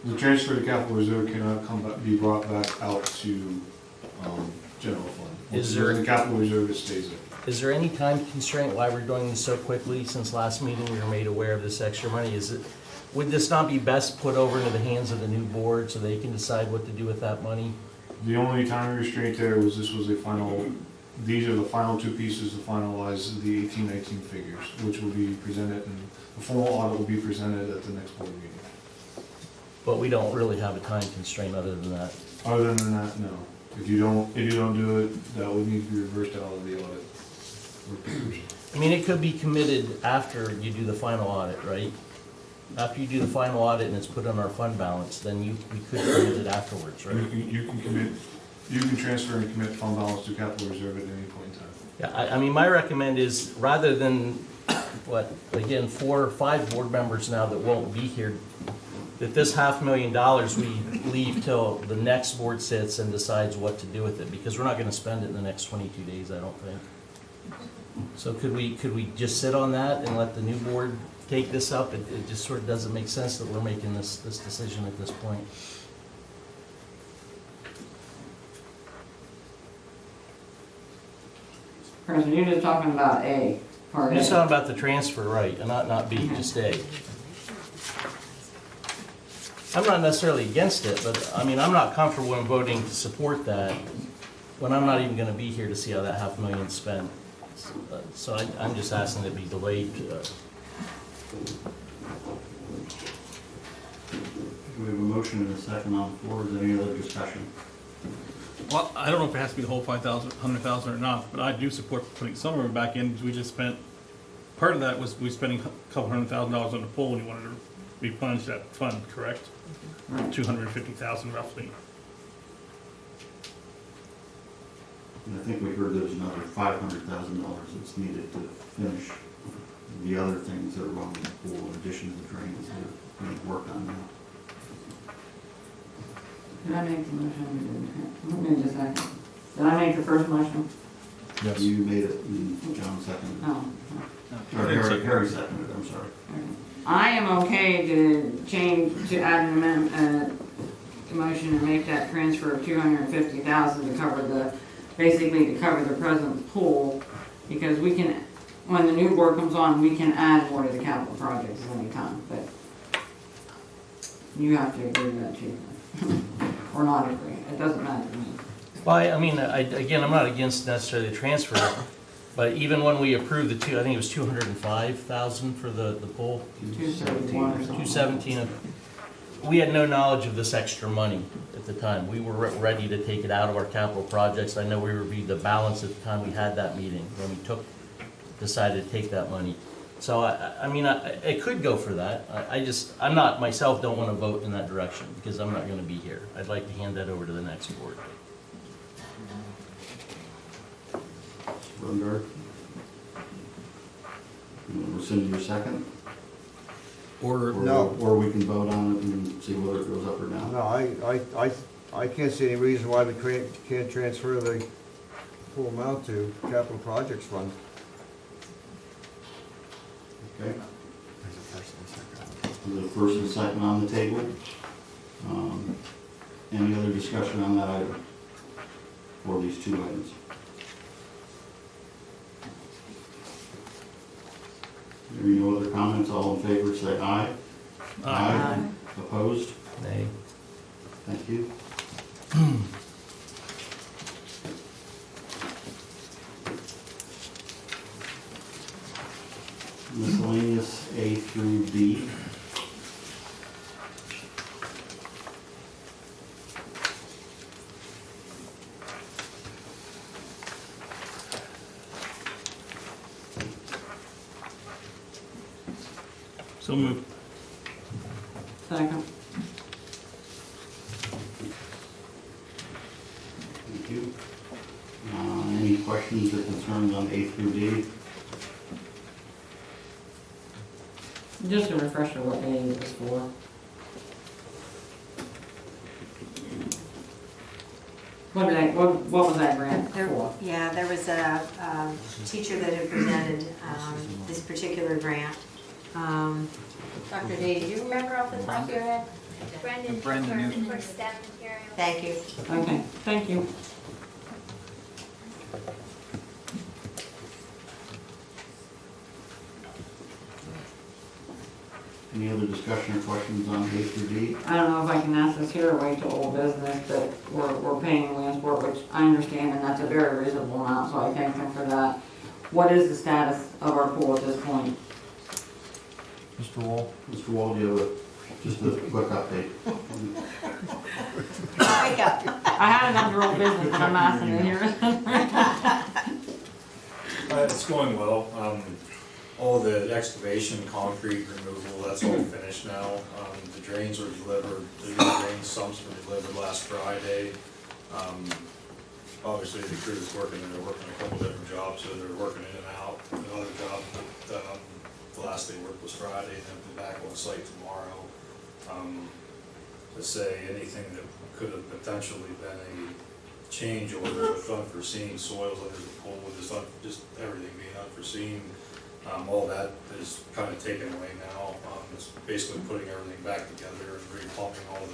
The transfer to capital reserve cannot be brought back out to general fund.
Is there-
In the capital reserve, it stays there.
Is there any time constraint why we're doing this so quickly? Since last meeting, we were made aware of this extra money. Would this not be best put over into the hands of the new board so they can decide what to do with that money?
The only time restraint there was these are the final two pieces to finalize the 18-19 figures, which will be presented, and the formal audit will be presented at the next board meeting.
But we don't really have a time constraint other than that.
Other than that, no. If you don't do it, that would need to be reversed out of the audit.
I mean, it could be committed after you do the final audit, right? After you do the final audit and it's put on our fund balance, then we could commit it afterwards, right?
You can transfer and commit fund balance to capital reserve at any point in time.
Yeah, I mean, my recommend is, rather than, again, 4 or 5 board members now that won't be here, that this $500,000 we leave till the next board sits and decides what to do with it, because we're not gonna spend it in the next 22 days, I don't think. So could we just sit on that and let the new board take this up? It just sort of doesn't make sense that we're making this decision at this point.
President, you're just talking about A, part
I'm
A.
just talking about the transfer, right, and not B, just A. I'm not necessarily against it, but, I mean, I'm not comfortable in voting to support that when I'm not even gonna be here to see how that $500,000 is spent. So I'm just asking it be delayed.
We have a motion and a second on the floor. Is there any other discussion?
Well, I don't know if it has to be the whole 5,000, 100,000 or not, but I do support putting some of it back in, because we just spent, part of that was we spending a couple $100,000 on the pool, and you wanted to replenish that fund, correct? 250,000 roughly.
And I think we heard there's another $500,000 that's needed to finish the other things that are wrong with the pool, in addition to the drains that need work on now.
Did I make the motion? Let me just second. Did I make the first motion?
Yes. You made it, and John seconded it.
No.
Or Harry seconded it, I'm sorry.
Okay. I am okay to change, to add an amendment, a motion and make that transfer of $250,000 to cover the, basically to cover the present pool, because we can, when the new board comes on, we can add more to the capital projects at any time, but you have to agree to that too, or not agree, it doesn't matter to me.
Well, I mean, again, I'm not against necessarily the transfer, but even when we approved the two, I think it was 205,000 for the pool.
217 or something.
217, we had no knowledge of this extra money at the time. We were ready to take it out of our capital projects. I know we reviewed the balance at the time we had that meeting, when we decided to take that money. So, I mean, it could go for that. I'm not, myself, don't want to vote in that direction, because I'm not going to be here. I'd like to hand that over to the next board.
Brungard? You want to rescind your second?
No.
Or we can vote on it and see whether it goes up or down.
No, I can't see any reason why we can't transfer the full amount to capital projects fund.
Okay. There's a first and second on the table. Any other discussion on that item? For these two items? Hearing no other comments, all in favor say aye.
Aye.
Opposed?
Nay.
Thank you. Miscellaneous A through D.
So moved.
Second.
Thank you. Any questions or concerns on A through D?
Just a refresher what A is for. What was that grant for?
Yeah, there was a teacher that had presented this particular grant. Dr. D, do you remember off the top of your head?
Brendan for STEM materials.
Thank you.
Okay, thank you.
Any other discussion or questions on A through D?
I don't know if I can ask this here or wait till old business, but we're paying Williamsport, which I understand, and that's a very reasonable amount, so I thank them for that. What is the status of our pool at this point?
Mr. Wall?
Mr. Wall, do you have just a quick update?
Wake up.
I had it under old business, but I'm asking to hear it.
It's going well. All the excavation, concrete removal, that's all finished now. The drains were delivered, the new drain sumps were delivered last Friday. Obviously, the crew's working, they're working a couple different jobs, so they're working in and out. The other job, the last day work was Friday, and then be back on site tomorrow. To say anything that could have potentially been a change order with unforeseen soils under the pool, just everything being unforeseen. All that is kind of taken away now. It's basically putting everything back together and re-pumping all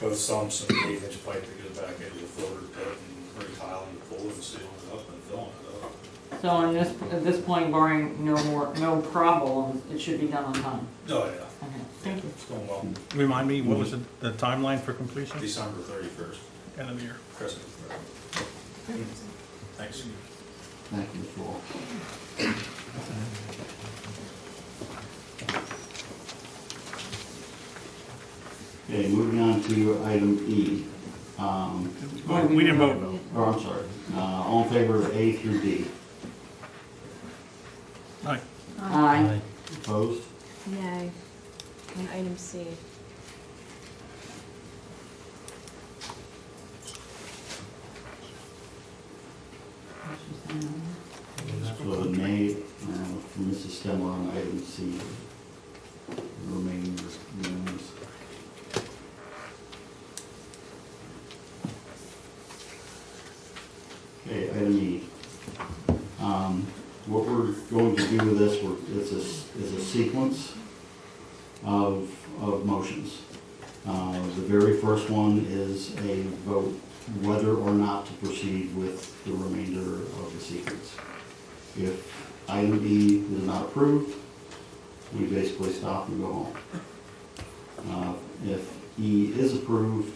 both sumps and the 8-inch pipe that goes back into the floater pit and re-tiling the pool and sealing it up and filling it up.
So at this point, barring no problems, it should be done on time.
Oh, yeah.
Okay, thank you.
It's going well.
Remind me, what was the timeline for completion?
December 31st,
End of the year.
Christmas. Thanks.
Thank you, Mr. Wall. Okay, moving on to item E.
We didn't vote.
Oh, I'm sorry. All in favor of A through D?
Aye.
Aye.
Opposed?
Nay. On item C.
So a nay from Mrs. Stemler on item C. Remaining unanimous. Okay, item E. What we're going to do with this, it's a sequence. of motions. The very first one is a vote whether or not to proceed with the remainder of the sequence. If item E is not approved, we basically stop and go home. If E is approved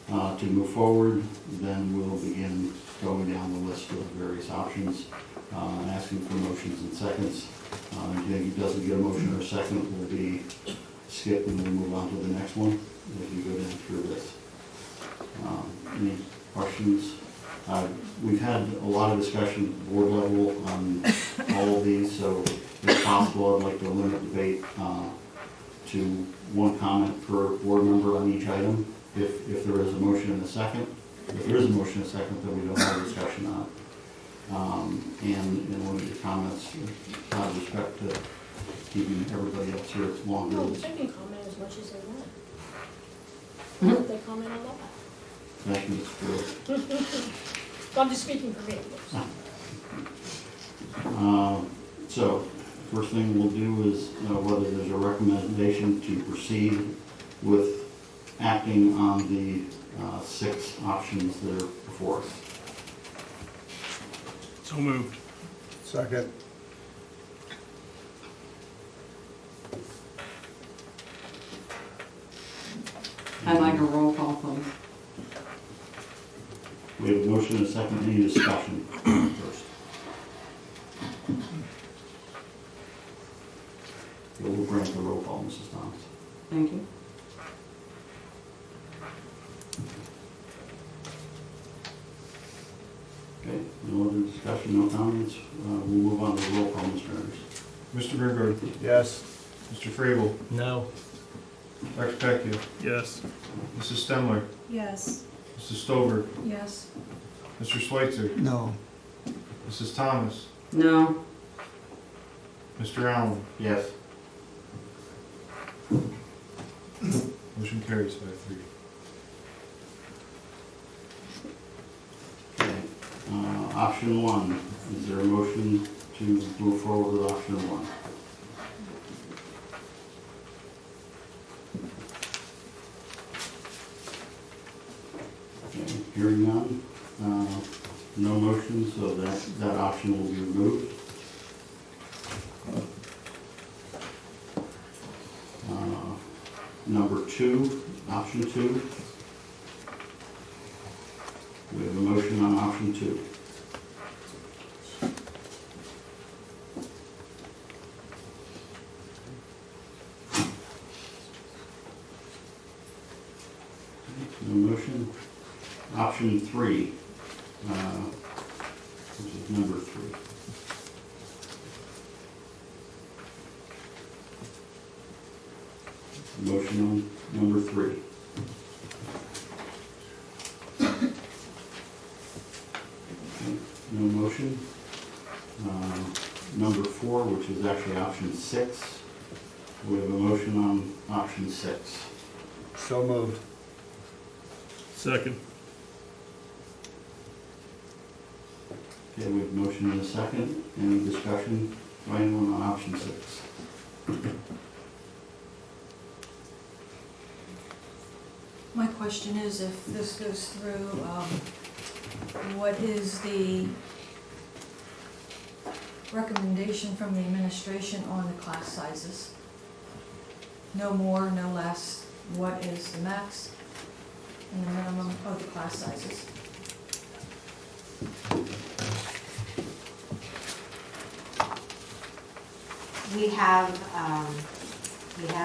to move forward, then we'll begin going down the list of various options, asking for motions and seconds. If he doesn't get a motion or a second, we'll be skip and we'll move on to the next one as you go down through this. Any questions? We've had a lot of discussion at the board level on all of these, so if possible, I'd like to limit debate to one comment per board member on each item. If there is a motion and a second, if there is a motion and a second, then we don't have a discussion on it. And limit your comments out of respect to keeping everybody else here longer.
No, they can comment as much as they want. Let they comment on that.
Thank you, Mr. Field.
I'm just speaking for me, of course.
So, first thing we'll do is whether there's a recommendation to proceed with acting on the 6 options that are before us.
So moved.
Second.
I'd like a roll call, please.
We have a motion and a second. Any discussion first? We'll grant the roll call, Mrs. Thomas.
Thank you.
Okay, no other discussion, no comments. We'll move on to the roll call, Mr. Anderson.
Mr. Greenberg,
Yes.
Mr. Frable,
No.
Dr. Pecchio,
Yes.
Mrs. Stemler,
Yes.
Mrs. Stover,
Yes.
Mr. Schweitzer,
No.
Mrs. Thomas,
No.
Mr. Allen.
Yes.
Motion carries 5-3.
Okay. Option 1, is there a motion to move forward with option 1? Okay, hearing none, no motion, so that option will be removed. Number 2, option 2. We have a motion on option 2. No motion. Option 3, which is number 3. Motion on number 3. Okay, no motion. Number 4, which is actually option 6. We have a motion on option 6.
So moved.
Second.
Okay, we have a motion and a second. Any discussion by anyone on option 6?
My question is, if this goes through, what is the recommendation from the administration on the class sizes? No more, no less, what is the max and the minimum of the class sizes?
We have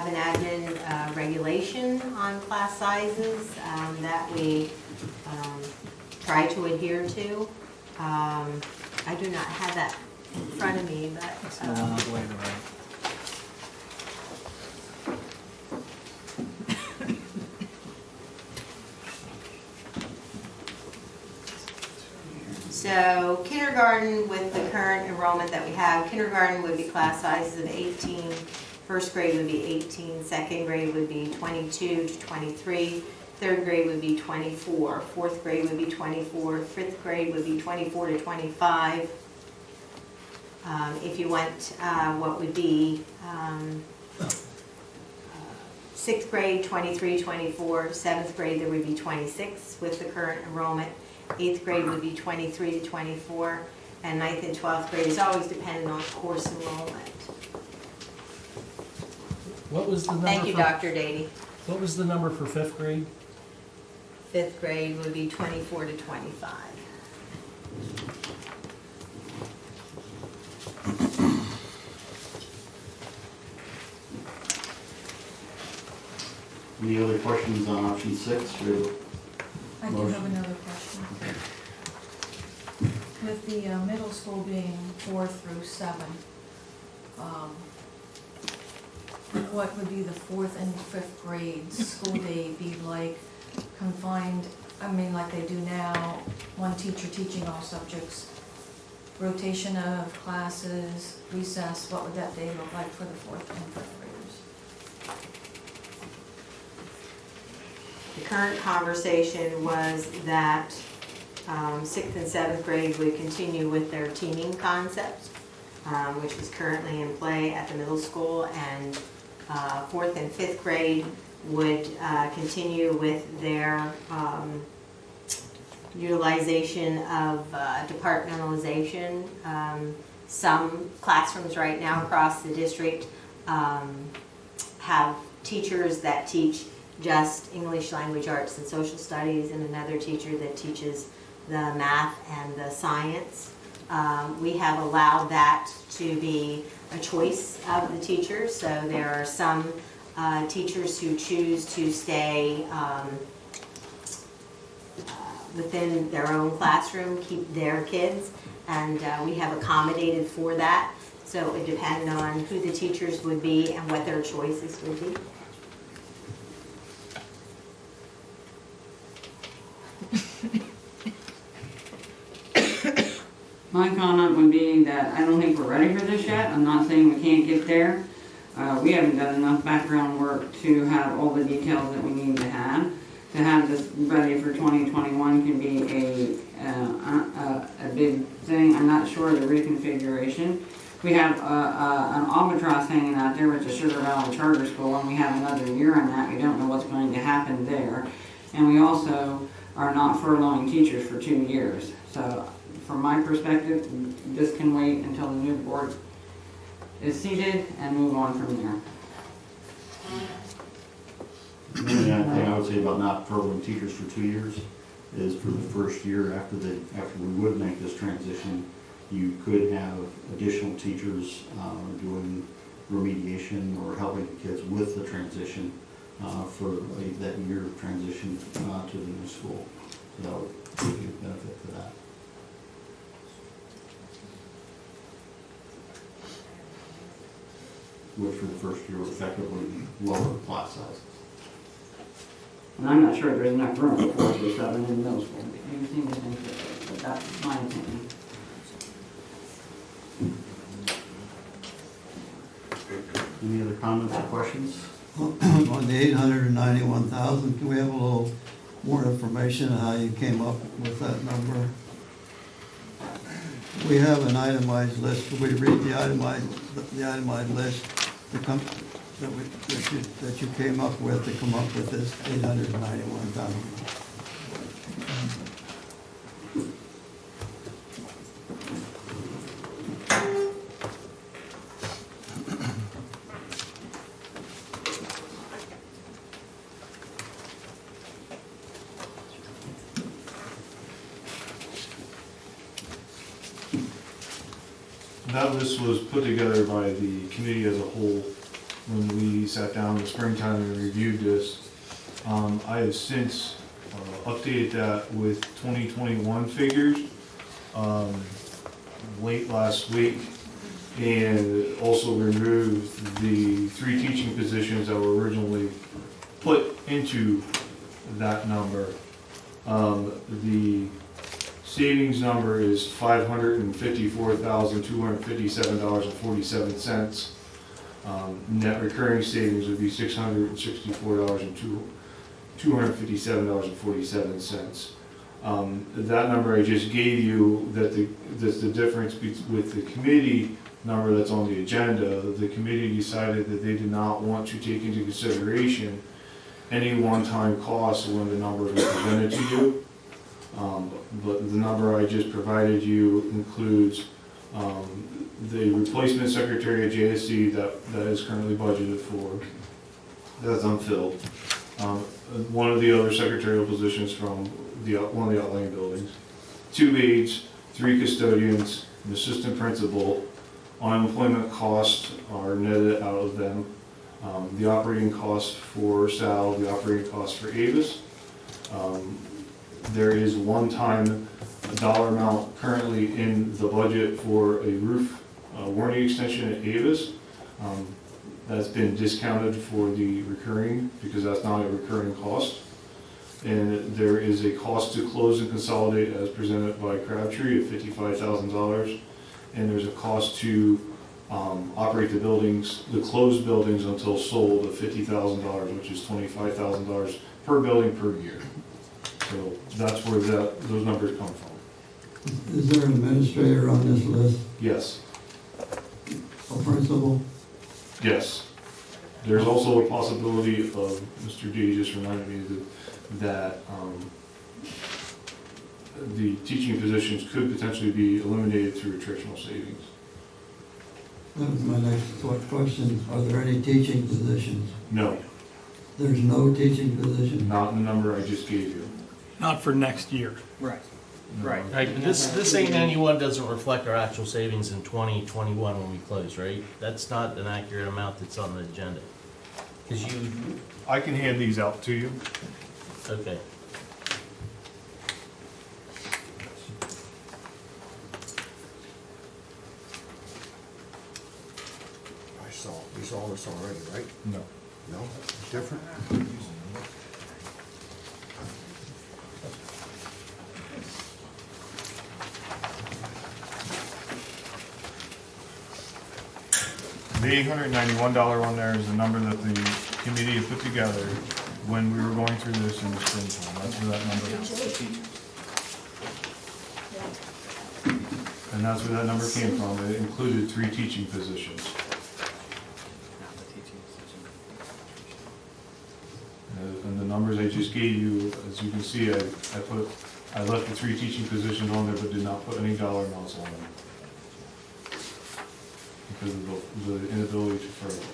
an admin regulation on class sizes that we try to adhere to. I do not have that in front of me, but.
It's the one on the way to the right.
So kindergarten, with the current enrollment that we have, kindergarten would be class sizes of 18, first grade would be 18, second grade would be 22 to 23, third grade would be 24, fourth grade would be 24, fifth grade would be 24 to 25. If you want what would be 6th grade, 23, 24. 7th grade, there would be 26 with the current enrollment. 8th grade would be 23 to 24. And 9th and 12th grade is always dependent on course enrollment.
What was the number
Thank you,
for-
Dr. Dady.
What was the number for 5th grade?
5th grade would be 24 to 25.
Any other questions on option 6? Or
I do
motion?
have another question. With the middle school being 4 through 7, what would be the 4th and 5th grade school day be like, confined, I mean, like they do now, one teacher teaching all subjects, rotation of classes, recess, what would that day look like for the 4th and 5th graders?
The current conversation was that 6th and 7th grade would continue with their teaming concept, which is currently in play at the middle school, and 4th and 5th grade would continue with their utilization of departmentalization. Some classrooms right now across the district have teachers that teach just English, language, arts, and social studies, and another teacher that teaches the math and the science. We have allowed that to be a choice of the teachers, so there are some teachers who choose to stay within their own classroom, keep their kids, and we have accommodated for that. So it would depend on who the teachers would be and what their choices would be.
My comment would be that I don't think we're ready for this yet. I'm not saying we can't get there. We haven't done enough background work to have all the details that we need to have. To have this ready for 2021 can be a big thing. I'm not sure of the reconfiguration. We have an albatross hanging out there with the Sugar Valley Charter School, and we have another year on that. We don't know what's going to happen there. And we also are not furloughing teachers for 2 years. So from my perspective, this can wait until the new board is seated and move on from there.
The only other thing I would say about not furloughing teachers for 2 years is for the first year after we would make this transition, you could have additional teachers doing remediation or helping kids with the transition for that year of transition to the new school. So that would give you a benefit for that. Which for the first year would effectively lower the class size.
And I'm not sure there's enough room for 4 through 7 in the middle school. You seem to think that, but that's my opinion.
Any other comments or questions?
On the 891,000, can we have a little more information on how you came up with that number? We have an itemized list. Could we read the itemized list that you came up with to come up with this 891,000?
That list was put together by the committee as a whole when we sat down in the springtime and reviewed this. I have since updated that with 2021 figures late last week, and also removed the 3 teaching positions that were originally put into that number. The savings number is $554,257.47. Net recurring savings would be $664,257.47. That number I just gave you, that's the difference with the committee number that's on the agenda. The committee decided that they did not want to take into consideration any one-time costs when the numbers were presented to you. But the number I just provided you includes the replacement secretary at JSC that is currently budgeted for, that's unfilled. One of the other secretarial positions from one of the outlying buildings. 2 aides, 3 custodians, an assistant principal. Unemployment costs are netted out of them. The operating costs for Sal, the operating costs for Avis. There is one-time dollar amount currently in the budget for a roof warranty extension at Avis. That's been discounted for the recurring because that's not a recurring cost. And there is a cost to close and consolidate as presented by Crabtree of $55,000. And there's a cost to operate the buildings, the closed buildings until sold of $50,000, which is $25,000 per building per year. So that's where those numbers come from.
Is there an administrator on this list?
Yes.
A principal?
Yes. There's also a possibility of, Mr. D just reminded me that the teaching positions could potentially be eliminated through attritional savings.
That was my next question. Are there any teaching positions?
No,
There's no teaching position?
not the number I just gave you.
Not for next year.
Right. Right. Right, this ain't anyone, doesn't reflect our actual savings in 2021 when we close, right? That's not an accurate amount that's on the agenda. Because
I can hand these out to you.
okay.
We saw this already, right?
No.
No, it's different?
The $891 on there is the number that the committee had put together when we were going through this in the springtime. That's where that number is. And that's where that number came from. It included 3 teaching positions. And the numbers I just gave you, as you can see, I left the 3 teaching positions on there, but did not put any dollar amounts on them because of the inability to further.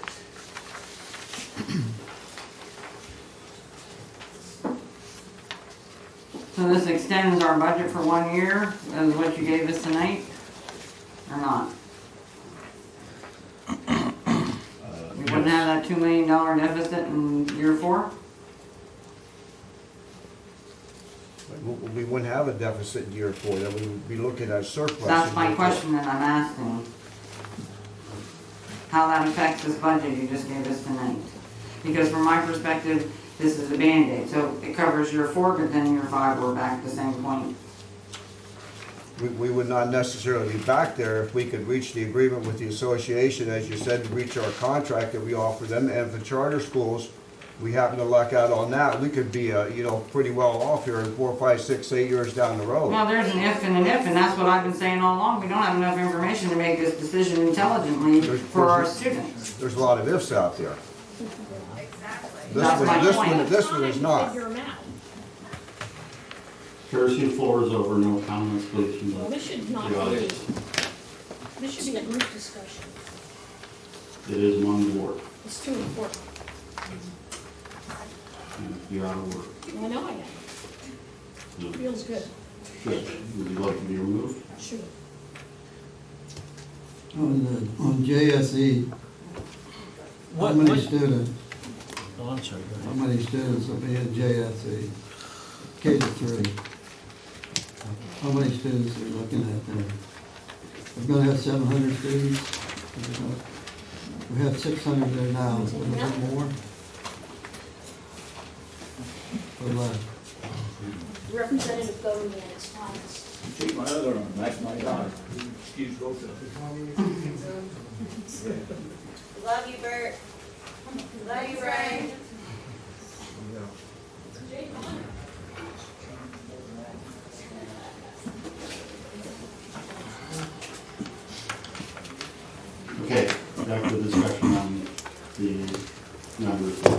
So this extends our budget for 1 year, is what you gave us tonight, or not? We wouldn't have that $2 million deficit in year 4?
We wouldn't have a deficit in year 4, then we would be looking at surplus.
That's
in
my
year
question that I'm asking. How that affects this budget you just gave us tonight. Because from my perspective, this is a Band-Aid, so it covers year 4, but then year 5, we're back to the same point.
We would not necessarily be back there if we could reach the agreement with the association, as you said, reach our contract that we offer them, and if the charter schools, we happen to luck out on that, we could be, pretty well off here in 4, 5, 6, 8 years down the road.
Well, there's an if and an if, and that's what I've been saying all along. We don't have enough information to make this decision intelligently for our students.
There's a lot of ifs out there.
That's my point.
This one is not.
Figure 'em out.
Courtesy, the floor is over. No comments, please. From
Well, this should not
the
be,
audience.
this should be a group discussion.
It is one board.
It's too important.
You're out of work.
I know I am.
No.
Feels good.
Good. Would you like to be removed?
Sure.
On JSE, how many students?
Oh, I'm sorry, go
How
ahead.
many students will be in JSE? K to 3. How many students are you looking at there? We're gonna have 700 students. We have 600 there now, a little bit more. Or less.
Representative Government at its finest.
Take my other arm, that's my daughter. Excuse both of them.
Love you, Bert. Love you, Brian.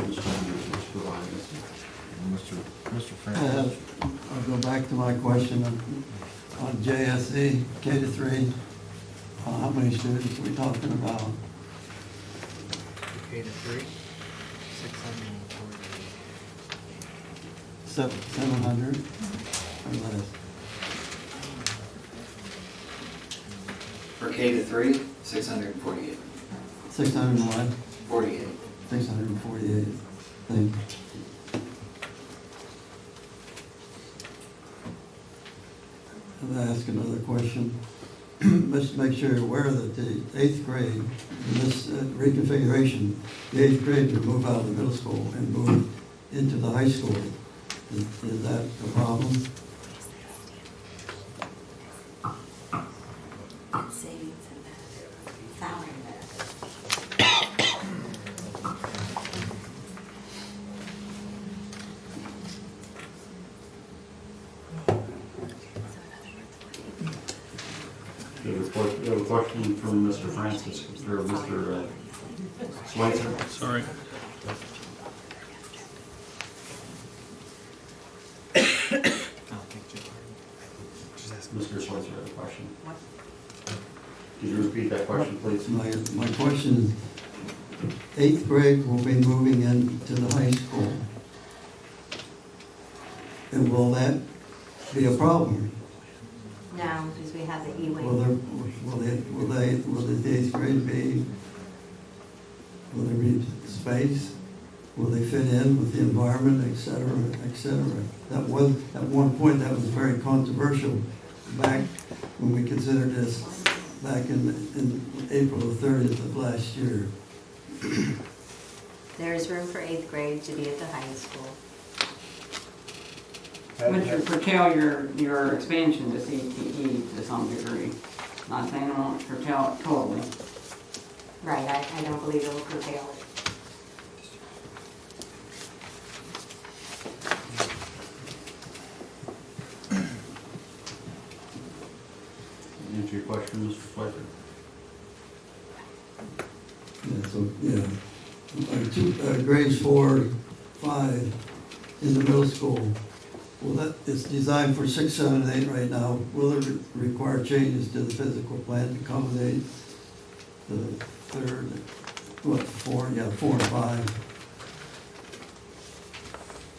Mr. Sanders was providing us.
Mr.
I'll go back to my question on JSE, K to 3. How many students are we talking about?
K to 3, 640.
700 or less?
For K to 3, 648.
601?
48.
648. Thank you. I'll ask another question. Let's make sure you're aware that the 8th grade, in this reconfiguration, the 8th grade would move out of the middle school and move into the high school. Is that a problem?
Savings and salary benefits.
We have a question from Mr. Francis, or Mr. Schweitzer.
Sorry.
Mr. Schweitzer had a question. Could you repeat that question, please?
My question is, 8th grade will be moving into the high school. And will that be a problem?
No, because we have the E-wing.
Will the 8th grade be, will there be space? Will they fit in with the environment, et cetera, et cetera? That was, at one point, that was very controversial back when we considered this back in April the 30th of last year.
There is room for 8th grade to be at the high school.
Would you curtail your expansion to CTE to some degree? Not saying it won't curtail it totally.
Right, I don't believe it will curtail it.
Answer your question, Mr. Schweitzer.
Grades 4, 5 in the middle school. Well, that, it's designed for 6, 7, and 8 right now. Will it require changes to the physical plan to accommodate the 3rd, 4 and 5?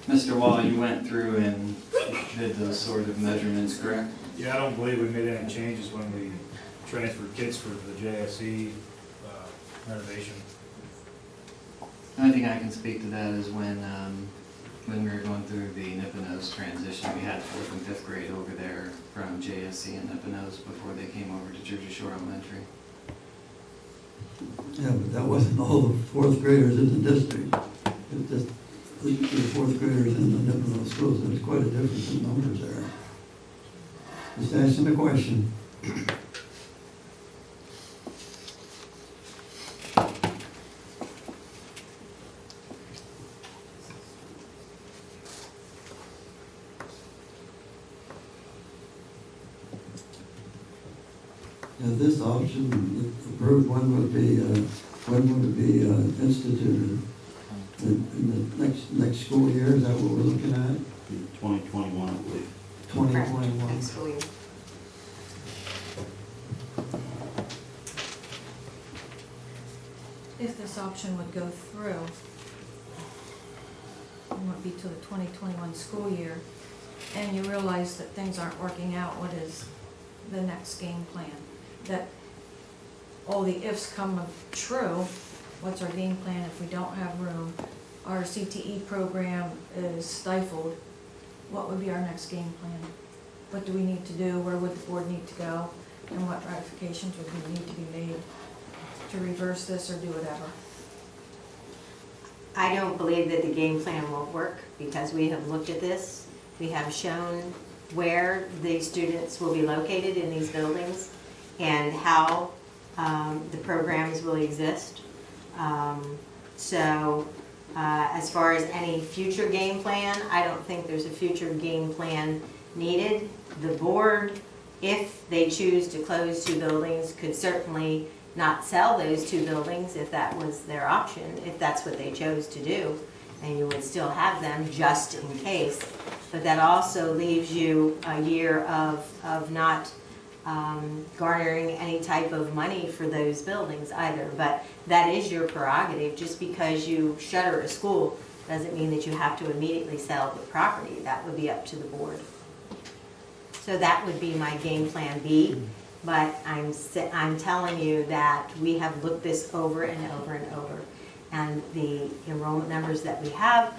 Mr. Wall, you went through and did those sort of measurements, correct?
Yeah, I don't believe we made any changes when we transferred kids for the JSE renovation.
The only thing I can speak to that is when we were going through the Nipponos transition, we had 4th and 5th grade over there from JSC and Nipponos before they came over to Jersey Shore Elementary.
Yeah, but that wasn't all the 4th graders in the district. It just the 4th graders in the Nippono schools. There's quite a difference in numbers there. Just asking the question. This option, if approved, when would it be instituted? In the next school year, is that what we're looking at?
2021, I believe.
2021.
Next school year.
If this option would go through, it would be to the 2021 school year, and you realize that things aren't working out, what is the next game plan? That all the ifs come true, what's our game plan if we don't have room? Our CTE program is stifled, what would be our next game plan? What do we need to do, where would the board need to go, and what ratifications would need to be made to reverse this or do whatever?
I don't believe that the game plan will work because we have looked at this. We have shown where the students will be located in these buildings and how the programs will exist. As far as any future game plan, I don't think there's a future game plan needed. The board, if they choose to close 2 buildings, could certainly not sell those 2 buildings if that was their option, if that's what they chose to do. and you would still have them just in case. But that also leaves you a year of not garnering any type of money for those buildings either. But that is your prerogative. Just because you shutter a school doesn't mean that you have to immediately sell the property. That would be up to the board. So that would be my game plan B. But I'm telling you that we have looked this over and over and over. And the enrollment numbers that we have,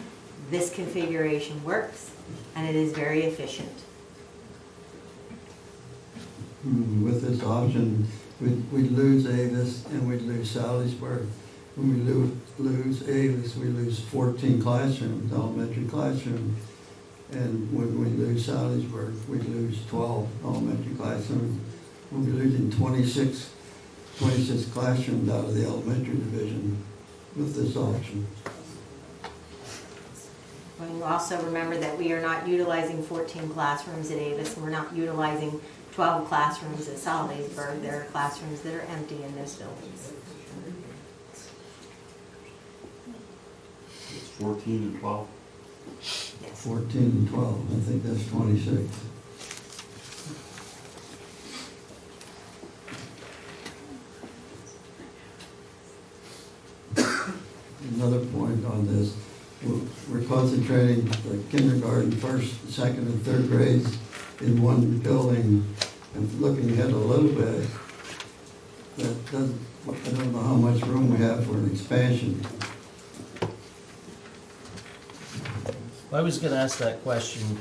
this configuration works, and it is very efficient.
With this option, we'd lose Avis and we'd lose Salisbury. When we lose Avis, we lose 14 classrooms, elementary classrooms. And when we lose Salisbury, we lose 12 elementary classrooms. We'll be losing 26 classrooms out of the elementary division with this option.
Well, you also remember that we are not utilizing 14 classrooms at Avis, and we're not utilizing 12 classrooms at Salisbury. There are classrooms that are empty in those buildings.
It's 14 and 12.
Yes.
14 and 12, I think that's 26. Another point on this, we're concentrating the kindergarten, first, second, and third grades in one building, and looking ahead a little bit, that doesn't, I don't know how much room we have for an expansion.
I was gonna ask that question.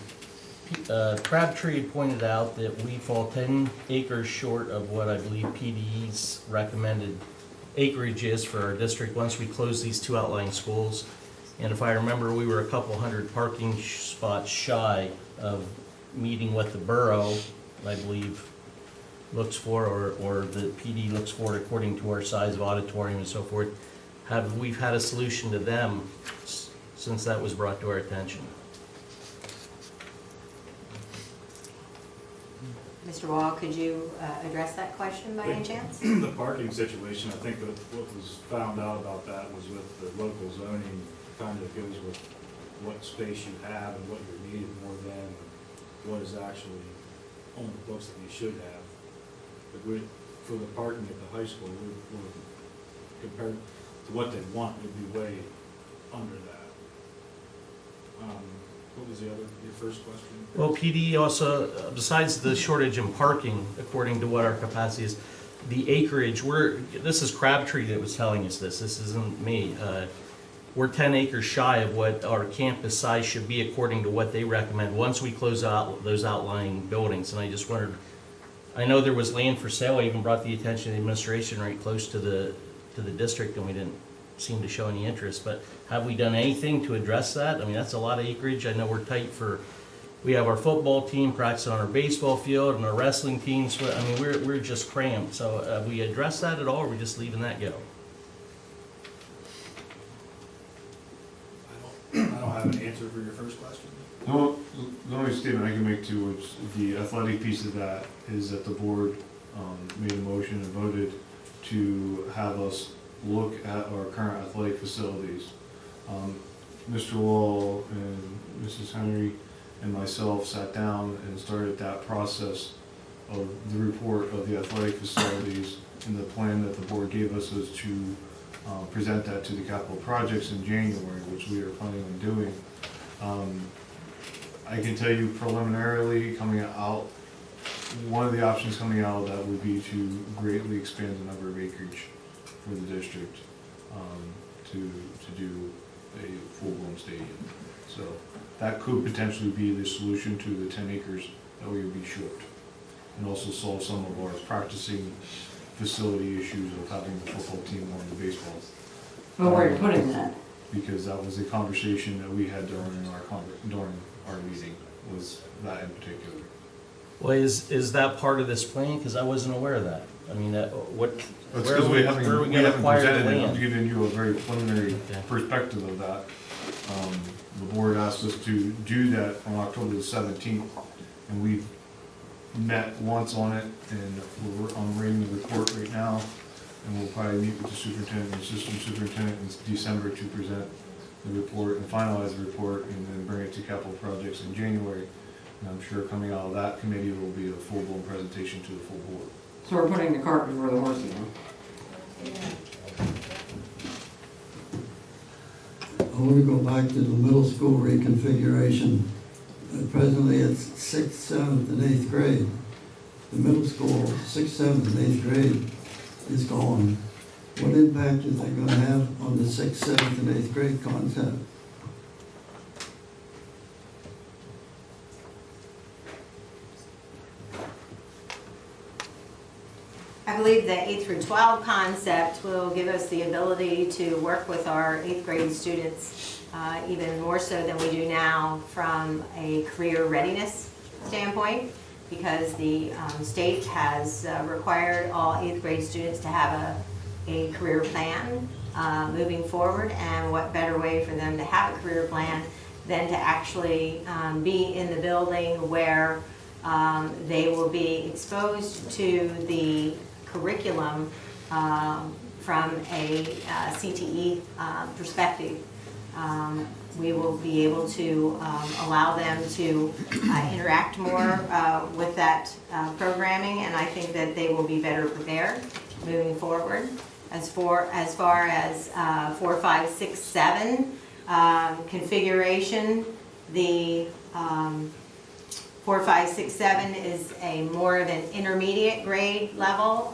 Crabtree pointed out that we fall 10 acres short of what I believe PDE's recommended acreage is for our district once we close these two outlying schools. And if I remember, we were a couple hundred parking spots shy of meeting what the borough, I believe, looks for, or the PD looks for according to our size of auditorium and so forth. We've had a solution to them since that was brought to our attention.
Mr. Wall, could you address that question by any chance?
The parking situation, I think that what was found out about that was with the local zoning, kind of goes with what space you have and what you're needed more than what is actually on the books that you should have. But for the parking at the high school, we're compared to what they want, would be way under that. What was your first question?
Well, PD also, besides the shortage in parking, according to what our capacity is, the acreage, this is Crabtree that was telling us this isn't me. We're 10 acres shy of what our campus size should be according to what they recommend once we close out those outlying buildings. And I just wondered, I know there was land for sale, I even brought the attention of the administration right close to the district, and we didn't seem to show any interest, but have we done anything to address that? I mean, that's a lot of acreage. I know we're tight we have our football team practicing on our baseball field and our wrestling teams. I mean, we're just crammed. So have we addressed that at all, or are we just leaving that go?
I don't have an answer for your first question.
No, the only statement I can make to which the athletic piece of that is that the board made a motion and voted to have us look at our current athletic facilities. Mr. Wall and Mrs. Henry and myself sat down and started that process of the report of the athletic facilities, and the plan that the board gave us was to present that to the capital projects in January, which we are planning on doing. I can tell you preliminarily coming out, one of the options coming out of that would be to greatly expand the number of acreage for the district to do a full-blown stadium. So that could potentially be the solution to the 10 acres that we would be short, and also solve some of our practicing facility issues of having the football team more than the baseball.
But where are you putting that?
Because that was a conversation that we had during our meeting, was that in particular.
Well, is that part of this plan? Because I wasn't aware of that. I mean, where are we going to acquire the land?
I'm giving you a very preliminary perspective of that. The board asked us to do that on October the 17th, and we've met once on it, and I'm reading the report right now, and we'll probably meet with the superintendent and assistant superintendent in December to present
the report and finalize the report and then bring it to capital projects in January. And I'm sure coming out of that committee will be a full-blown presentation to the full board.
So we're putting the cart before the horse again.
I want to go back to the middle school reconfiguration. Presently, it's 6th, 7th, and 8th grade. The middle school, 6th, 7th, and 8th grade is gone. What impact is that going to have on the 6th, 7th, and 8th grade concept?
I believe the 8 through 12 concept will give us the ability to work with our 8th grade students even more so than we do now from a career readiness standpoint, because the state has required all 8th grade students to have a career plan moving forward, and what better way for them to have a career plan than to actually be in the building where they will be exposed to the curriculum from a CTE perspective. We will be able to allow them to interact more with that programming, and I think that they will be better prepared moving forward. As far as 4, 5, 6, 7 configuration, the 4, 5, 6, 7 is a more of an intermediate grade level,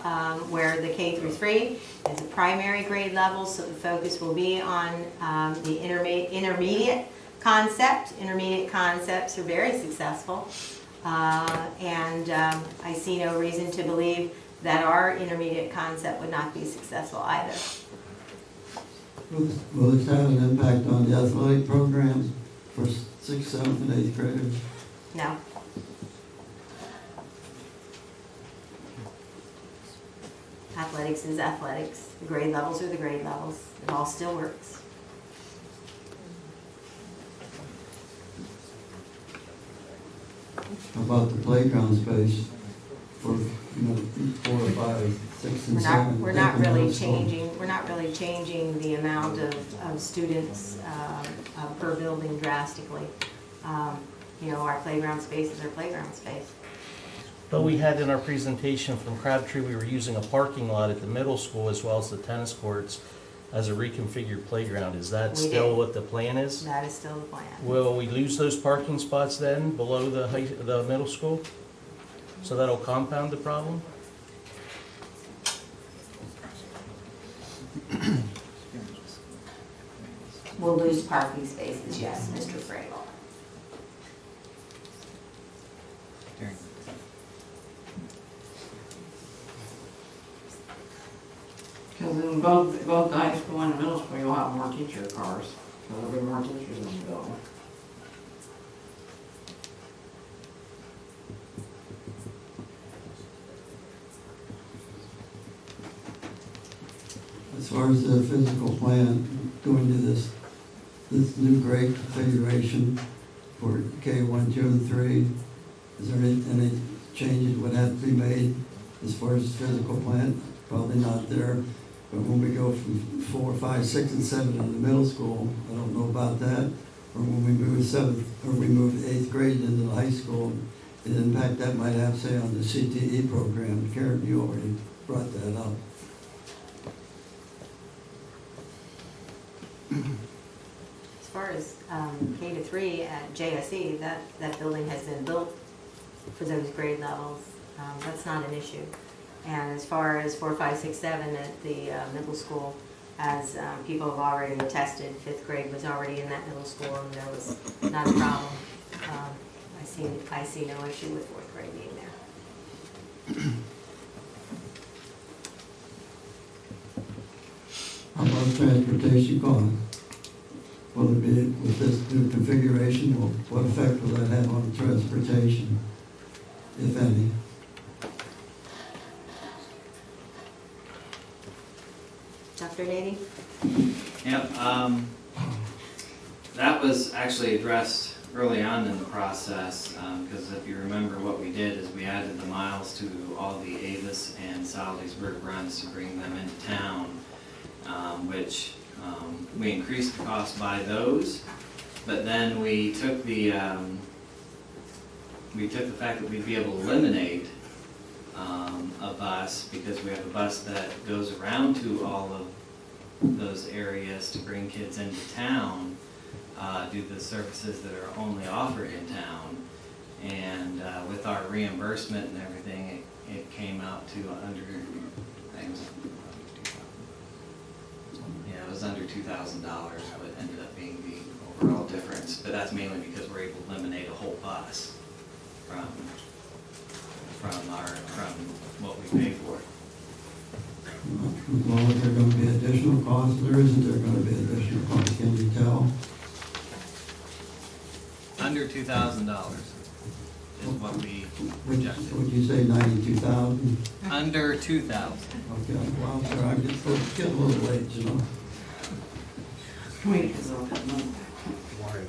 where the K through 3 is a primary grade level, so the focus will be on the intermediate concept. Intermediate concepts are very successful, and I see no reason to believe that our intermediate concept would not be successful either.
Will this have an impact on the athletic programs for 6th, 7th, and 8th graders?
No. Athletics is athletics. The grade levels are the grade levels. It all still works.
How about the playground space for, 4, 5, 6, and 7?
We're not really changing the amount of students per building drastically. Our playground space is our playground space.
But we had in our presentation from Crabtree, we were using a parking lot at the middle school as well as the tennis courts as a reconfigured playground. Is that still what the plan is?
That is still the plan.
Will we lose those parking spots then below the middle school? So that'll compound the problem?
We'll lose parking spaces, yes, Mr. Fragel.
Because in both the high school and the middle school, you'll have more teacher cars, so there'll be more teachers in the building.
As far as the physical plan, going to this new grade configuration for K1, 2, and 3, is there any changes would have to be made as far as the physical plan? Probably not there, but when we go from 4, 5, 6, and 7 in the middle school, I don't know about that, or when we move 7th, or we move 8th grade into the high school, the impact that might have, say, on the CTE program. Karen, you already brought that up.
As far as K to 3 at JSE, that building has been built for those grade levels. That's not an issue. And as far as 4, 5, 6, 7 at the middle school, as people have already attested, 5th grade was already in that middle school, and there was not a problem. I see no issue with 4th grade being there.
How about transportation costs? Will it be, with this new configuration, what effect will that have on transportation, if any?
Dr. Nady?
Yep, that was actually addressed early on in the process, because if you remember what we did is we added the miles to all the Avis and Salisbury runs to bring them into town, which We increased the cost by those, but then we took the fact that we'd be able to eliminate a bus, because we have a bus that goes around to all of those areas to bring kids into town, do the services that are only offered in town. And with our reimbursement and everything, it came out to under, I think it was under $2,000, what ended up being the overall difference. But that's mainly because we're able to eliminate a whole bus from what we pay for.
Well, is there gonna be additional costs, or isn't there gonna be additional costs, can you tell?
Under $2,000 is what we projected.
Would you say 92,000?
Under 2,000.
Okay, well, sir, I get a little late, you know.
Wait, because I'll have money.
Why is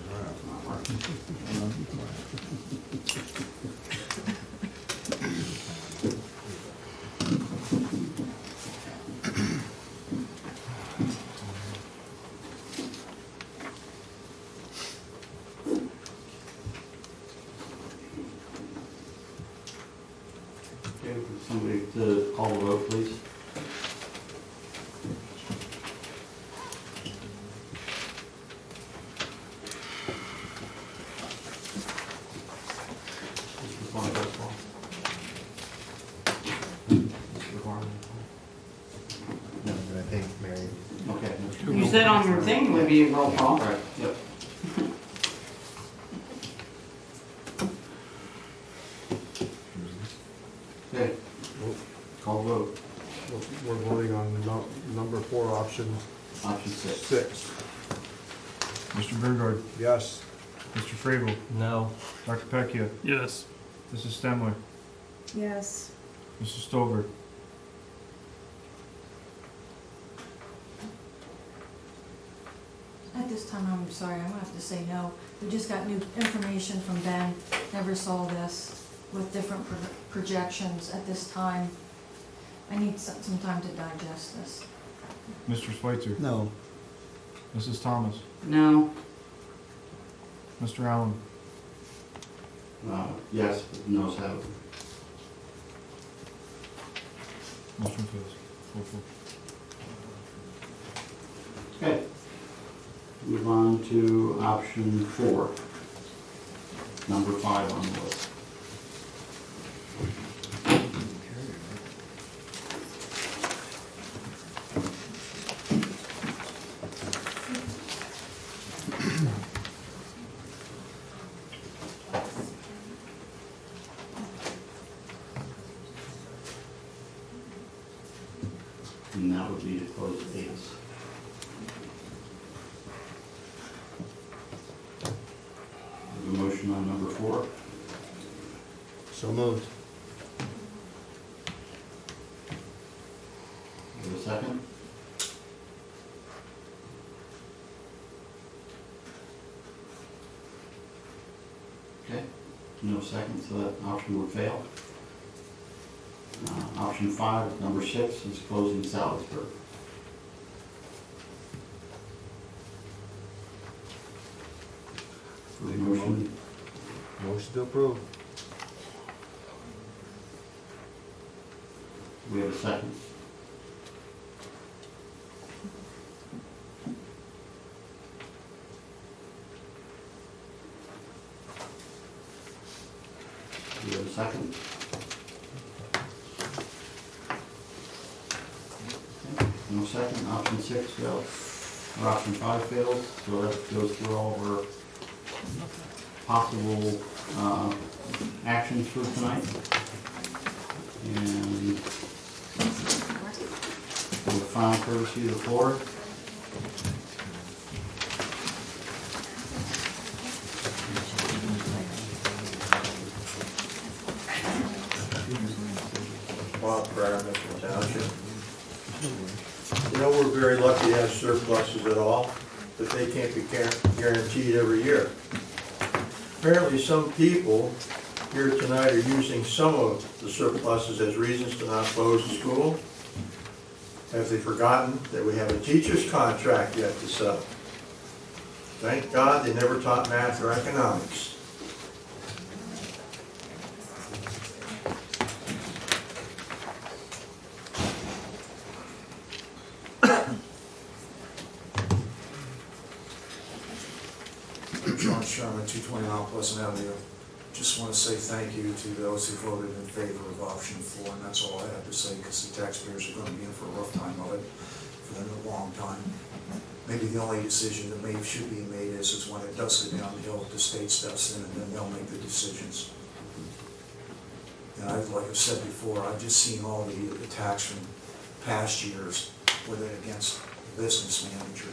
Okay, would somebody to call the vote, please? Mr. Farmer, roll call. Mr. Farmer.
No, but I think Mary.
Okay.
You said on your thing would be a roll call.
Right, yep. Okay, call the vote.
We're voting on number 4, option
Option 6.
6.
Mr. Burgard,
Yes.
Mr. Fravel,
No.
Dr. Pecchia,
Yes.
Mrs. Stemler,
Yes.
Mrs. Stover.
At this time, I'm sorry, I'm gonna have to say no. We just got new information from Ben, never saw this, with different projections at this time. I need some time to digest this.
Mr. Schweitzer,
No.
Mrs. Thomas,
No.
Mr. Allen,
Yes, but no's have it.
motion fails. 4-4.
Okay. Move on to option 4. Number 5 on the list. And that would be to close the gates. A motion on number 4.
So moved.
Give a second. Okay, no second, so that option would fail. Option 5, number 6, is closing Salisbury. For the motion,
Motion to approve.
we have a second. We have a second. Okay, no second, option 6 fails, or option 5 fails, so that goes through all of our possible actions for tonight. And for the final courtesy of the floor.
Bob Pryor, Michigan Township. You know, we're very lucky to have surpluses at all, but they can't be guaranteed every year. Apparently, some people here tonight are using some of the surpluses as reasons to not close the school. Have they forgotten that we have a teacher's contract yet to settle? Thank God they never taught math or economics.
John Sherman, 220 Mount Pleasant Avenue. Just want to say thank you to those who voted in favor of option 4, and that's all I have to say, because the taxpayers are going to be in for a rough time of it for a long time. Maybe the only decision that should be made is when it does go downhill, the state steps in, and then they'll make the decisions. And like I've said before, I've just seen all the attacks from past years with it against the business manager.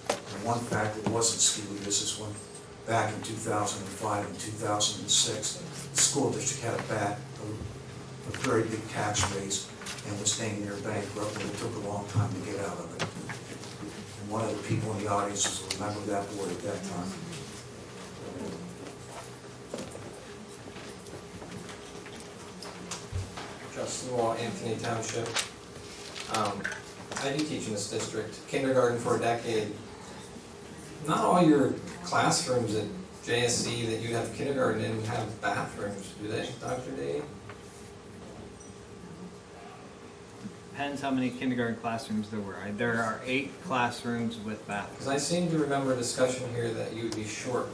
And one fact that wasn't skewed, this is when back in 2005 and 2006, the school district had a very big tax raise and was staying near bankrupt, and it took a long time to get out of it. And one of the people in the audience was a member of that board at that time.
Justin Wall, Anthony Township. I do teach in this district, kindergarten for a decade. Not all your classrooms at JSC that you have kindergarten in have bathrooms, do they, Dr. D?
Depends how many kindergarten classrooms there were. There are 8 classrooms with bathrooms.
Because I seem to remember a discussion here that you would be short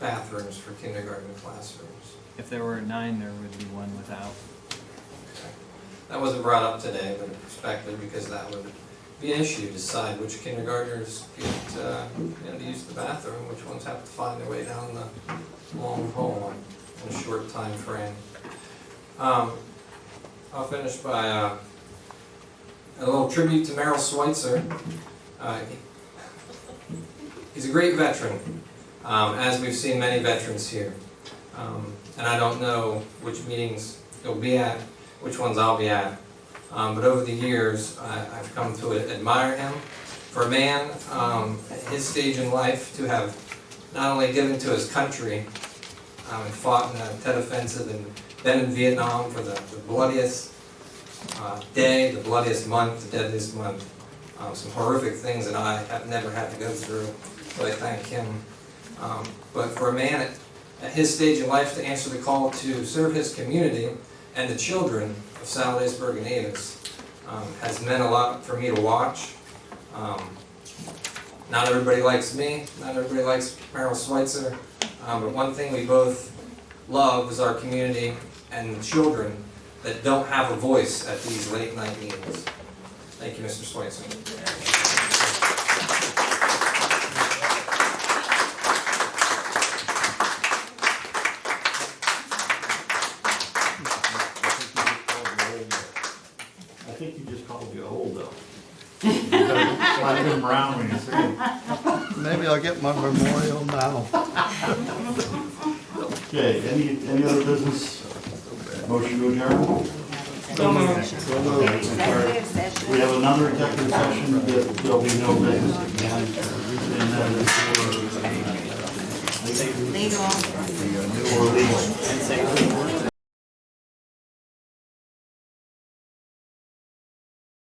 bathrooms for kindergarten classrooms.
If there were 9, there would be 1 without.
That wasn't brought up today, but in perspective, because that would be an issue, decide which kindergartners get to use the bathroom, which ones have to find their way down the long hall in a short time frame. I'll finish by a little tribute to Merrill Schweitzer. He's a great veteran, as we've seen many veterans here. And I don't know which meetings he'll be at, which ones I'll be at. But over the years, I've come to admire him. For a man at his stage in life to have not only given to his country and fought in the Tet Offensive and been in Vietnam for the bloodiest day, the bloodiest month, the deadliest month. Some horrific things that I have never had to go through, so I thank him. But for a man at his stage in life to answer the call to serve his community and the children of Saladaceburg and Avis has meant a lot for me to watch. Not everybody likes me, not everybody likes Merrill Schweitzer, but one thing we both love is our community and the children that don't have a voice at these late night meetings. Thank you, Mr. Schweitzer.
I think you just called you old, though. I've been around when you say it.
Maybe I'll get my memorial now.
Okay, any other business? Motion to adjourn?
Executive session.
We have another executive session that there'll be no business again. And that is for
Legal.
legal